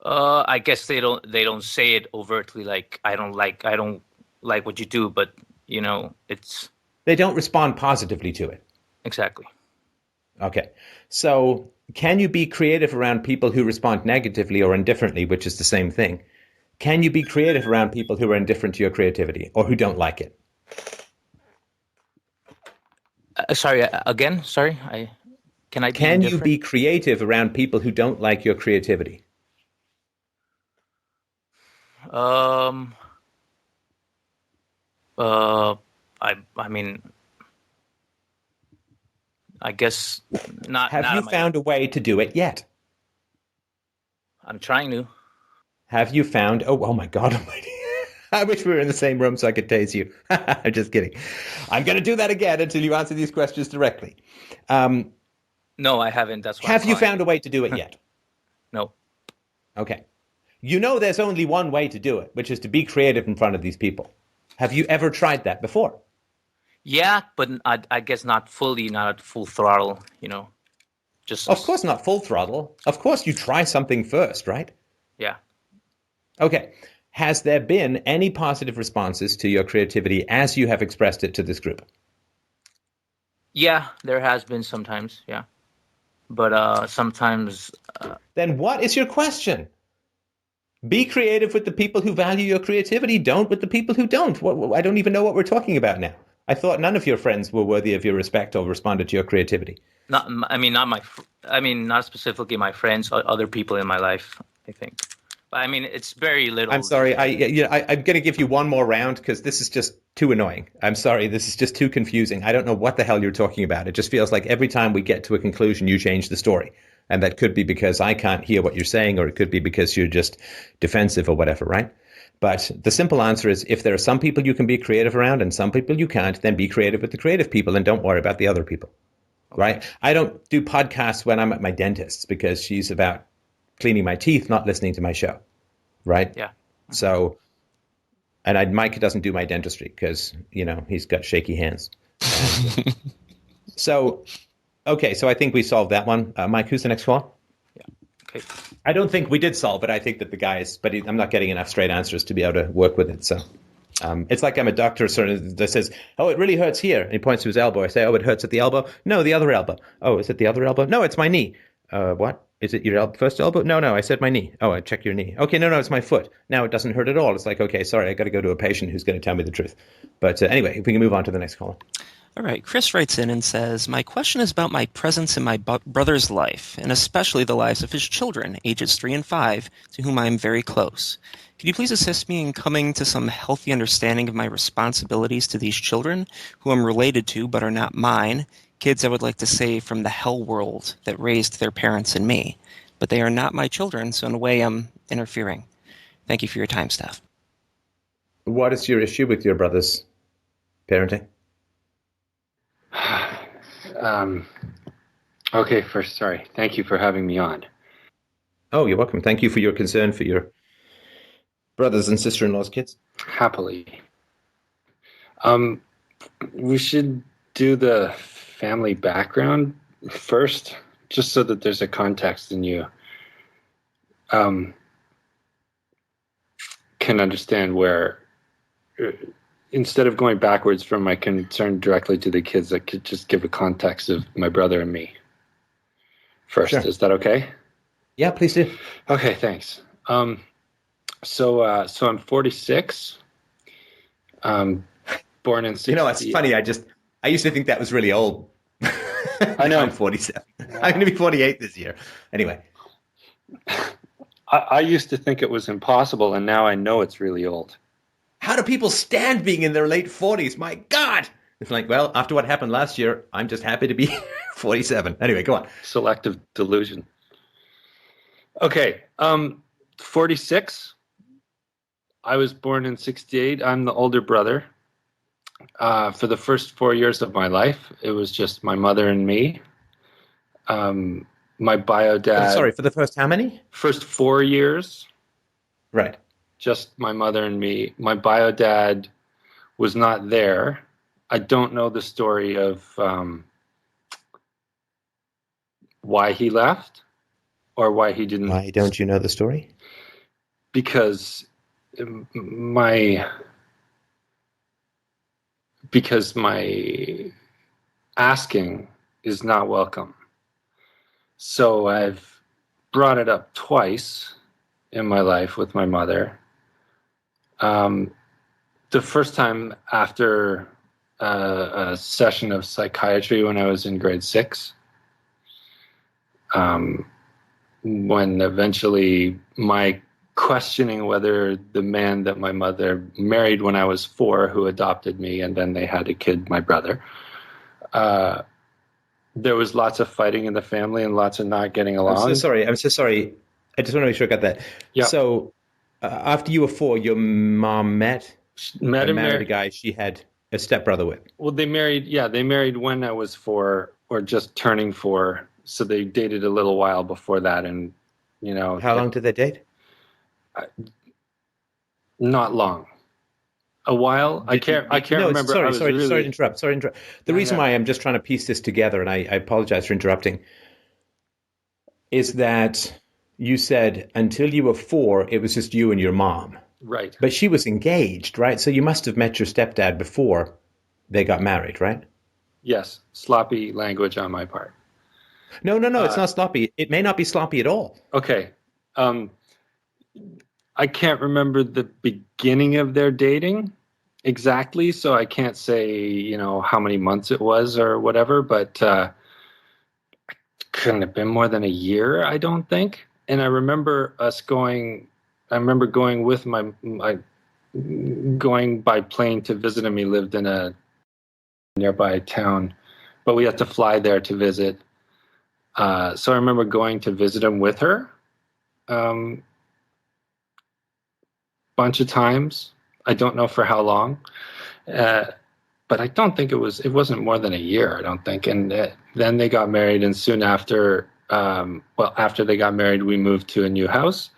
I guess they don't say it overtly. Like I don't like what you do, but you know, it's. They don't respond positively to it. Exactly. Okay. So, can you be creative around people who respond negatively or indifferently, which is the same thing? Can you be creative around people who are indifferent to your creativity or who don't like it? Sorry, again? Sorry, Can you be creative around people who don't like your creativity? I mean, I guess not. Have you found a way to do it yet? I'm trying to. Have you found? Oh my God Almighty! I wish we were in the same room so I could tase you. I'm just kidding. I'm going to do that again until you answer these questions directly. No, I haven't. That's why. Have you found a way to do it yet? No. Okay. You know there's only one way to do it, which is to be creative in front of these people. Have you ever tried that before? Yeah, but I guess not fully, not at full throttle, you know. Just. Of course not full throttle. Of course you try something first, right? Yeah. Okay. Has there been any positive responses to your creativity as you have expressed it to this group? Yeah, there has been sometimes, yeah. But sometimes... Then what is your question? Be creative with the people who value your creativity. Don't with the people who don't. I don't even know what we're talking about now. I thought none of your friends were worthy of your respect or responded to your creativity. Not specifically my friends, other people in my life, I think. I mean, it's very little. I'm sorry. I'm going to give you one more round because this is just too annoying. I'm sorry, this is just too confusing. I don't know what the hell you're talking about. It just feels like every time we get to a conclusion, you change the story. And that could be because I can't hear what you're saying, or it could be because you're just defensive or whatever, right? But the simple answer is, if there are some people you can be creative around and some people you can't, then be creative with the creative people and don't worry about the other people, right? I don't do podcasts when I'm at my dentist's because she's about cleaning my teeth, not listening to my show, right? Yeah. So, and Mike doesn't do my dentistry because, he's got shaky hands. So, okay, so I think we solved that one. Mike, who's the next one? Okay. I don't think we did solve it. I think that the guys, but I'm not getting enough straight answers to be able to work with it. So it's like I'm a doctor that says, oh, it really hurts here. And he points to his elbow. I say, oh, it hurts at the elbow? No, the other elbow. Oh, is it the other elbow? No, it's my knee. What? Is it your first elbow? No, I said my knee. Oh, I check your knee. Okay, no, it's my foot. Now it doesn't hurt at all. It's like, okay, sorry, I got to go to a patient who's going to tell me the truth. But anyway, if we can move on to the next caller. All right, Chris writes in and says, my question is about my presence in my brother's life, and especially the lives of his children, ages 3 and 5, to whom I am very close. Could you please assist me in coming to some healthy understanding of my responsibilities to these children, who I'm related to but are not mine, kids I would like to say from the hell world that raised their parents and me, but they are not my children, so in a way I'm interfering. Thank you for your time, Steph. What is your issue with your brother's parenting? Okay, first, sorry. Thank you for having me on. Oh, you're welcome. Thank you for your concern for your brothers and sister-in-law's kids. Happily. We should do the family background first, just so that there's a context and you can understand where, instead of going backwards from my concern directly to the kids, I could just give a context of my brother and me first. Sure. Is that okay? Yeah, please do. Okay, thanks. So I'm 46. Born in 60. It's funny. I used to think that was really old. I know. I'm 47. I'm going to be 48 this year. Anyway. I used to think it was impossible, and now I know it's really old. How do people stand being in their late 40s? My God! It's like, well, after what happened last year, I'm just happy to be 47. Anyway, go on. Selective delusion. Okay, 46. I was born in 68. I'm the older brother. For the first 4 years of my life, it was just my mother and me. My bio dad... Sorry, for the first how many? First 4 years. Right. Just my mother and me. My bio dad was not there. I don't know the story of why he left or why he didn't. Why don't you know the story? Because my asking is not welcome. So I've brought it up twice in my life with my mother. The first time after a session of psychiatry when I was in grade 6, when eventually my questioning whether the man that my mother married when I was 4, who adopted me, and then they had a kid, my brother, there was lots of fighting in the family and lots of not getting along. I'm so sorry. I just want to make sure I got that. Yeah. So after you were 4, your mom met and married a guy she had a stepbrother with. Well, they married when I was 4 or just turning 4. So they dated a little while before that. And, How long did they date? Not long. A while. I can't remember. Sorry to interrupt. The reason why I'm just trying to piece this together, and I apologize for interrupting, is that you said until you were 4, it was just you and your mom. Right. But she was engaged, right? So you must have met your stepdad before they got married, right? Yes. Sloppy language on my part. No, it's not sloppy. It may not be sloppy at all. Okay. I can't remember the beginning of their dating exactly, so I can't say, how many months it was or whatever, but it couldn't have been more than a year, I don't think. And I remember going with my going by plane to visit him. He lived in a nearby town, but we had to fly there to visit. So I remember going to visit him with her bunch of times. I don't know for how long, but I don't think it wasn't more than a year, I don't think. And then they got married, and soon after, after they got married, we moved to a new house.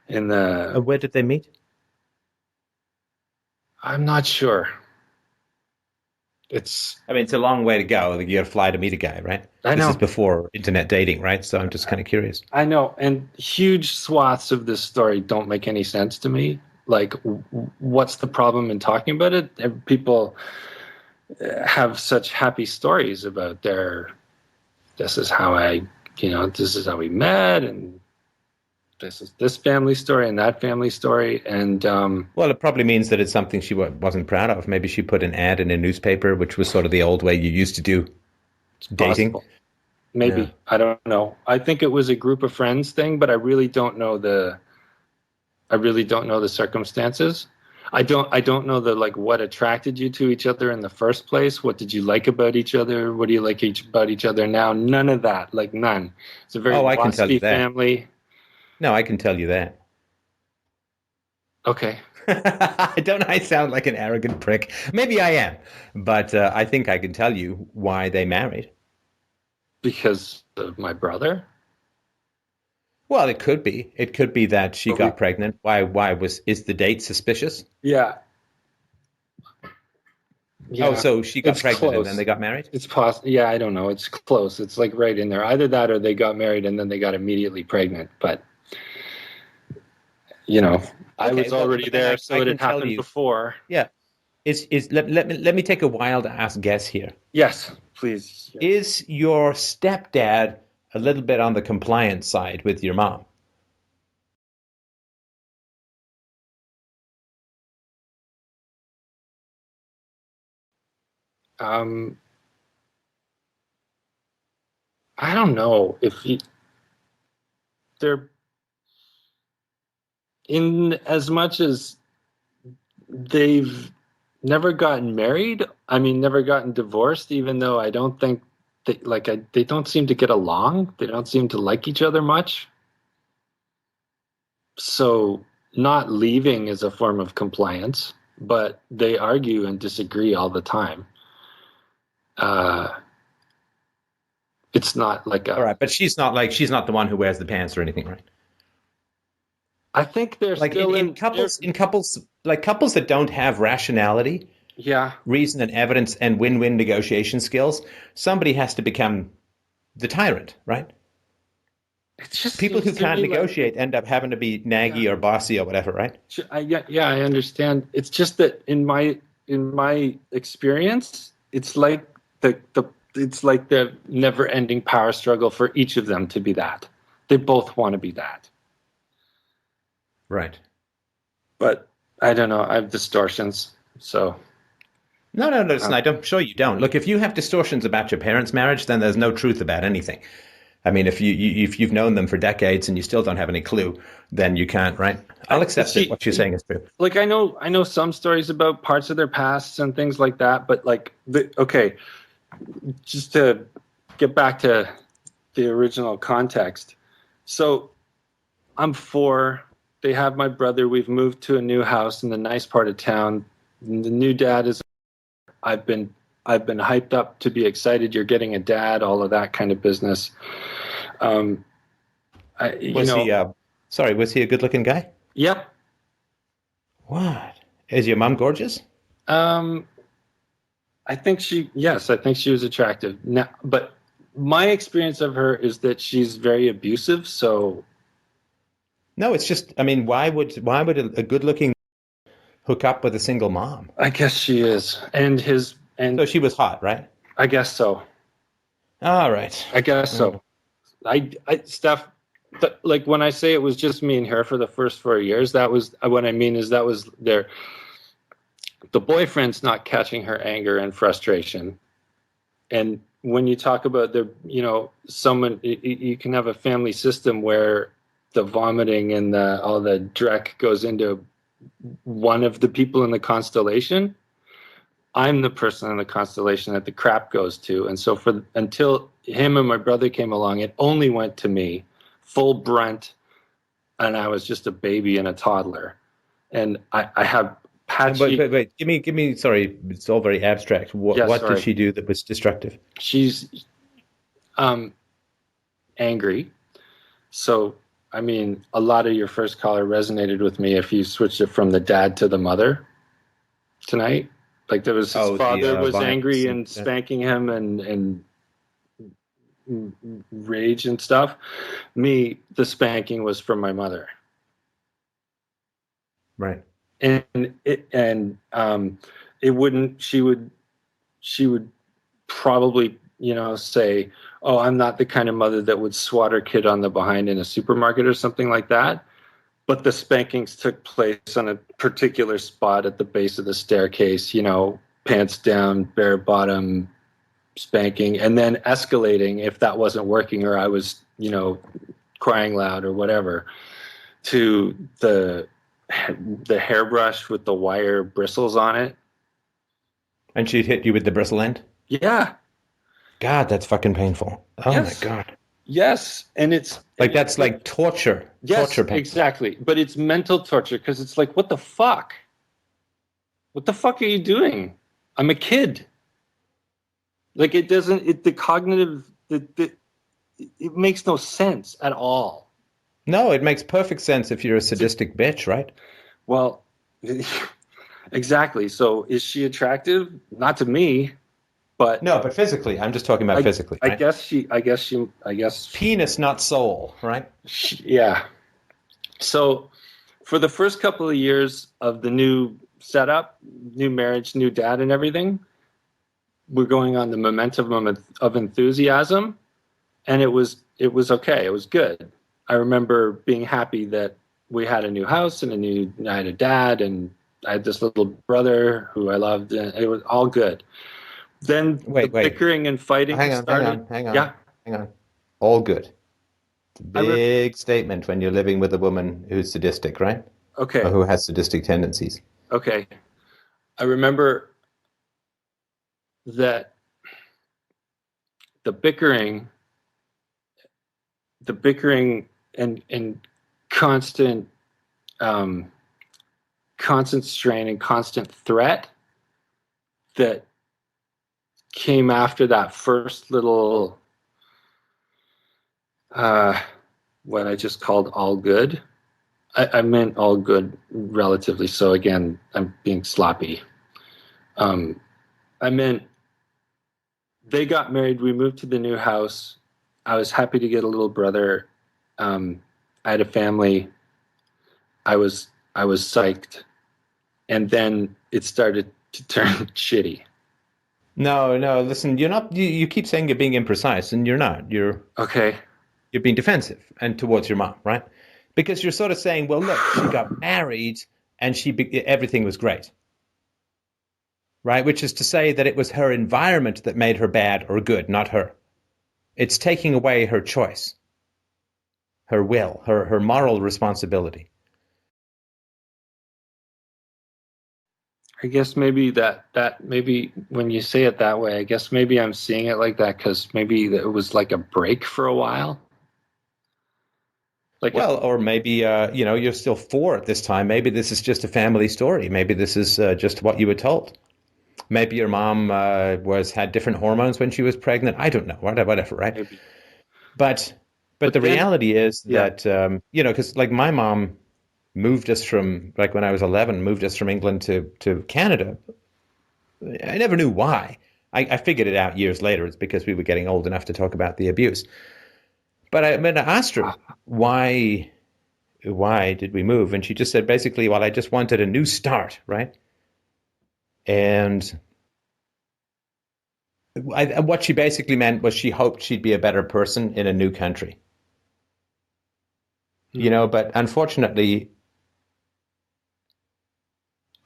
Where did they meet? I'm not sure. I mean, it's a long way to go. You got to fly to meet a guy, right? I know. This is before internet dating, right? So I'm just kind of curious. I know, and huge swaths of this story don't make any sense to me. Like, what's the problem in talking about it? People have such happy stories about this is how we met, and this is this family story and that family story. And well, it probably means that it's something she wasn't proud of. Maybe she put an ad in a newspaper, which was sort of the old way you used to do dating. Possible. Maybe. Yeah. I don't know. I think it was a group of friends thing, but I really don't know the circumstances. I don't know what attracted you to each other in the first place. What did you like about each other? What do you like about each other now? None of that. Like, none. It's a very waspy family. No, I can tell you that. Okay. Don't I sound like an arrogant prick? Maybe I am, but I think I can tell you why they married. Because of my brother? Well, it could be. It could be that she got pregnant. Is the date suspicious? Yeah. Oh, so she got pregnant close. And then they got married? It's possible. Yeah, I don't know. It's close. It's like right in there. Either that or they got married and then they got immediately pregnant. But I was already there, so it had happened before. Yeah. Let me take a wild ass guess here. Yes, please. Is your stepdad a little bit on the compliance side with your mom? I don't know if they're in as much as they've never gotten married. I mean, never gotten divorced, even though I don't think they don't seem to get along. They don't seem to like each other much. So not leaving is a form of compliance, but they argue and disagree all the time. It's not like all right, but she's not the one who wears the pants or anything, right? I think they're like still in couples that don't have rationality, reason and evidence and win-win negotiation skills. Somebody has to become the tyrant, right? It's just people who can't negotiate end up having to be naggy or bossy or whatever, right? I understand. It's just that in my experience, it's like the never-ending power struggle for each of them to be that. They both want to be that. Right. But I don't know. I have distortions, so. No, listen, I'm sure you don't. Look, if you have distortions about your parents' marriage, then there's no truth about anything. I mean, if you've known them for decades and you still don't have any clue, then you can't, right? I'll accept that what you're saying is true. Like, I know some stories about parts of their pasts and things like that, but just to get back to the original context. So I'm 4. They have my brother. We've moved to a new house in the nice part of town. The new dad is. I've been hyped up to be excited. You're getting a dad. All of that kind of business. Was he a good-looking guy? Yeah. What? Is your mom gorgeous? I think she was attractive. Now, but my experience of her is that she's very abusive. So. No, it's just, I mean, why would a good-looking hook up with a single mom? I guess she is. And so she was hot, right? I guess so. All right. I guess so. Steph, like when I say it was just me and her for the first 4 years, that was what I mean is that was the boyfriend's not catching her anger and frustration. And when you talk about someone, you can have a family system where the vomiting and all the dreck goes into one of the people in the constellation, I'm the person in the constellation that the crap goes to. And so until him and my brother came along, it only went to me, full brunt, and I was just a baby and a toddler. And I have patchy. Wait. Give me. Sorry, it's all very abstract. What did she do that was destructive? She's angry. So, I mean, a lot of your first caller resonated with me if you switched it from the dad to the mother tonight. Like there was his father was angry and spanking him and rage and stuff. Me, the spanking was from my mother. Right. And it wouldn't, she would probably, say, oh, I'm not the kind of mother that would swat her kid on the behind in a supermarket or something like that. But the spankings took place on a particular spot at the base of the staircase, pants down, bare bottom spanking, and then escalating if that wasn't working or I was, crying loud or whatever, to the hairbrush with the wire bristles on it. And she'd hit you with the bristle end? Yeah. God, that's fucking painful. Oh yes. My God. Yes. And it's like, that's like torture. Yes, torture pain. Exactly. But it's mental torture because it's like, what the fuck? What the fuck are you doing? I'm a kid. Like the cognitive, it makes no sense at all. No, it makes perfect sense if you're a sadistic bitch, right? Well, exactly. So is she attractive? Not to me, but no, but physically. I'm just talking about physically. Right? I guess penis, not soul, right? Yeah. So for the first couple of years of the new setup, new marriage, new dad and everything, we're going on the momentum of enthusiasm, and it was okay. It was good. I remember being happy that we had a new house and I had a dad and I had this little brother who I loved, and it was all good. Then the bickering and fighting started. Hang on. All good. It's a big statement when you're living with a woman who's sadistic, right? Okay. Or who has sadistic tendencies. Okay. I remember that the bickering and constant strain and constant threat that came after that first little what I just called all good. I meant all good relatively, so again I'm being sloppy. I meant they got married, we moved to the new house, I was happy to get a little brother, I had a family, I was psyched, and then it started to turn shitty. No, listen, you're not, you keep saying you're being imprecise, and you're not. You're being defensive and towards your mom, right? Because you're sort of saying, well, look, she got married and everything was great, right? Which is to say that it was her environment that made her bad or good, not her. It's taking away her choice, her will, her moral responsibility. I guess maybe that maybe when you say it that way, I guess maybe I'm seeing it like that because maybe it was like a break for a while. Like, well, or maybe you're still 4 at this time. Maybe this is just a family story. Maybe this is just what you were told. Maybe your mom had different hormones when she was pregnant. I don't know. Whatever, right? Maybe. But the reality is that because like my mom moved us from, like when I was 11, moved us from England to Canada. I never knew why. I figured it out years later. It's because we were getting old enough to talk about the abuse. But I asked her, why did we move? And she just said, basically, well, I just wanted a new start, right? And what she basically meant was she hoped she'd be a better person in a new country. But unfortunately,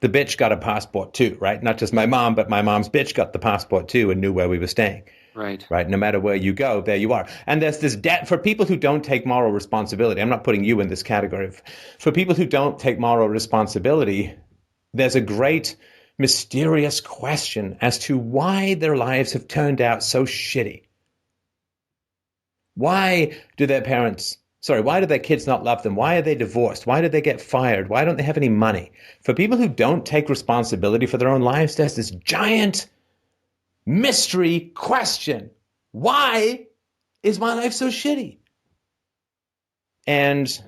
the bitch got a passport too, right? Not just my mom, but my mom's bitch got the passport too and knew where we were staying. Right. Right? No matter where you go, there you are. And there's this debt for people who don't take moral responsibility. I'm not putting you in this category. For people who don't take moral responsibility, there's a great mysterious question as to why their lives have turned out so shitty. Why do their kids not love them? Why are they divorced? Why did they get fired? Why don't they have any money? For people who don't take responsibility for their own lives, there's this giant mystery question. Why is my life so shitty? And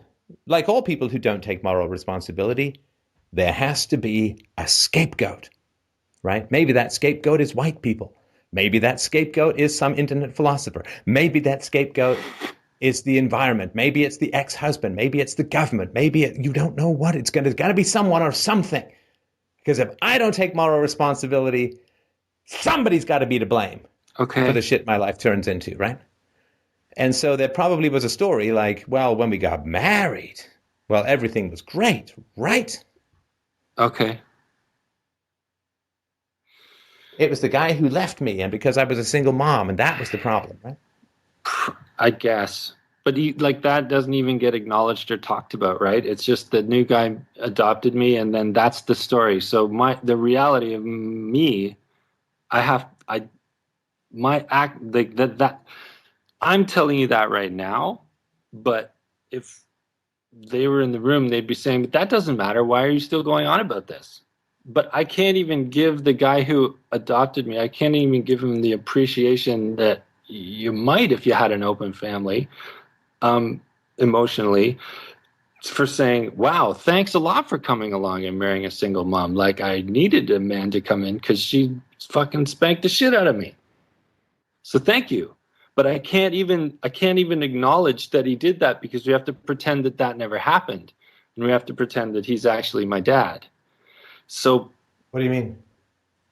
like all people who don't take moral responsibility, there has to be a scapegoat, right? Maybe that scapegoat is white people. Maybe that scapegoat is some internet philosopher. Maybe that scapegoat is the environment. Maybe it's the ex-husband. Maybe it's the government. You don't know what it's got to be, someone or something. Because if I don't take moral responsibility, somebody's got to be to blame for the shit my life turns into, right? And so there probably was a story like, well, when we got married, well, everything was great, right? Okay. It was the guy who left me, and because I was a single mom, and that was the problem, right? I guess. But that doesn't even get acknowledged or talked about, right? It's just the new guy adopted me, and then that's the story. So the reality of me, I'm telling you that right now, but if they were in the room, they'd be saying, but that doesn't matter. Why are you still going on about this? But I can't even give the guy who adopted me, I can't even give him the appreciation that you might if you had an open family, emotionally, for saying, wow, thanks a lot for coming along and marrying a single mom. Like, I needed a man to come in because she fucking spanked the shit out of me. So thank you. But I can't even acknowledge that he did that because we have to pretend that never happened. And we have to pretend that he's actually my dad. So what do you mean?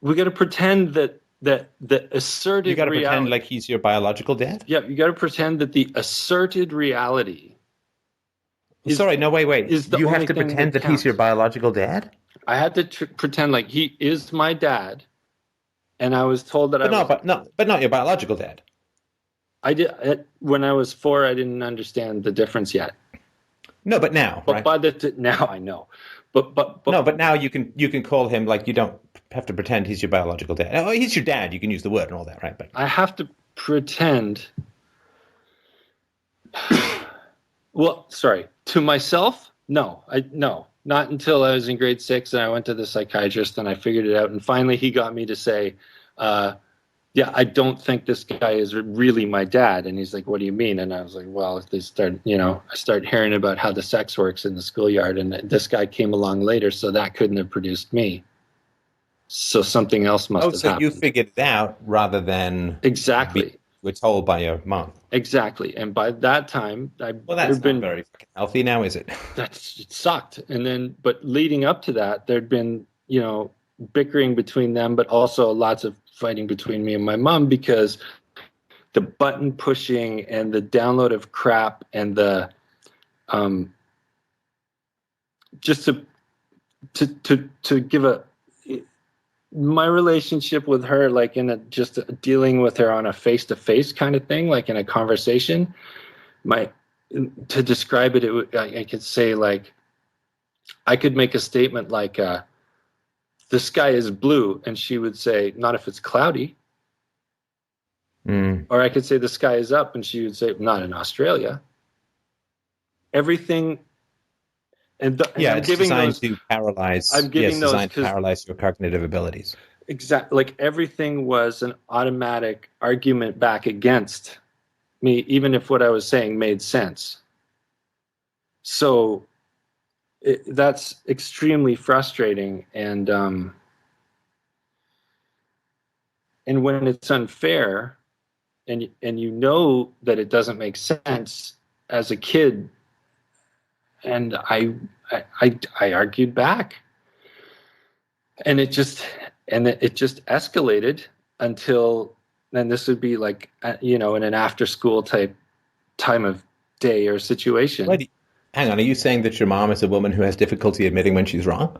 We got to pretend that the asserted you got to reality, pretend like he's your biological dad? Yeah, you got to pretend that the asserted reality wait. You have to pretend that he's your biological dad? I had to pretend like he is my dad, and I was told that but not your biological dad. I did when I was 4. I didn't understand the difference yet. No, but now, but right? Now I know. But now you can call him, like, you don't have to pretend he's your biological dad. Oh, he's your dad. You can use the word and all that, right? But I have to pretend. Well, sorry, to myself, no, not until I was in grade 6 and I went to the psychiatrist and I figured it out. And finally, he got me to say, yeah, I don't think this guy is really my dad. And he's like, what do you mean? And I was like, well, I start hearing about how the sex works in the schoolyard, and this guy came along later, so that couldn't have produced me. So something else must have happened. So you figured it out rather than exactly were told by your mom. Exactly. And by that time, that's not very fucking healthy now, is it? It sucked. And then, but leading up to that, there'd been, bickering between them, but also lots of fighting between me and my mom, because the button pushing and the download of crap and the just to give my relationship with her, like just dealing with her on a face-to-face kind of thing, like in a conversation, to describe it, I could say, like, I could make a statement like, the sky is blue, and she would say, not if it's cloudy. Or I could say the sky is up, and she would say, not in Australia. Everything. It's designed to paralyze. To paralyze your cognitive abilities. Exactly. Like, everything was an automatic argument back against me, even if what I was saying made sense. So that's extremely frustrating, and when it's unfair, and that it doesn't make sense as a kid, and I argued back, and it just escalated until, and this would be like, in an after school type time of day or situation. Wait, hang on, are you saying that your mom is a woman who has difficulty admitting when she's wrong?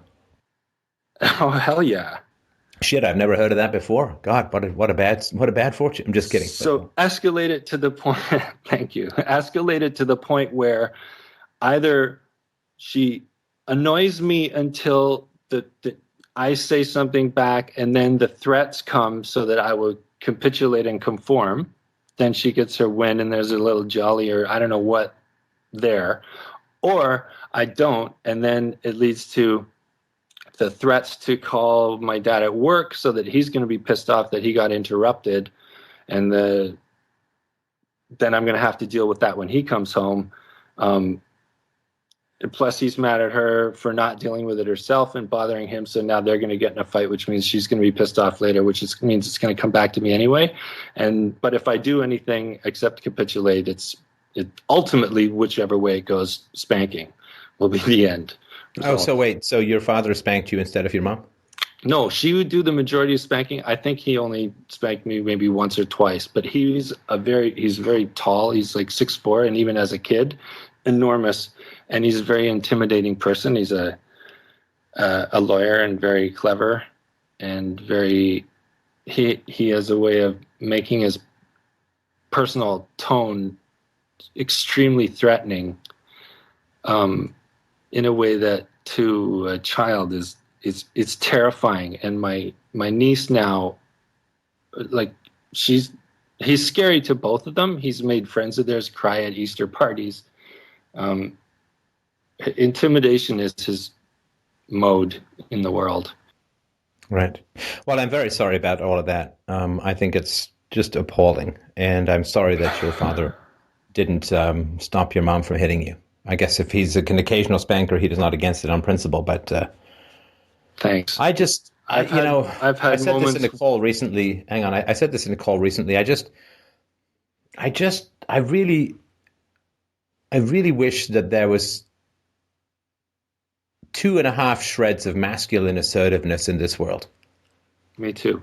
Oh, hell yeah. Shit, I've never heard of that before. God, what a bad fortune. I'm just kidding. So escalate it to the point. Thank you. Escalate it to the point where either she annoys me until I say something back, and then the threats come so that I will capitulate and conform. Then she gets her win, and there's a little jolly, or I don't know what there. Or I don't, and then it leads to the threats to call my dad at work so that he's going to be pissed off that he got interrupted, and then I'm going to have to deal with that when he comes home. Plus, he's mad at her for not dealing with it herself and bothering him. So now they're going to get in a fight, which means she's going to be pissed off later, means it's going to come back to me anyway. But if I do anything except capitulate, it ultimately, whichever way it goes, spanking will be the end result. Oh, so wait, so your father spanked you instead of your mom? No, she would do the majority of spanking. I think he only spanked me maybe once or twice, but he's very tall. He's like 6'4", and even as a kid, enormous. And he's a very intimidating person. He's a lawyer and very clever, and he has a way of making his personal tone extremely threatening, in a way that to a child it's terrifying. And my niece now, like, he's scary to both of them. He's made friends of theirs cry at Easter parties. Intimidation is his mode in the world. Right. Well, I'm very sorry about all of that. I think it's just appalling, and I'm sorry that your father didn't stop your mom from hitting you. I guess if he's an occasional spanker, he is not against it on principle. But thanks. I've had I said moments. this in a call recently. Hang on, I said this in a call recently. I really wish that there was 2.5 shreds of masculine assertiveness in this world. Me too.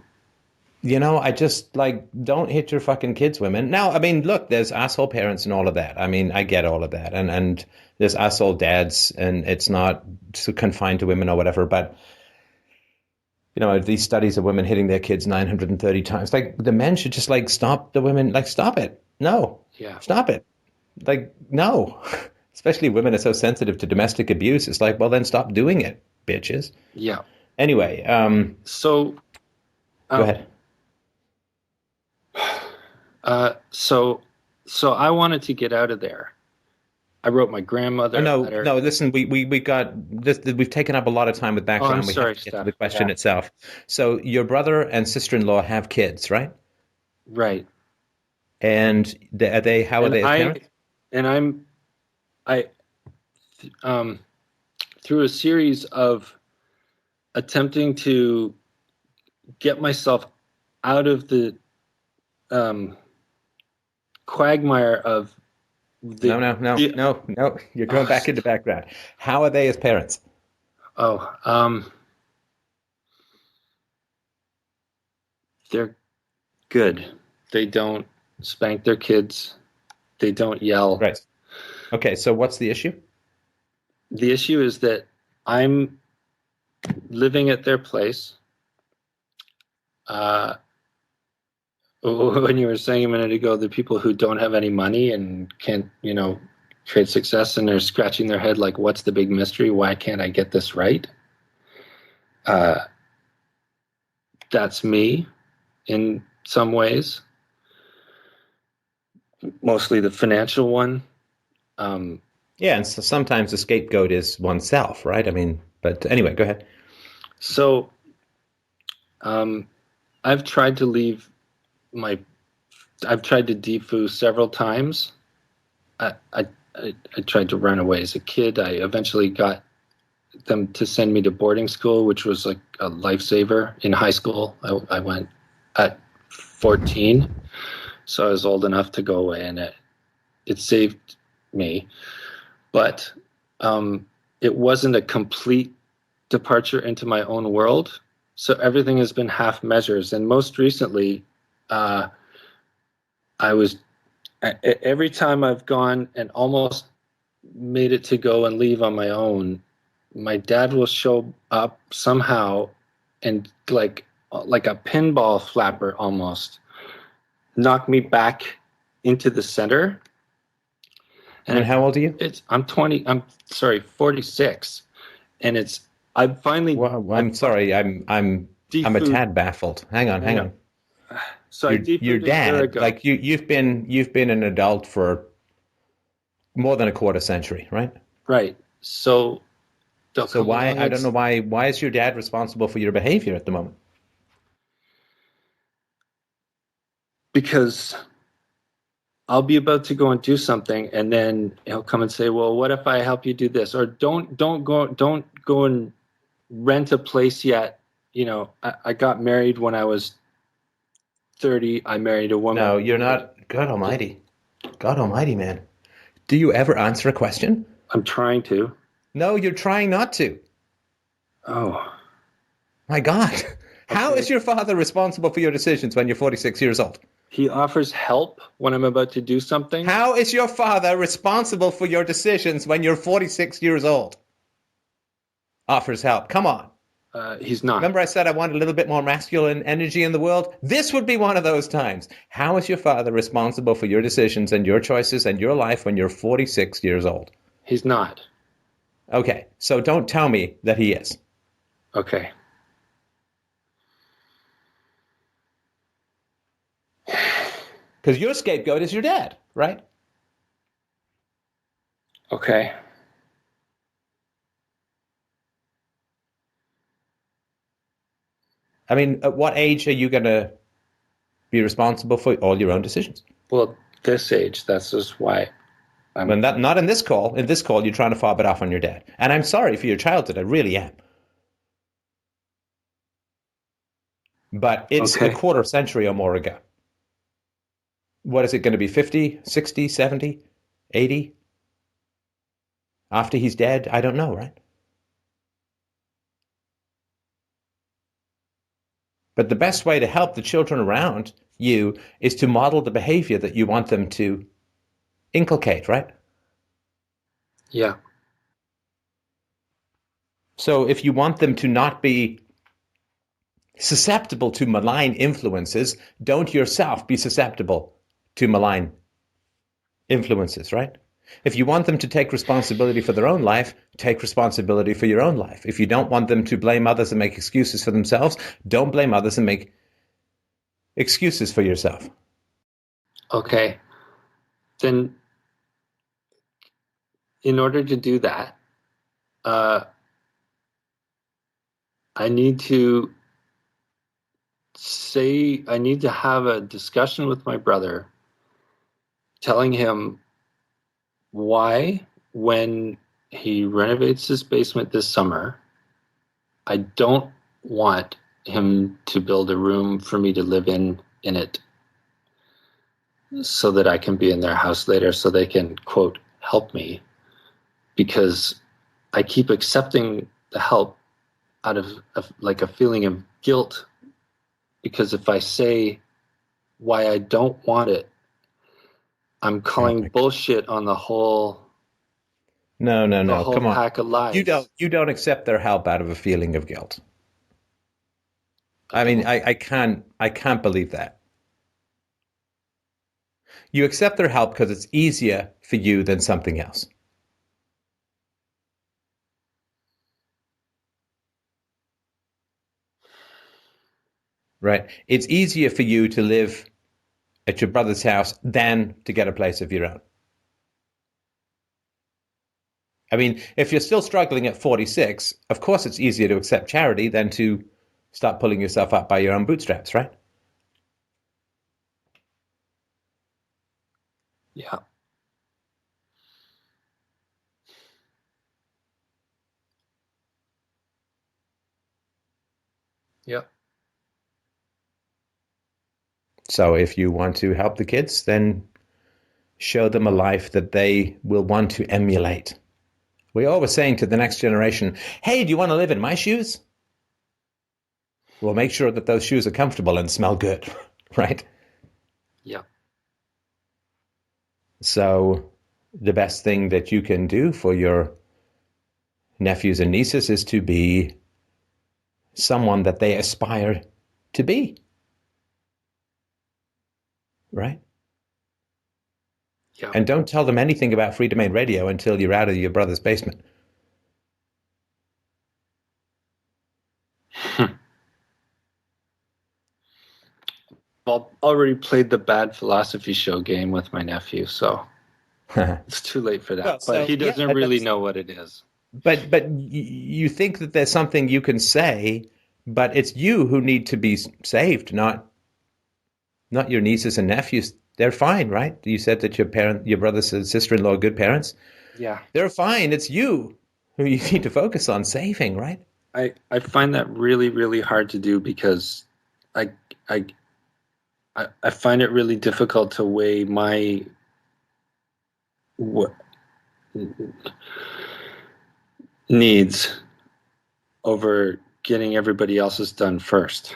I just, don't hit your fucking kids, women. Now, I mean, look, there's asshole parents and all of that. I mean, I get all of that. And there's asshole dads, and it's not so confined to women or whatever. But, these studies of women hitting their kids 930 times, the men should just, stop the women. Stop it. No. Yeah. Stop it. No. Especially women are so sensitive to domestic abuse. It's well, then stop doing it, bitches. Yeah. Anyway. So. Go ahead. So I wanted to get out of there. I wrote my grandmother. No. Listen, we got this. We've taken up a lot of time with background. I'm sorry, have to get to the question itself. So your brother and sister-in-law have kids, right? Right. And are they? How are they as parents? And through a series of attempting to get myself out of the quagmire of No. You're going back into background. How are they as parents? They're good. They don't spank their kids. They don't yell. Right. Okay, so what's the issue? The issue is that I'm living at their place. When you were saying a minute ago, the people who don't have any money and can't, create success, and they're scratching their head like, what's the big mystery? Why can't I get this right? That's me in some ways. Mostly the financial one. Yeah, and so sometimes the scapegoat is oneself, right? I mean, but anyway, go ahead. So I've tried to leave I've tried to defoo several times. I tried to run away as a kid. I eventually got them to send me to boarding school, which was like a lifesaver. In high school, I went at 14, so I was old enough to go away, and it saved me. But it wasn't a complete departure into my own world. So everything has been half measures. And most recently, every time I've gone and almost made it to go and leave on my own, my dad will show up somehow and like a pinball flapper almost, knocked me back into the center. And how old are you? I'm 46. And I finally. Well, I'm sorry. I'm a tad baffled. Hang on. So your dad, like you've been an adult for more than a quarter century, right? Right. So why, I don't know why is your dad responsible for your behavior at the moment? Because I'll be about to go and do something, and then he'll come and say, "Well, what if I help you do this?" Or don't go and rent a place yet. You know, I got married when I was 30. I married a woman. No, you're not. God Almighty, man. Do you ever answer a question? I'm trying to. No, you're trying not to. Oh. My God. How is your father responsible for your decisions when you're 46 years old? He offers help when I'm about to do something. How is your father responsible for your decisions when you're 46 years old? Offers help. Come on. He's not. Remember I said I want a little bit more masculine energy in the world? This would be one of those times. How is your father responsible for your decisions and your choices and your life when you're 46 years old? He's not. Okay, so don't tell me that he is. Okay. Because your scapegoat is your dad, right? Okay. I mean, at what age are you going to be responsible for all your own decisions? Well, this age, that's just why. Not in this call. In this call, you're trying to fob it off on your dad. And I'm sorry for your childhood. I really am. But it's a quarter century or more ago. What is it going to be, 50, 60, 70, 80? After he's dead? I don't know, right? But the best way to help the children around you is to model the behavior that you want them to inculcate, right? Yeah. So if you want them to not be susceptible to malign influences, don't yourself be susceptible to malign influences, right? If you want them to take responsibility for their own life, take responsibility for your own life. If you don't want them to blame others and make excuses for themselves, don't blame others and make excuses for yourself. Okay. Then, in order to do that, I need to have a discussion with my brother, telling him why, when he renovates his basement this summer, I don't want him to build a room for me to live in it, so that I can be in their house later, so they can, quote, help me, because I keep accepting the help out of like a feeling of guilt, because if I say why I don't want it, I'm calling bullshit on the whole. No. Come on. Pack of lies. You don't accept their help out of a feeling of guilt. I mean, I can't believe that. You accept their help because it's easier for you than something else. Right? It's easier for you to live at your brother's house than to get a place of your own. I mean, if you're still struggling at 46, of course it's easier to accept charity than to start pulling yourself up by your own bootstraps, right? Yeah. Yeah. So if you want to help the kids, then show them a life that they will want to emulate. We're always saying to the next generation, hey, do you want to live in my shoes? We'll make sure that those shoes are comfortable and smell good, right? Yeah. So the best thing that you can do for your nephews and nieces is to be someone that they aspire to be. Right? Yeah. And don't tell them anything about Freedomain Radio until you're out of your brother's basement. I've already played the bad philosophy show game with my nephew, so it's too late for that. Well, so, but he doesn't yeah, really that's- know what it is. But you think that there's something you can say, but it's you who need to be saved, not your nieces and nephews. They're fine, right? You said that your brothers and sister-in-law are good parents. Yeah. They're fine. It's you who you need to focus on saving, right? I find that really, really hard to do because I find it really difficult to weigh my needs over getting everybody else's done first.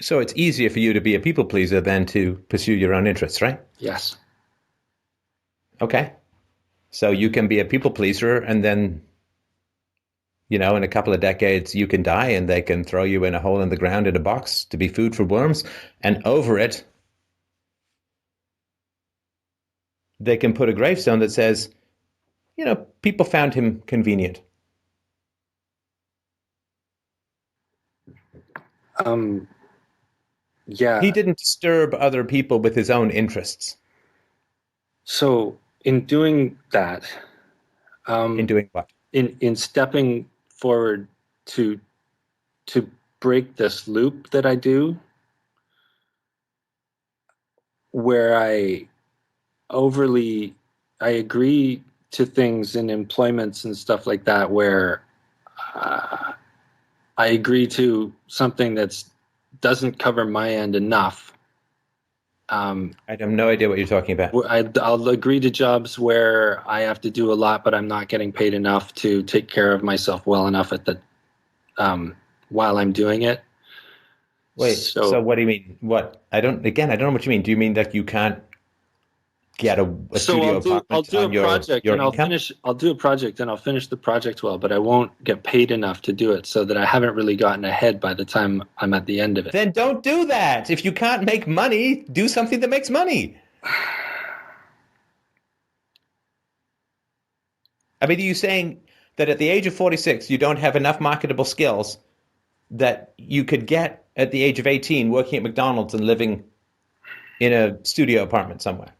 So it's easier for you to be a people pleaser than to pursue your own interests, right? Yes. Okay. So you can be a people pleaser, and then, in a couple of decades, you can die and they can throw you in a hole in the ground in a box to be food for worms. And over it, they can put a gravestone that says, people found him convenient. Yeah. He didn't disturb other people with his own interests. So in doing that, In doing what? In stepping forward to break this loop that I do, where I agree to things in employments and stuff like that, where I agree to something that doesn't cover my end enough. I have no idea what you're talking about. I'll agree to jobs where I have to do a lot, but I'm not getting paid enough to take care of myself well enough at the while I'm doing it. Wait, so what do you mean? What? I don't know what you mean. Do you mean that you can't get a studio apartment I'll do on a project your and income? I'll do a project and I'll finish the project well, but I won't get paid enough to do it, so that I haven't really gotten ahead by the time I'm at the end of it. Then don't do that. If you can't make money, do something that makes money. I mean, are you saying that at the age of 46, you don't have enough marketable skills that you could get at the age of 18 working at McDonald's and living in a studio apartment somewhere?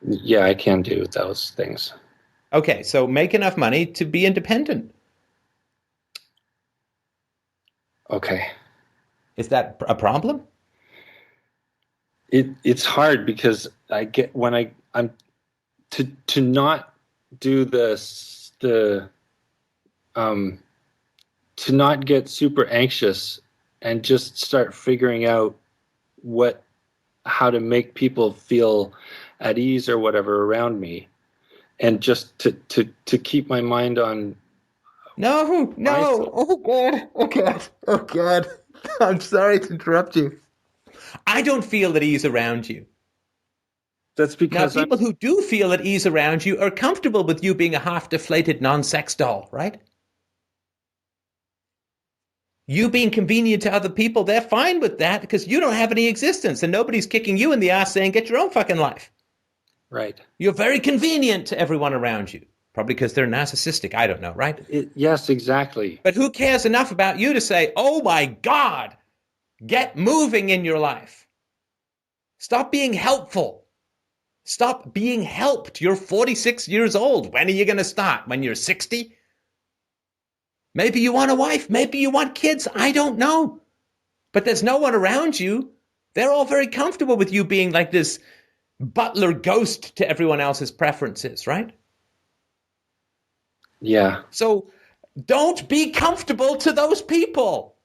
Yeah, I can do those things. Okay, so make enough money to be independent. Okay. Is that a problem? It's hard because I get when I'm to not do to not get super anxious and just start figuring out how to make people feel at ease or whatever around me, and just to keep my mind on. No. Oh God. I'm sorry to interrupt you. I don't feel at ease around you. That's because now, people who do feel at ease around you are comfortable with you being a half-deflated non-sex doll, right? You being convenient to other people, they're fine with that because you don't have any existence and nobody's kicking you in the ass saying, get your own fucking life. Right. You're very convenient to everyone around you. Probably because they're narcissistic. I don't know, right? Yes, exactly. But who cares enough about you to say, oh my God, get moving in your life. Stop being helpful. Stop being helped. You're 46 years old. When are you going to start? When you're 60? Maybe you want a wife. Maybe you want kids. I don't know. But there's no one around you. They're all very comfortable with you being like this butler ghost to everyone else's preferences, right? Yeah. So don't be comfortable to those people.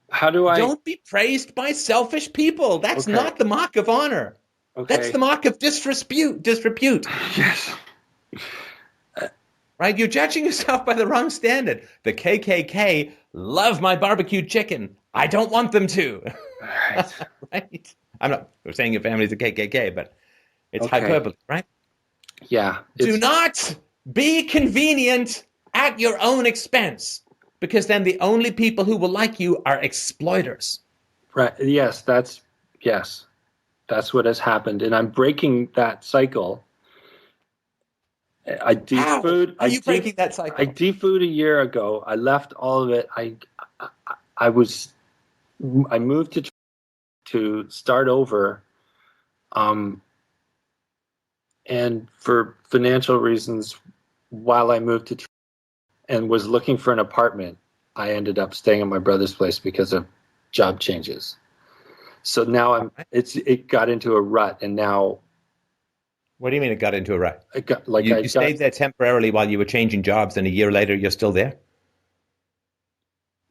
How do I? Don't be praised by selfish people. That's not the mark of honor. Okay. That's the mark of disrepute. Yes. Right? You're judging yourself by the wrong standard. The KKK love my barbecued chicken. I don't want them to. Right. Right? I'm not saying your family's a KKK, but it's hyperbole, right? Yeah. Do not Be convenient at your own expense, because then the only people who will like you are exploiters. Right. Yes, that's what has happened, and I'm breaking that cycle. I defood. How are you breaking that cycle? I defood a year ago. I left all of it. I moved to start over, and for financial reasons, while I moved to and was looking for an apartment, I ended up staying at my brother's place because of job changes. So now it got into a rut, and now. What do you mean it got into a rut? You stayed there temporarily while you were changing jobs, and a year later you're still there?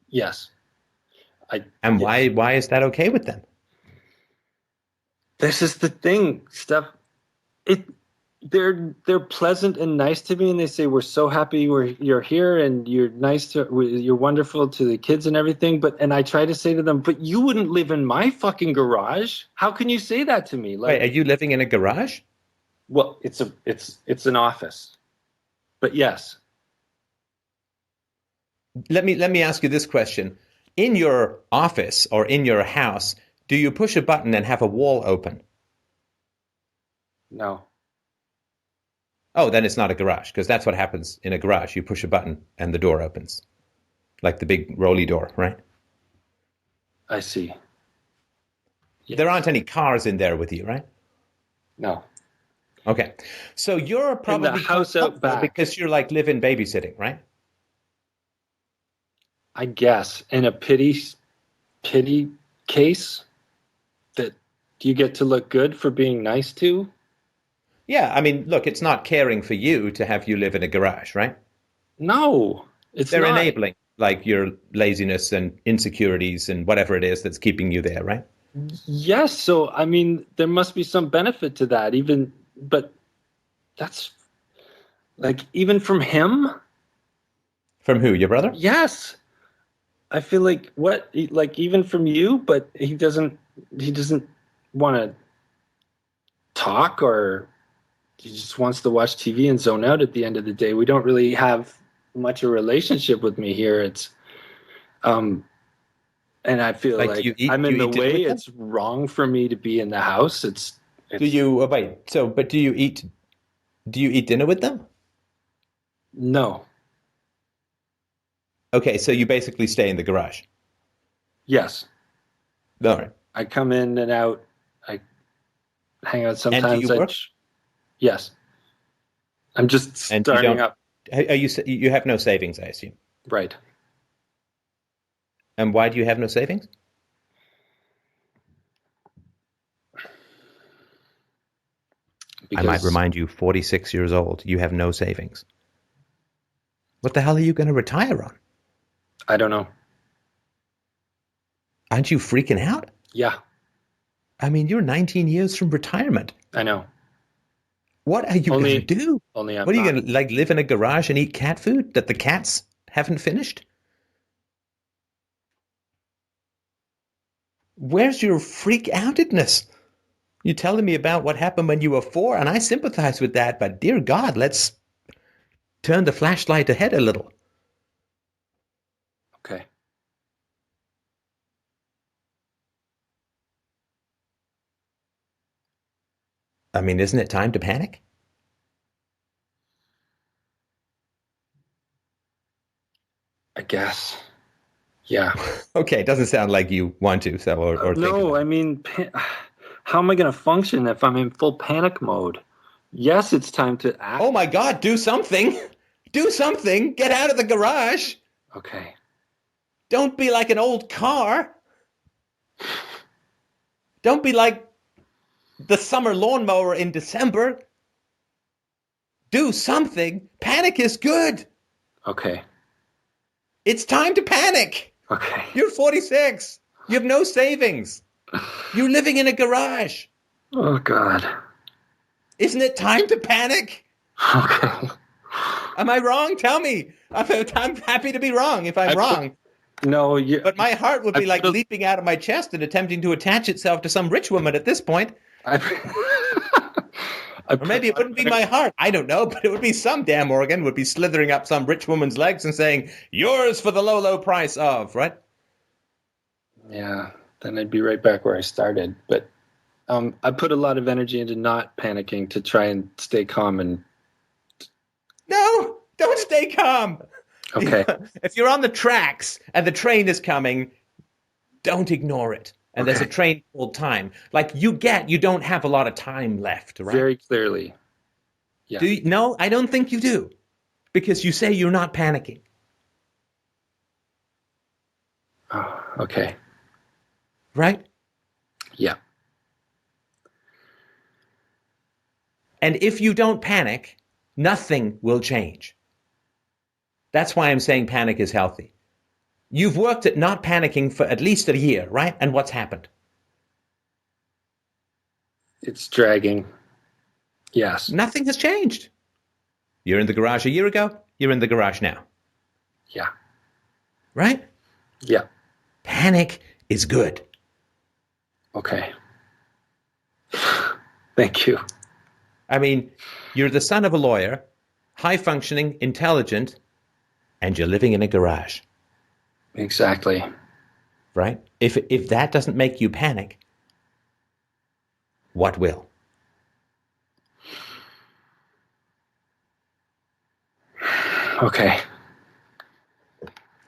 Yes. Why is that okay with them? This is the thing, Steph. They're pleasant and nice to me, and they say, we're so happy you're here, and you're wonderful to the kids and everything. And I try to say to them, but you wouldn't live in my fucking garage. How can you say that to me? Wait, are you living in a garage? Well, it's an office, but yes. Let me ask you this question: in your office or in your house, do you push a button and have a wall open? No. Oh, then it's not a garage, because that's what happens in a garage. You push a button and the door opens, like the big rolly door, right? I see. Yes. There aren't any cars in there with you, right? No. Okay, so you're probably in the house out back because you're like live-in babysitting, right? I guess in a pity case that you get to look good for being nice to. Yeah, I mean, look, it's not caring for you to have you live in a garage, right? No, they're not enabling like your laziness and insecurities and whatever it is that's keeping you there, right? Yes, so I mean, there must be some benefit to that, but that's like even from him. From who? Your brother? Yes. I feel like even from you, but he doesn't want to talk, or he just wants to watch TV and zone out at the end of the day. We don't really have much a relationship with me here. It's and I feel like I'm in the way. It's wrong for me to be in the house. Do you but do you eat dinner with them? No. Okay, so you basically stay in the garage. Yes. All right. I come in and out. I hang out sometimes. And do you work? Yes. I'm just starting up. You have no savings, I assume. Right. And why do you have no savings? Because I might remind you, 46 years old, you have no savings. What the hell are you going to retire on? I don't know. Aren't you freaking out? Yeah. I mean, you're 19 years from retirement. I know. What are you going to do? What are you going to live in a garage and eat cat food that the cats haven't finished? Where's your freak outedness? You're telling me about what happened when you were 4, and I sympathize with that, but dear God, let's turn the flashlight ahead a little. Okay. I mean, isn't it time to panic? I guess. Yeah. Okay, it doesn't sound like you want to, so or no. I mean, how am I going to function if I'm in full panic mode? Yes, it's time to act. Oh my God! Do something! Do something! Get out of the garage! Okay. Don't be like an old car. Don't be like the summer lawnmower in December. Do something. Panic is good. Okay. It's time to panic. Okay. You're 46. You have no savings. You're living in a garage. Oh, God. Isn't it time to panic? Okay. Am I wrong? Tell me. I'm happy to be wrong if I'm wrong. No, but my heart would be like leaping out of my chest and attempting to attach itself to some rich woman at this point. I Or maybe it wouldn't be my heart. I don't know, but it would be some damn organ would be slithering up some rich woman's legs and saying, yours for the low, low price of, right? Yeah, then I'd be right back where I started. But I put a lot of energy into not panicking to try and stay calm. And No, don't stay calm. okay, If you're on the tracks and the train is coming, don't ignore it. And there's a train called time. Like you don't have a lot of time left, right? very clearly. Yeah. No, I don't think you do. Because you say you're not panicking. Oh, okay. Right? Yeah. And if you don't panic, nothing will change. That's why I'm saying panic is healthy. You've worked at not panicking for at least a year, right? And what's happened? It's dragging. Yes. Nothing has changed. You're in the garage a year ago. You're in the garage now. Yeah. Right? Yeah. Panic is good. Okay. Thank you. I mean, you're the son of a lawyer, high-functioning, intelligent, and you're living in a garage. Exactly. Right? If that doesn't make you panic, what will? Okay.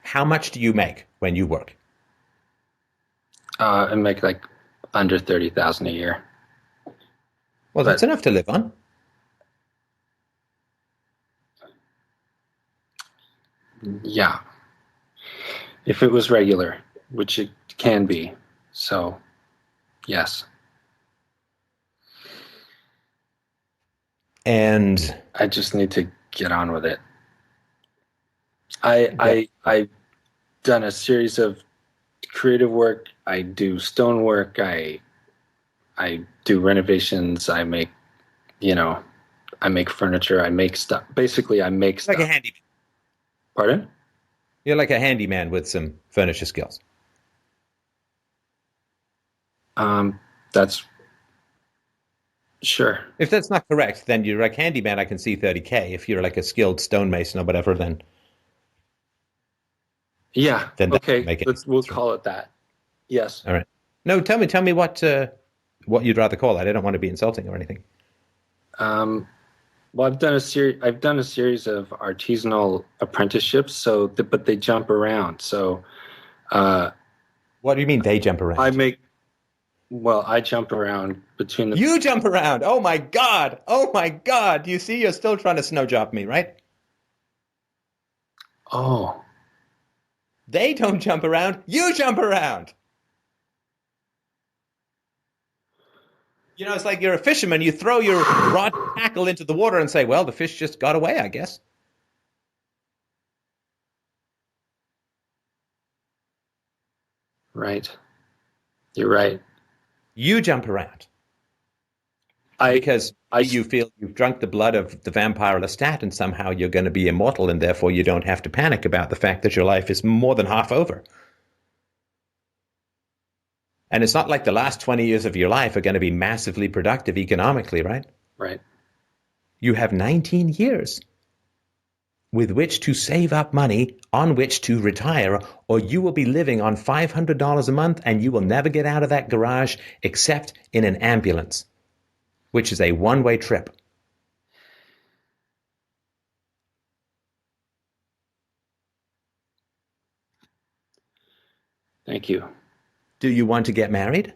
How much do you make when you work? I make like under 30,000 a year. Well, that's enough to live on. Yeah. If it was regular, which it can be. So, yes. And I just need to get on with it. I've done a series of creative work. I do stonework. I do renovations. I make furniture. I make stuff. Basically, I make stuff. like a handyman. Pardon? You're like a handyman with some furniture skills. That's sure. If that's not correct, then you're like handyman. I can see 30K. If you're like a skilled stonemason or whatever, then Yeah. Then that Okay. would make it We'll true. call it that. Yes. all right. No, tell me what you'd rather call it. I don't want to be insulting or anything. Well, I've done a series of artisanal apprenticeships. But they jump around. So, What do you mean they jump around? I jump around between the. You jump around. Oh my God. Oh my God. You see, you're still trying to snow job me, right? Oh. They don't jump around. You jump around. You know, it's like you're a fisherman. You throw your rod and tackle into the water and say, well, the fish just got away, I guess. Right. You're right. You jump around. Because you feel you've drunk the blood of the vampire Lestat and somehow you're going to be immortal and therefore you don't have to panic about the fact that your life is more than half over. And it's not like the last 20 years of your life are going to be massively productive economically, right? Right. You have 19 years with which to save up money on which to retire, or you will be living on $500 a month and you will never get out of that garage except in an ambulance, which is a one-way trip. Thank you. Do you want to get married?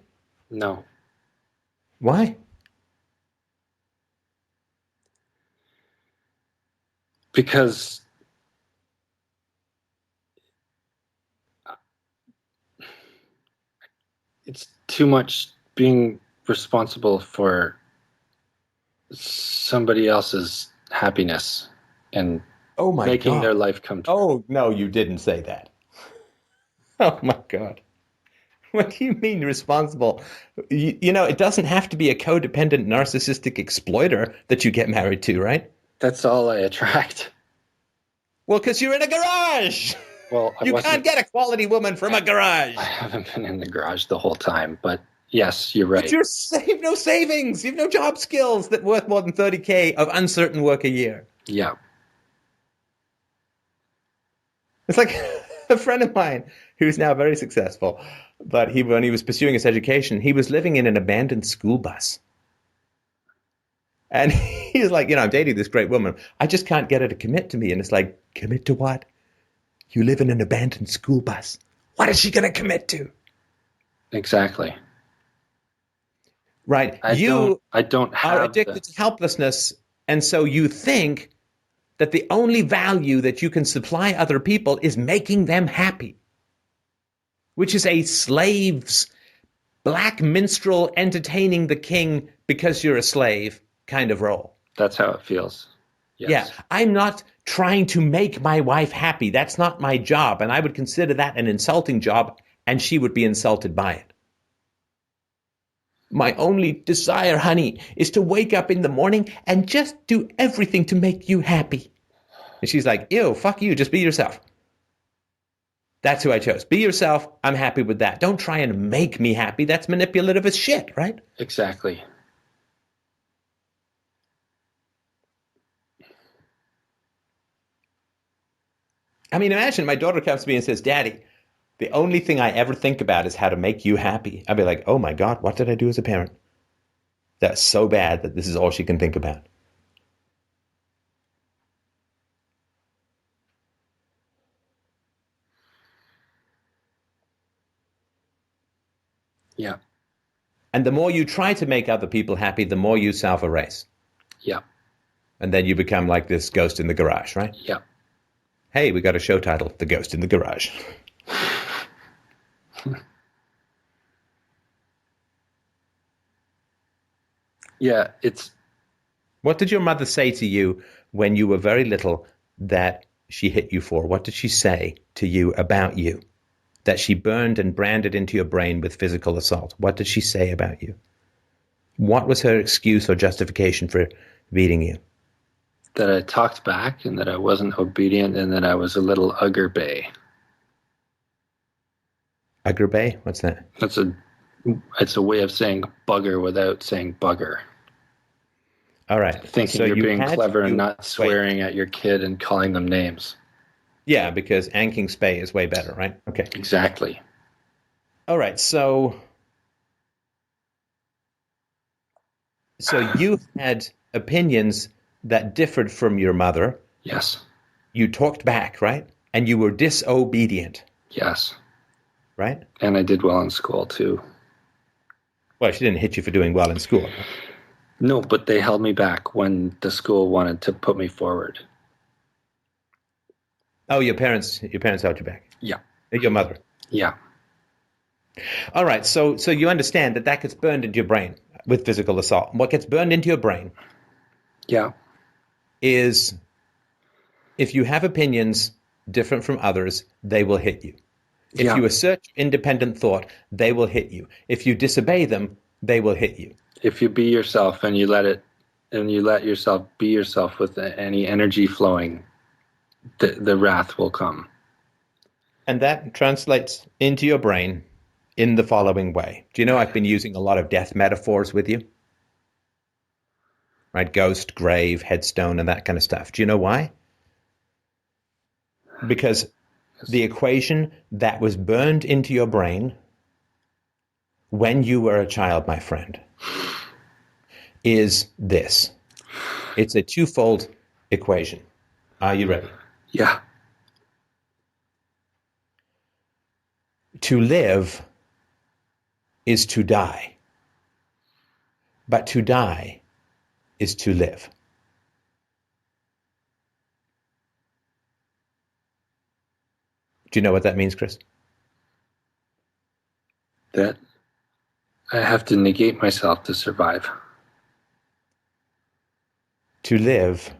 No. Why? Because it's too much being responsible for somebody else's happiness and making their life come true. Oh, no, you didn't say that. Oh, my God. What do you mean responsible? You know, it doesn't have to be a codependent, narcissistic exploiter that you get married to, right? That's all I attract. Well, because you're in a garage. Well, you can't get a quality woman from a garage. I haven't been in the garage the whole time, but Yes, you're right. But you've no savings. You've no job skills that worth more than 30K of uncertain work a year. Yeah. It's like a friend of mine who's now very successful, but when he was pursuing his education, he was living in an abandoned school bus. And he's like, I'm dating this great woman. I just can't get her to commit to me. And it's like, commit to what? You live in an abandoned school bus. What is she going to commit to? Exactly. Right. I don't have are addicted to helplessness. And so you think that the only value that you can supply other people is making them happy, which is a slave's black minstrel entertaining the king because you're a slave kind of role. That's how it feels. Yes. Yeah, I'm not trying to make my wife happy. That's not my job. And I would consider that an insulting job, and she would be insulted by it. My only desire, honey, is to wake up in the morning and just do everything to make you happy. And she's like, ew, fuck you, just be yourself. That's who I chose. Be yourself. I'm happy with that. Don't try and make me happy. That's manipulative as shit, right? Exactly. I mean, imagine my daughter comes to me and says, Daddy, the only thing I ever think about is how to make you happy. I'd be like, oh my God, what did I do as a parent? That's so bad that this is all she can think about. Yeah. And the more you try to make other people happy, the more you self-erase. Yeah. And then you become like this ghost in the garage, right? Yeah. Hey, we got a show title, The Ghost in the Garage. Yeah, it's... What did your mother say to you when you were very little that she hit you for? What did she say to you about you that she burned and branded into your brain with physical assault? What did she say about you? What was her excuse or justification for beating you? That I talked back and that I wasn't obedient and that I was a little Ugger Bay. Ugger Bay? What's that? It's a way of saying bugger without saying bugger. All right. Thinking so you're being had clever to- and not swearing at your kid and calling them names. Yeah, because anking spay is way better, right? Okay. Exactly. All right. So you had opinions that differed from your mother. Yes. You talked back, right? And you were disobedient, Yes. right? And I did well in school too. Well, she didn't hit you for doing well in school. No, but they held me back when the school wanted to put me forward. Oh, your parents held you back. Yeah. Your mother. Yeah. All right. So you understand that gets burned into your brain with physical assault. What gets burned into your brain Yeah. is if you have opinions different from others, they will hit you. If Yeah. you assert independent thought, they will hit you. If you disobey them, they will hit you. If you be yourself and you let yourself be yourself with any energy flowing, the wrath will come. And that translates into your brain in the following way. Do you know I've been using a lot of death metaphors with you? Right? Ghost, grave, headstone, and that kind of stuff. Do you know why? Because the equation that was burned into your brain when you were a child, my friend, is this. It's a twofold equation. Are you ready? Yeah. To live is to die, but to die is to live. Do you know what that means, Chris? That I have to negate myself to survive. To live,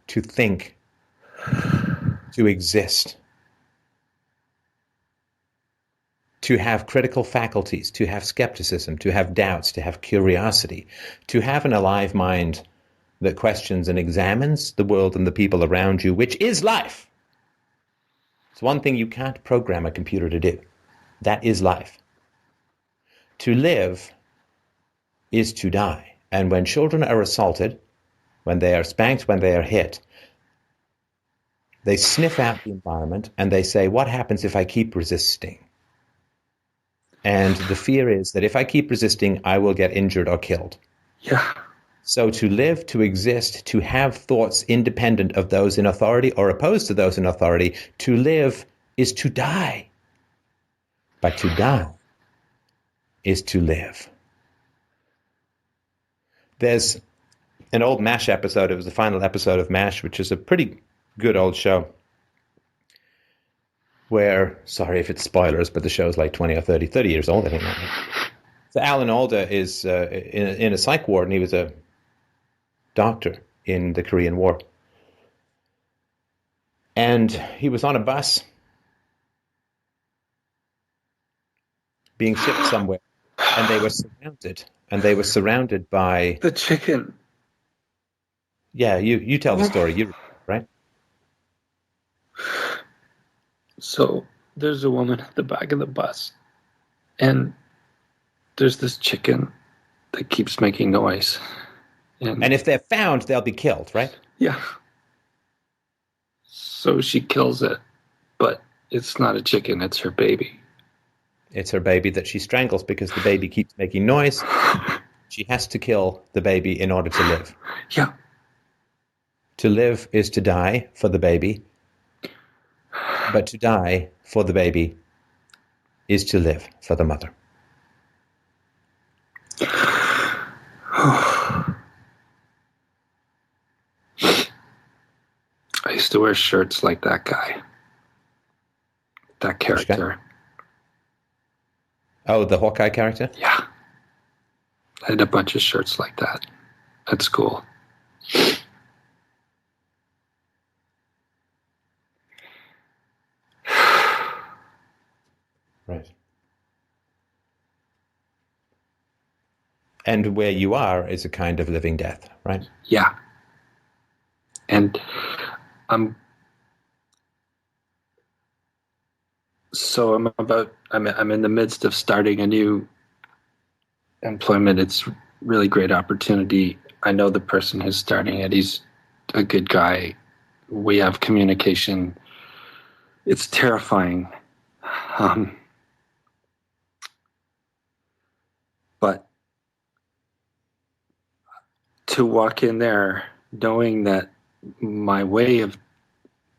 to think, to exist, to have critical faculties, to have skepticism, to have doubts, to have curiosity, to have an alive mind that questions and examines the world and the people around you, which is life. It's one thing you can't program a computer to do. That is life. To live is to die. And when children are assaulted, when they are spanked, when they are hit, they sniff out the environment and they say, what happens if I keep resisting? And the fear is that if I keep resisting, I will get injured or killed. Yeah. So to live, to exist, to have thoughts independent of those in authority or opposed to those in authority, to live is to die. But to die is to live. There's an old MASH episode. It was the final episode of MASH, which is a pretty good old show, where, sorry if it's spoilers, but the show's like 20 or 30 years old, I think. So Alan Alda is in a psych ward, and he was a doctor in the Korean War. And he was on a bus being shipped somewhere, and they were surrounded by... The chicken. Yeah, you tell the story, right? So there's a woman at the back of the bus, and there's this chicken that keeps making noise. And if they're found, they'll be killed, right? Yeah. So she kills it, but it's not a chicken, it's her baby. It's her baby that she strangles because the baby keeps making noise. She has to kill the baby in order to live. Yeah. To live is to die for the baby, but to die for the baby is to live for the mother. I used to wear shirts like that guy. That character. Oh, the Hawkeye character? Yeah. I had a bunch of shirts like that at school. Right. And where you are is a kind of living death, right? Yeah. And I'm in the midst of starting a new employment. It's really great opportunity. I know the person who's starting it. He's a good guy. We have communication. It's terrifying. But to walk in there knowing that my way of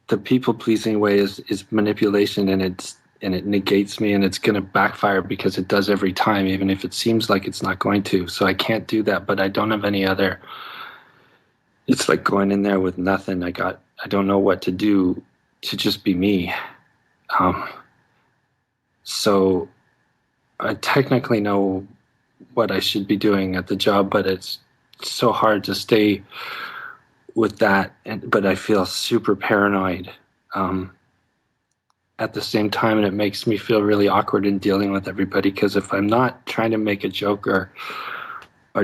the people-pleasing way is manipulation, and it negates me, and it's going to backfire because it does every time, even if it seems like it's not going to. So I can't do that, but I don't have any other. It's like going in there with nothing. I don't know what to do to just be me. So I technically know what I should be doing at the job, but it's so hard to stay with that. But I feel super paranoid at the same time, and it makes me feel really awkward in dealing with everybody, because if I'm not trying to make a joke or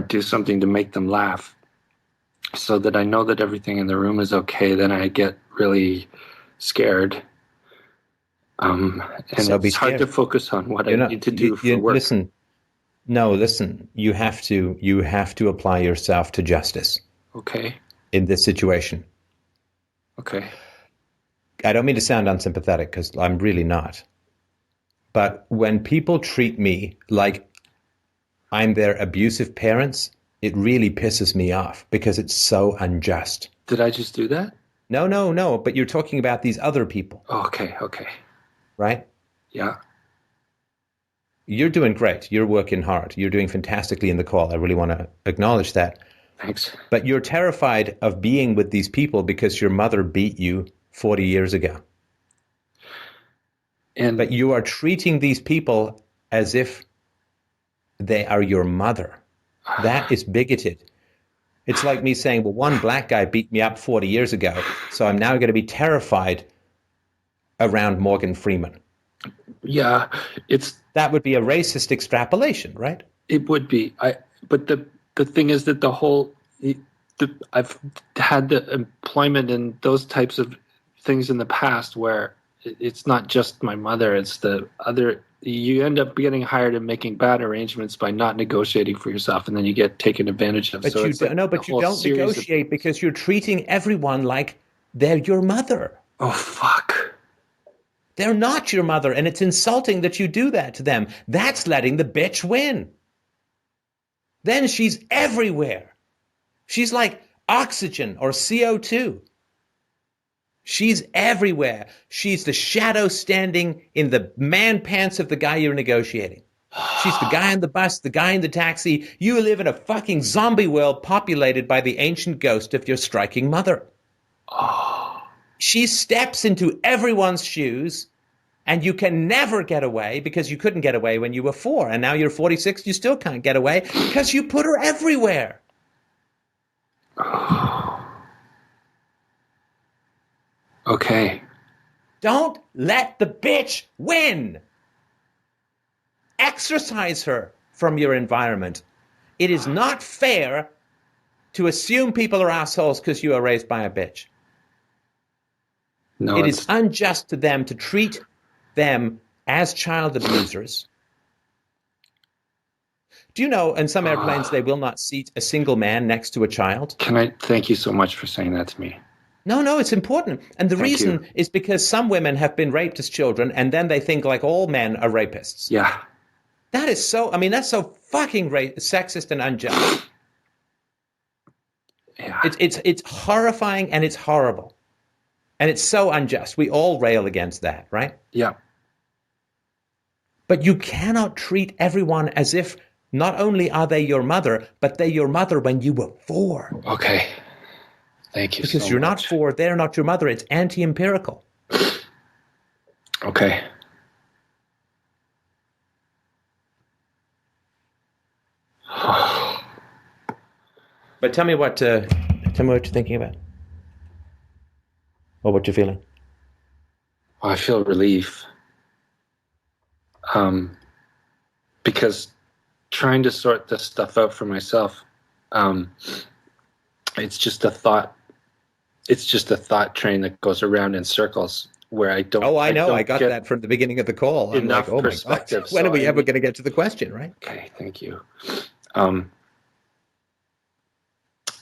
do something to make them laugh so that I know that everything in the room is okay, then I get really scared. And so it's hard to focus on what I need to do for work. Listen, you have to apply yourself to justice. Okay. In this situation. Okay. I don't mean to sound unsympathetic, because I'm really not. But when people treat me like I'm their abusive parents, it really pisses me off, because it's so unjust. Did I just do that? No. But you're talking about these other people. Okay. Right? Yeah. You're doing great. You're working hard. You're doing fantastically in the call. I really want to acknowledge that. Thanks. But you're terrified of being with these people because your mother beat you 40 years ago. But you are treating these people as if they are your mother. That is bigoted. It's like me saying, well, one black guy beat me up 40 years ago, so I'm now going to be terrified around Morgan Freeman. Yeah, that would be a racist extrapolation, right? It would be. But the thing is that I've had the employment in those types of things in the past where it's not just my mother, it's the other. you end up getting hired and making bad arrangements by not negotiating for yourself, and then you get taken advantage of. But So you it's like don't, no, but a you whole don't series of- negotiate because you're treating everyone like they're your mother. Oh, fuck. They're not your mother, and it's insulting that you do that to them. That's letting the bitch win. Then she's everywhere. She's like oxygen or CO2. She's everywhere. She's the shadow standing in the man pants of the guy you're negotiating. She's the guy on the bus, the guy in the taxi. You live in a fucking zombie world populated by the ancient ghost of your striking mother. She steps into everyone's shoes, and you can never get away because you couldn't get away when you were 4. And now you're 46, you still can't get away because you put her everywhere. Okay. Don't let the bitch win. Exercise her from your environment. It is not fair to assume people are assholes because you are raised by a bitch. No, It is unjust to them to treat them as child abusers. Do you know in some airplanes they will not seat a single man next to a child? Can I thank you so much for saying that to me? No, it's important. And the Thank reason you. is because some women have been raped as children and then they think like all men are rapists. Yeah. That is so, I mean, that's so fucking sexist and unjust. Yeah. It's horrifying and it's horrible. And it's so unjust. We all rail against that, right? Yeah. But you cannot treat everyone as if not only are they your mother, but they're your mother when you were 4. Okay. Thank you Because so you're much. not 4, they're not your mother. It's anti-empirical. Okay. But tell me what you're thinking about. Or what you're feeling. I feel relief. Because trying to sort this stuff out for myself, it's just a thought. It's just a thought train that goes around in circles where I don't. Oh, I know. don't I got get that from the beginning of the call. I'm enough like, oh my God. perspective, When so are we I ever need- going to get to the question, right? Okay, thank you.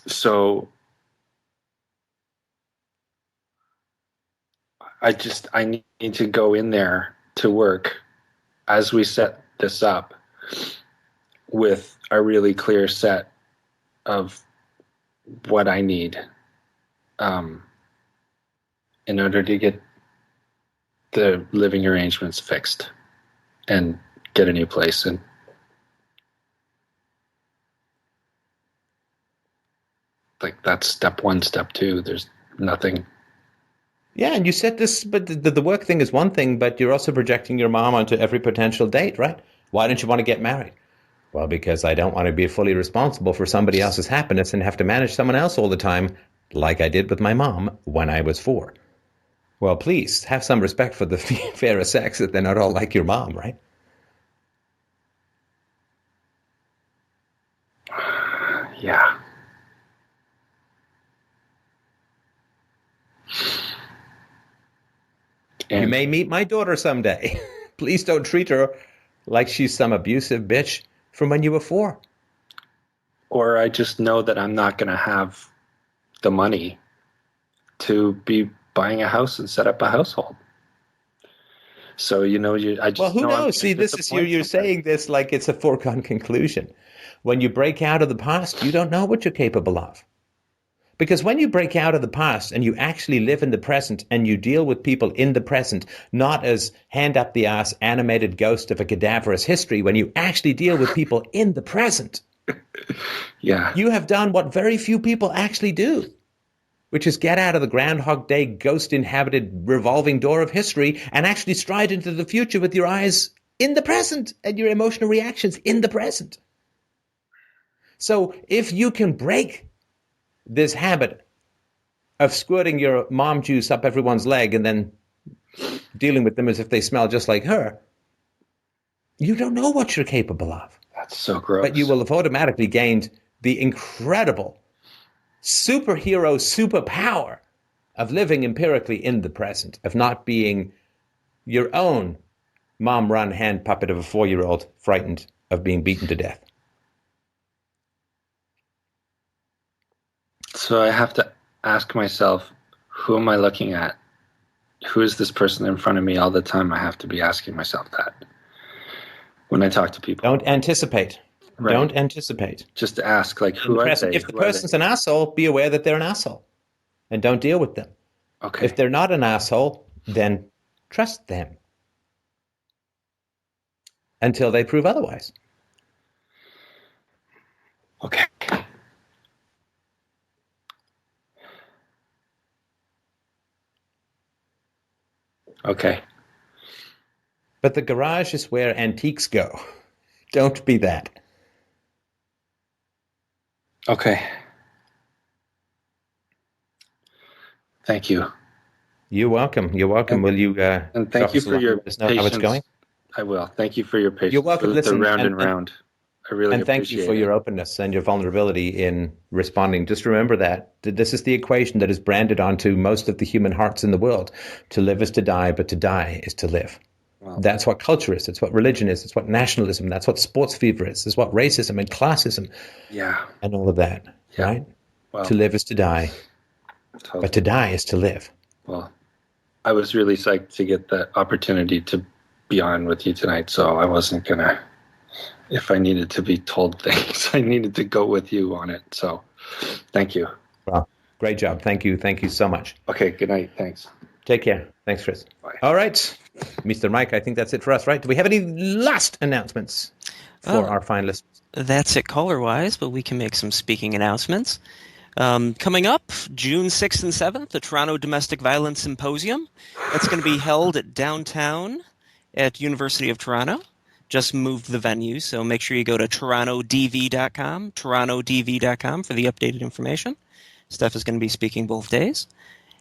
So I need to go in there to work as we set this up with a really clear set of what I need in order to get the living arrangements fixed and get a new place. And like that's step 1, step 2. There's nothing. Yeah, and you said this, but the work thing is one thing, but you're also projecting your mom onto every potential date, right? Why don't you want to get married? Well, because I don't want to be fully responsible for somebody else's happiness and have to manage someone else all the time, like I did with my mom when I was 4. Well, please, have some respect for the fairer sex that they're not all like your mom, right? Yeah. You may meet my daughter someday. Please don't treat her like she's some abusive bitch from when you were 4. Or I just know that I'm not going to have the money to be buying a house and set up a household. So, I just Well, who know I'm knows? See, gonna this is you're disappoint somebody. saying this like it's a foregone conclusion. When you break out of the past, you don't know what you're capable of. Because when you break out of the past and you actually live in the present and you deal with people in the present, not as hand up the ass animated ghost of a cadaverous history, when you actually deal with people in the present, Yeah. you have done what very few people actually do, which is get out of the Groundhog Day ghost-inhabited revolving door of history and actually stride into the future with your eyes in the present and your emotional reactions in the present. So if you can break this habit of squirting your mom juice up everyone's leg and then dealing with them as if they smell just like her, you don't know what you're capable of. That's so gross. But you will have automatically gained the incredible superhero superpower of living empirically in the present, of not being your own mom run hand puppet of a 4-year-old frightened of being beaten to death. So I have to ask myself, who am I looking at? Who is this person in front of me all the time? I have to be asking myself that when I talk to people. Don't anticipate. Right. Don't anticipate. Just to ask, like, who are they? If the person's an asshole, be aware that they're an asshole and don't deal with them. Okay. If they're not an asshole, then trust them until they prove otherwise. Okay. Okay. But the garage is where antiques go. Don't be that. Okay. Thank you. You're welcome. You're welcome. And, Will you and thank you for your let us know how it's going? patience. I will. Thank you for your patience. You're welcome. For Listen, the round and round. I really and thank you for your openness and your vulnerability in responding. Just remember that this is the equation that is branded onto most of the human hearts in the world. To live is to die, but to die is to live. Wow. That's what culture is. It's what religion is. It's what nationalism. That's what sports fever is. It's what racism and classism. Yeah. And all of that. Yeah. Right? Well, to live is to die, totally. but to die is to live. Well, I was really psyched to get the opportunity to be on with you tonight, so I wasn't gonna. If I needed to be told things, I needed to go with you on it. So, thank you. Well, great job. Thank you. Thank you so much. Okay. Good night. Thanks. Take care. Thanks, Chris. Bye. All right, Mr. Mike, I think that's it for us, right? Do we have any last announcements for our finalists? That's it caller-wise, but we can make some speaking announcements. Coming up, June 6th and 7th, the Toronto Domestic Violence Symposium. That's going to be held at downtown at University of Toronto. Just moved the venue, so make sure you go to torontodv.com, torontodv.com for the updated information. Steph is going to be speaking both days.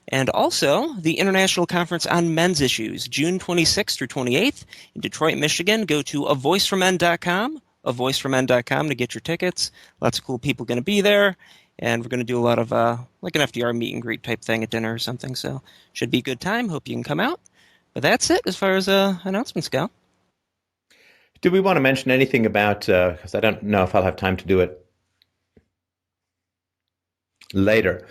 And also, the International Conference on Men's Issues, June 26th through 28th in Detroit, Michigan. Go to avoiceformen.com, avoiceformen.com to get your tickets. Lots of cool people going to be there. And we're going to do a lot of, like an FDR meet and greet type thing at dinner or something. So should be a good time. Hope you can come out. But that's it as far as announcements go. Do we want to mention anything about, because I don't know if I'll have time to do it later.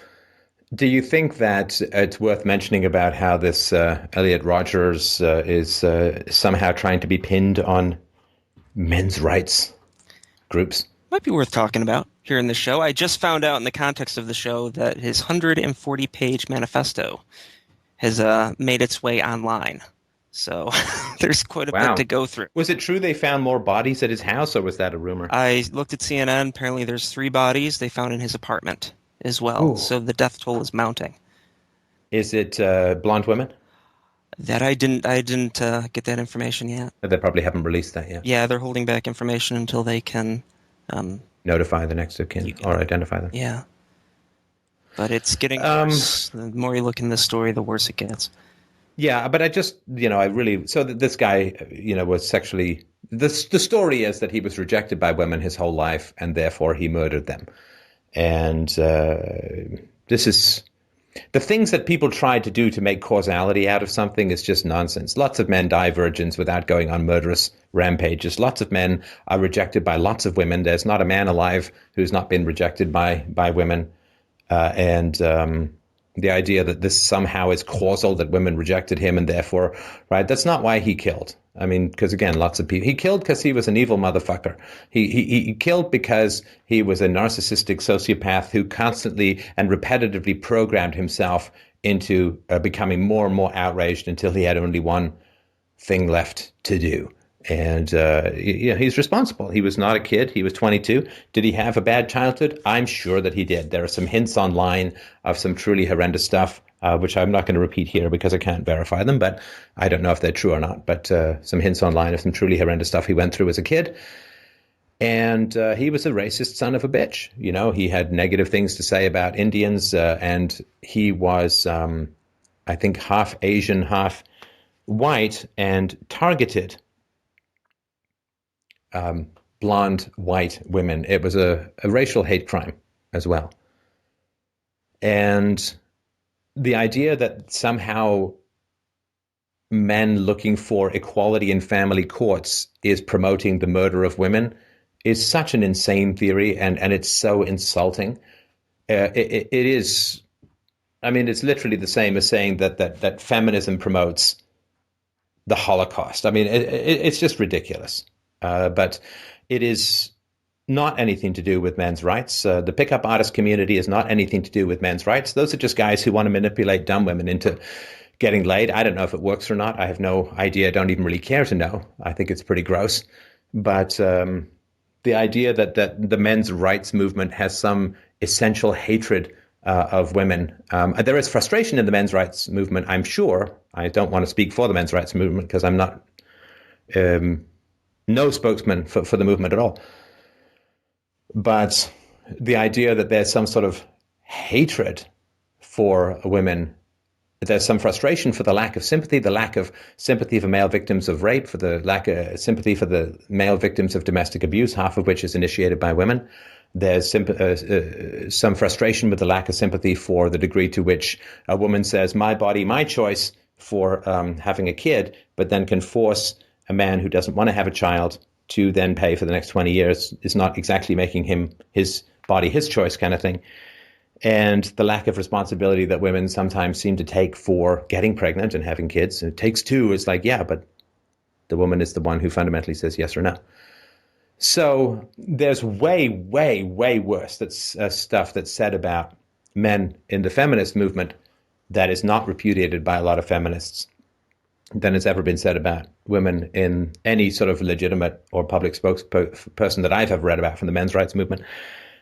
Do you think that it's worth mentioning about how this Elliot Rogers is somehow trying to be pinned on men's rights groups? Might be worth talking about here in the show. I just found out in the context of the show that his 140-page manifesto has made its way online. So there's quite a bit to go through. Was it true they found more bodies at his house, or was that a rumor? I looked at CNN. Apparently there's 3 bodies they found in his apartment as well. Ooh. So the death toll is mounting. Is it blonde women? That I didn't get that information yet. They probably haven't released that yet. Yeah, they're holding back information until they can notify the next of kin or identify them. Yeah. But it's getting worse. The more you look in this story, the worse it gets. Yeah, but I just, I really, so this guy, was sexually, the story is that he was rejected by women his whole life and therefore he murdered them. And this is, the things that people try to do to make causality out of something is just nonsense. Lots of men die virgins without going on murderous rampages. Lots of men are rejected by lots of women. There's not a man alive who's not been rejected by women. The idea that this somehow is causal, that women rejected him and therefore, right, that's not why he killed. I mean, because again, lots of people, he killed because he was an evil motherfucker. He killed because he was a narcissistic sociopath who constantly and repetitively programmed himself into becoming more and more outraged until he had only one thing left to do. And he's responsible. He was not a kid. He was 22. Did he have a bad childhood? I'm sure that he did. There are some hints online of some truly horrendous stuff, which I'm not going to repeat here because I can't verify them, but I don't know if they're true or not. But some hints online of some truly horrendous stuff he went through as a kid. And he was a racist son of a bitch. He had negative things to say about Indians, and he was, I think, half Asian, half white, and targeted blonde white women. It was a racial hate crime as well. And the idea that somehow men looking for equality in family courts is promoting the murder of women is such an insane theory, and it's so insulting. It is, I mean, it's literally the same as saying that feminism promotes the Holocaust. I mean, it's just ridiculous. But it is not anything to do with men's rights. The pickup artist community is not anything to do with men's rights. Those are just guys who want to manipulate dumb women into getting laid. I don't know if it works or not. I have no idea. I don't even really care to know. I think it's pretty gross. But the idea that the men's rights movement has some essential hatred of women. There is frustration in the men's rights movement, I'm sure. I don't want to speak for the men's rights movement because I'm not no spokesman for the movement at all. But the idea that there's some sort of hatred for women, there's some frustration for the lack of sympathy for male victims of rape, for the lack of sympathy for the male victims of domestic abuse, half of which is initiated by women. There's some frustration with the lack of sympathy for the degree to which a woman says, my body, my choice for having a kid, but then can force a man who doesn't want to have a child to then pay for the next 20 years is not exactly making him his body, his choice kind of thing. And the lack of responsibility that women sometimes seem to take for getting pregnant and having kids. And it takes two. It's like, yeah, but the woman is the one who fundamentally says yes or no. So there's way, way, way worse stuff that's said about men in the feminist movement that is not repudiated by a lot of feminists than has ever been said about women in any sort of legitimate or public spokesperson that I've ever read about from the men's rights movement.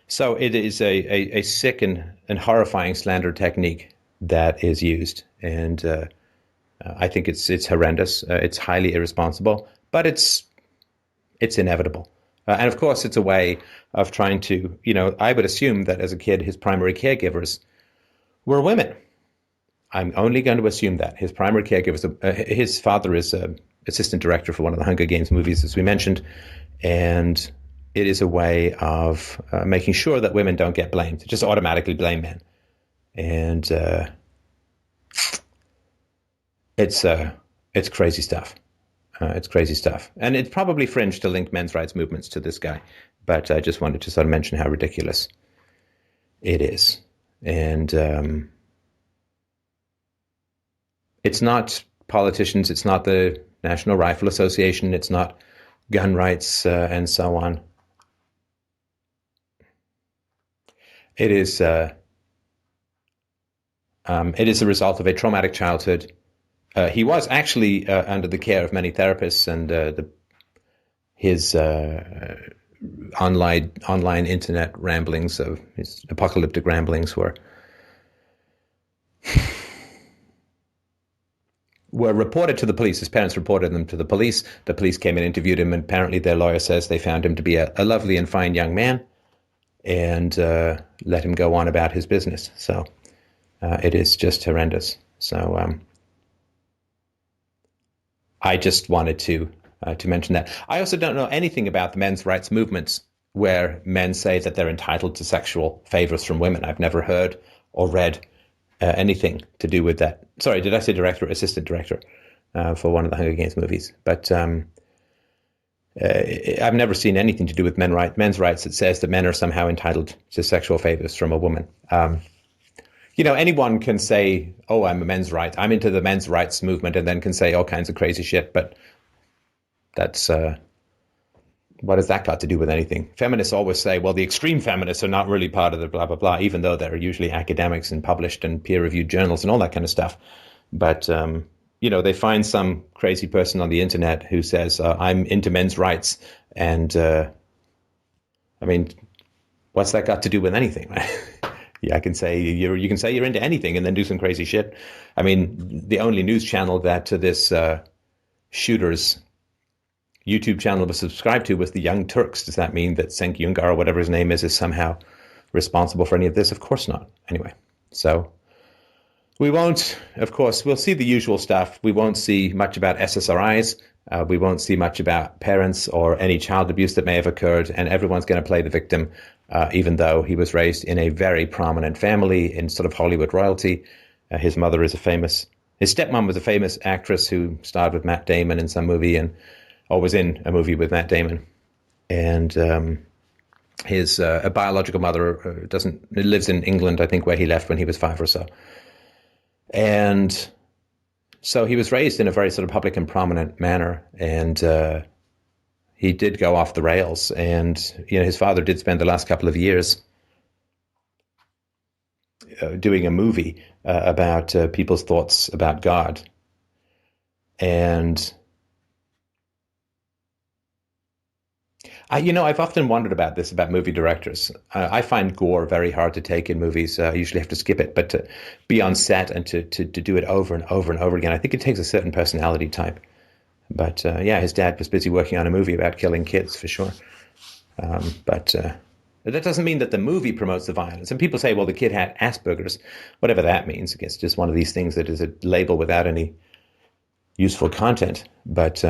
So it is a sick and horrifying slander technique that is used. And I think it's horrendous. It's highly irresponsible, but it's inevitable. And of course, it's a way of trying to, I would assume that as a kid, his primary caregivers were women. I'm only going to assume that. His primary caregivers, his father is assistant director for one of the Hunger Games movies, as we mentioned, and it is a way of making sure that women don't get blamed, just automatically blame men. And it's crazy stuff. It's crazy stuff. And it's probably fringe to link men's rights movements to this guy, but I just wanted to sort of mention how ridiculous it is. And it's not politicians, it's not the National Rifle Association, it's not gun rights and so on. It is a result of a traumatic childhood. He was actually under the care of many therapists, and his online internet ramblings, of his apocalyptic ramblings, were reported to the police. His parents reported them to the police. The police came and interviewed him, and apparently their lawyer says they found him to be a lovely and fine young man, and let him go on about his business. So it is just horrendous. So I just wanted to mention that. I also don't know anything about the men's rights movements where men say that they're entitled to sexual favors from women. I've never heard or read anything to do with that. Sorry, did I say director, assistant director for one of the Hunger Games movies? But I've never seen anything to do with men's rights that says that men are somehow entitled to sexual favors from a woman. Anyone can say, oh, I'm into the men's rights movement, and then can say all kinds of crazy shit, but that's, what has that got to do with anything? Feminists always say, well, the extreme feminists are not really part of the blah, blah, blah, even though they're usually academics and published in peer-reviewed journals and all that kind of stuff. But, they find some crazy person on the internet who says, I'm into men's rights, and, what's that got to do with anything, right? Yeah, you can say you're into anything and then do some crazy shit. I mean, the only news channel that this shooter's YouTube channel was subscribed to was the Young Turks. Does that mean that Cenk Uygur, or whatever his name is somehow responsible for any of this? Of course not. Anyway, so we won't, of course, we'll see the usual stuff. We won't see much about SSRIs. We won't see much about parents or any child abuse that may have occurred, and everyone's going to play the victim, even though he was raised in a very prominent family in sort of Hollywood royalty. His mother is a famous His stepmom was a famous actress who starred with Matt Damon in some movie or was in a movie with Matt Damon. And his a biological mother lives in England, I think, where he left when he was 5 or so. And so he was raised in a very sort of public and prominent manner, and he did go off the rails. And his father did spend the last couple of years doing a movie about people's thoughts about God. And I've often wondered about this, about movie directors. I find gore very hard to take in movies. I usually have to skip it, but to be on set and to do it over and over and over again, I think it takes a certain personality type. But his dad was busy working on a movie about killing kids, for sure. But that doesn't mean that the movie promotes the violence. And people say, well, the kid had Asperger's, whatever that means. It's just one of these things that is a label without any useful content. But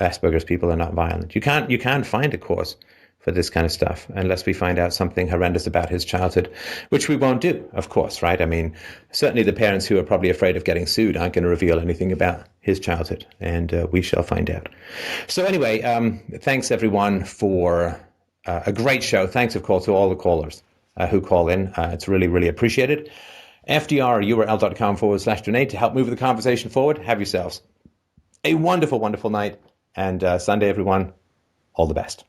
Asperger's people are not violent. You can't find a cause for this kind of stuff unless we find out something horrendous about his childhood, which we won't do, of course, right? I mean, certainly the parents who are probably afraid of getting sued aren't going to reveal anything about his childhood, and we shall find out. So anyway, thanks everyone for a great show. Thanks, of course, to all the callers who call in. It's really, really appreciated. FDRURL.com/donate to help move the conversation forward. Have yourselves a wonderful, wonderful night. And Sunday, everyone, all the best.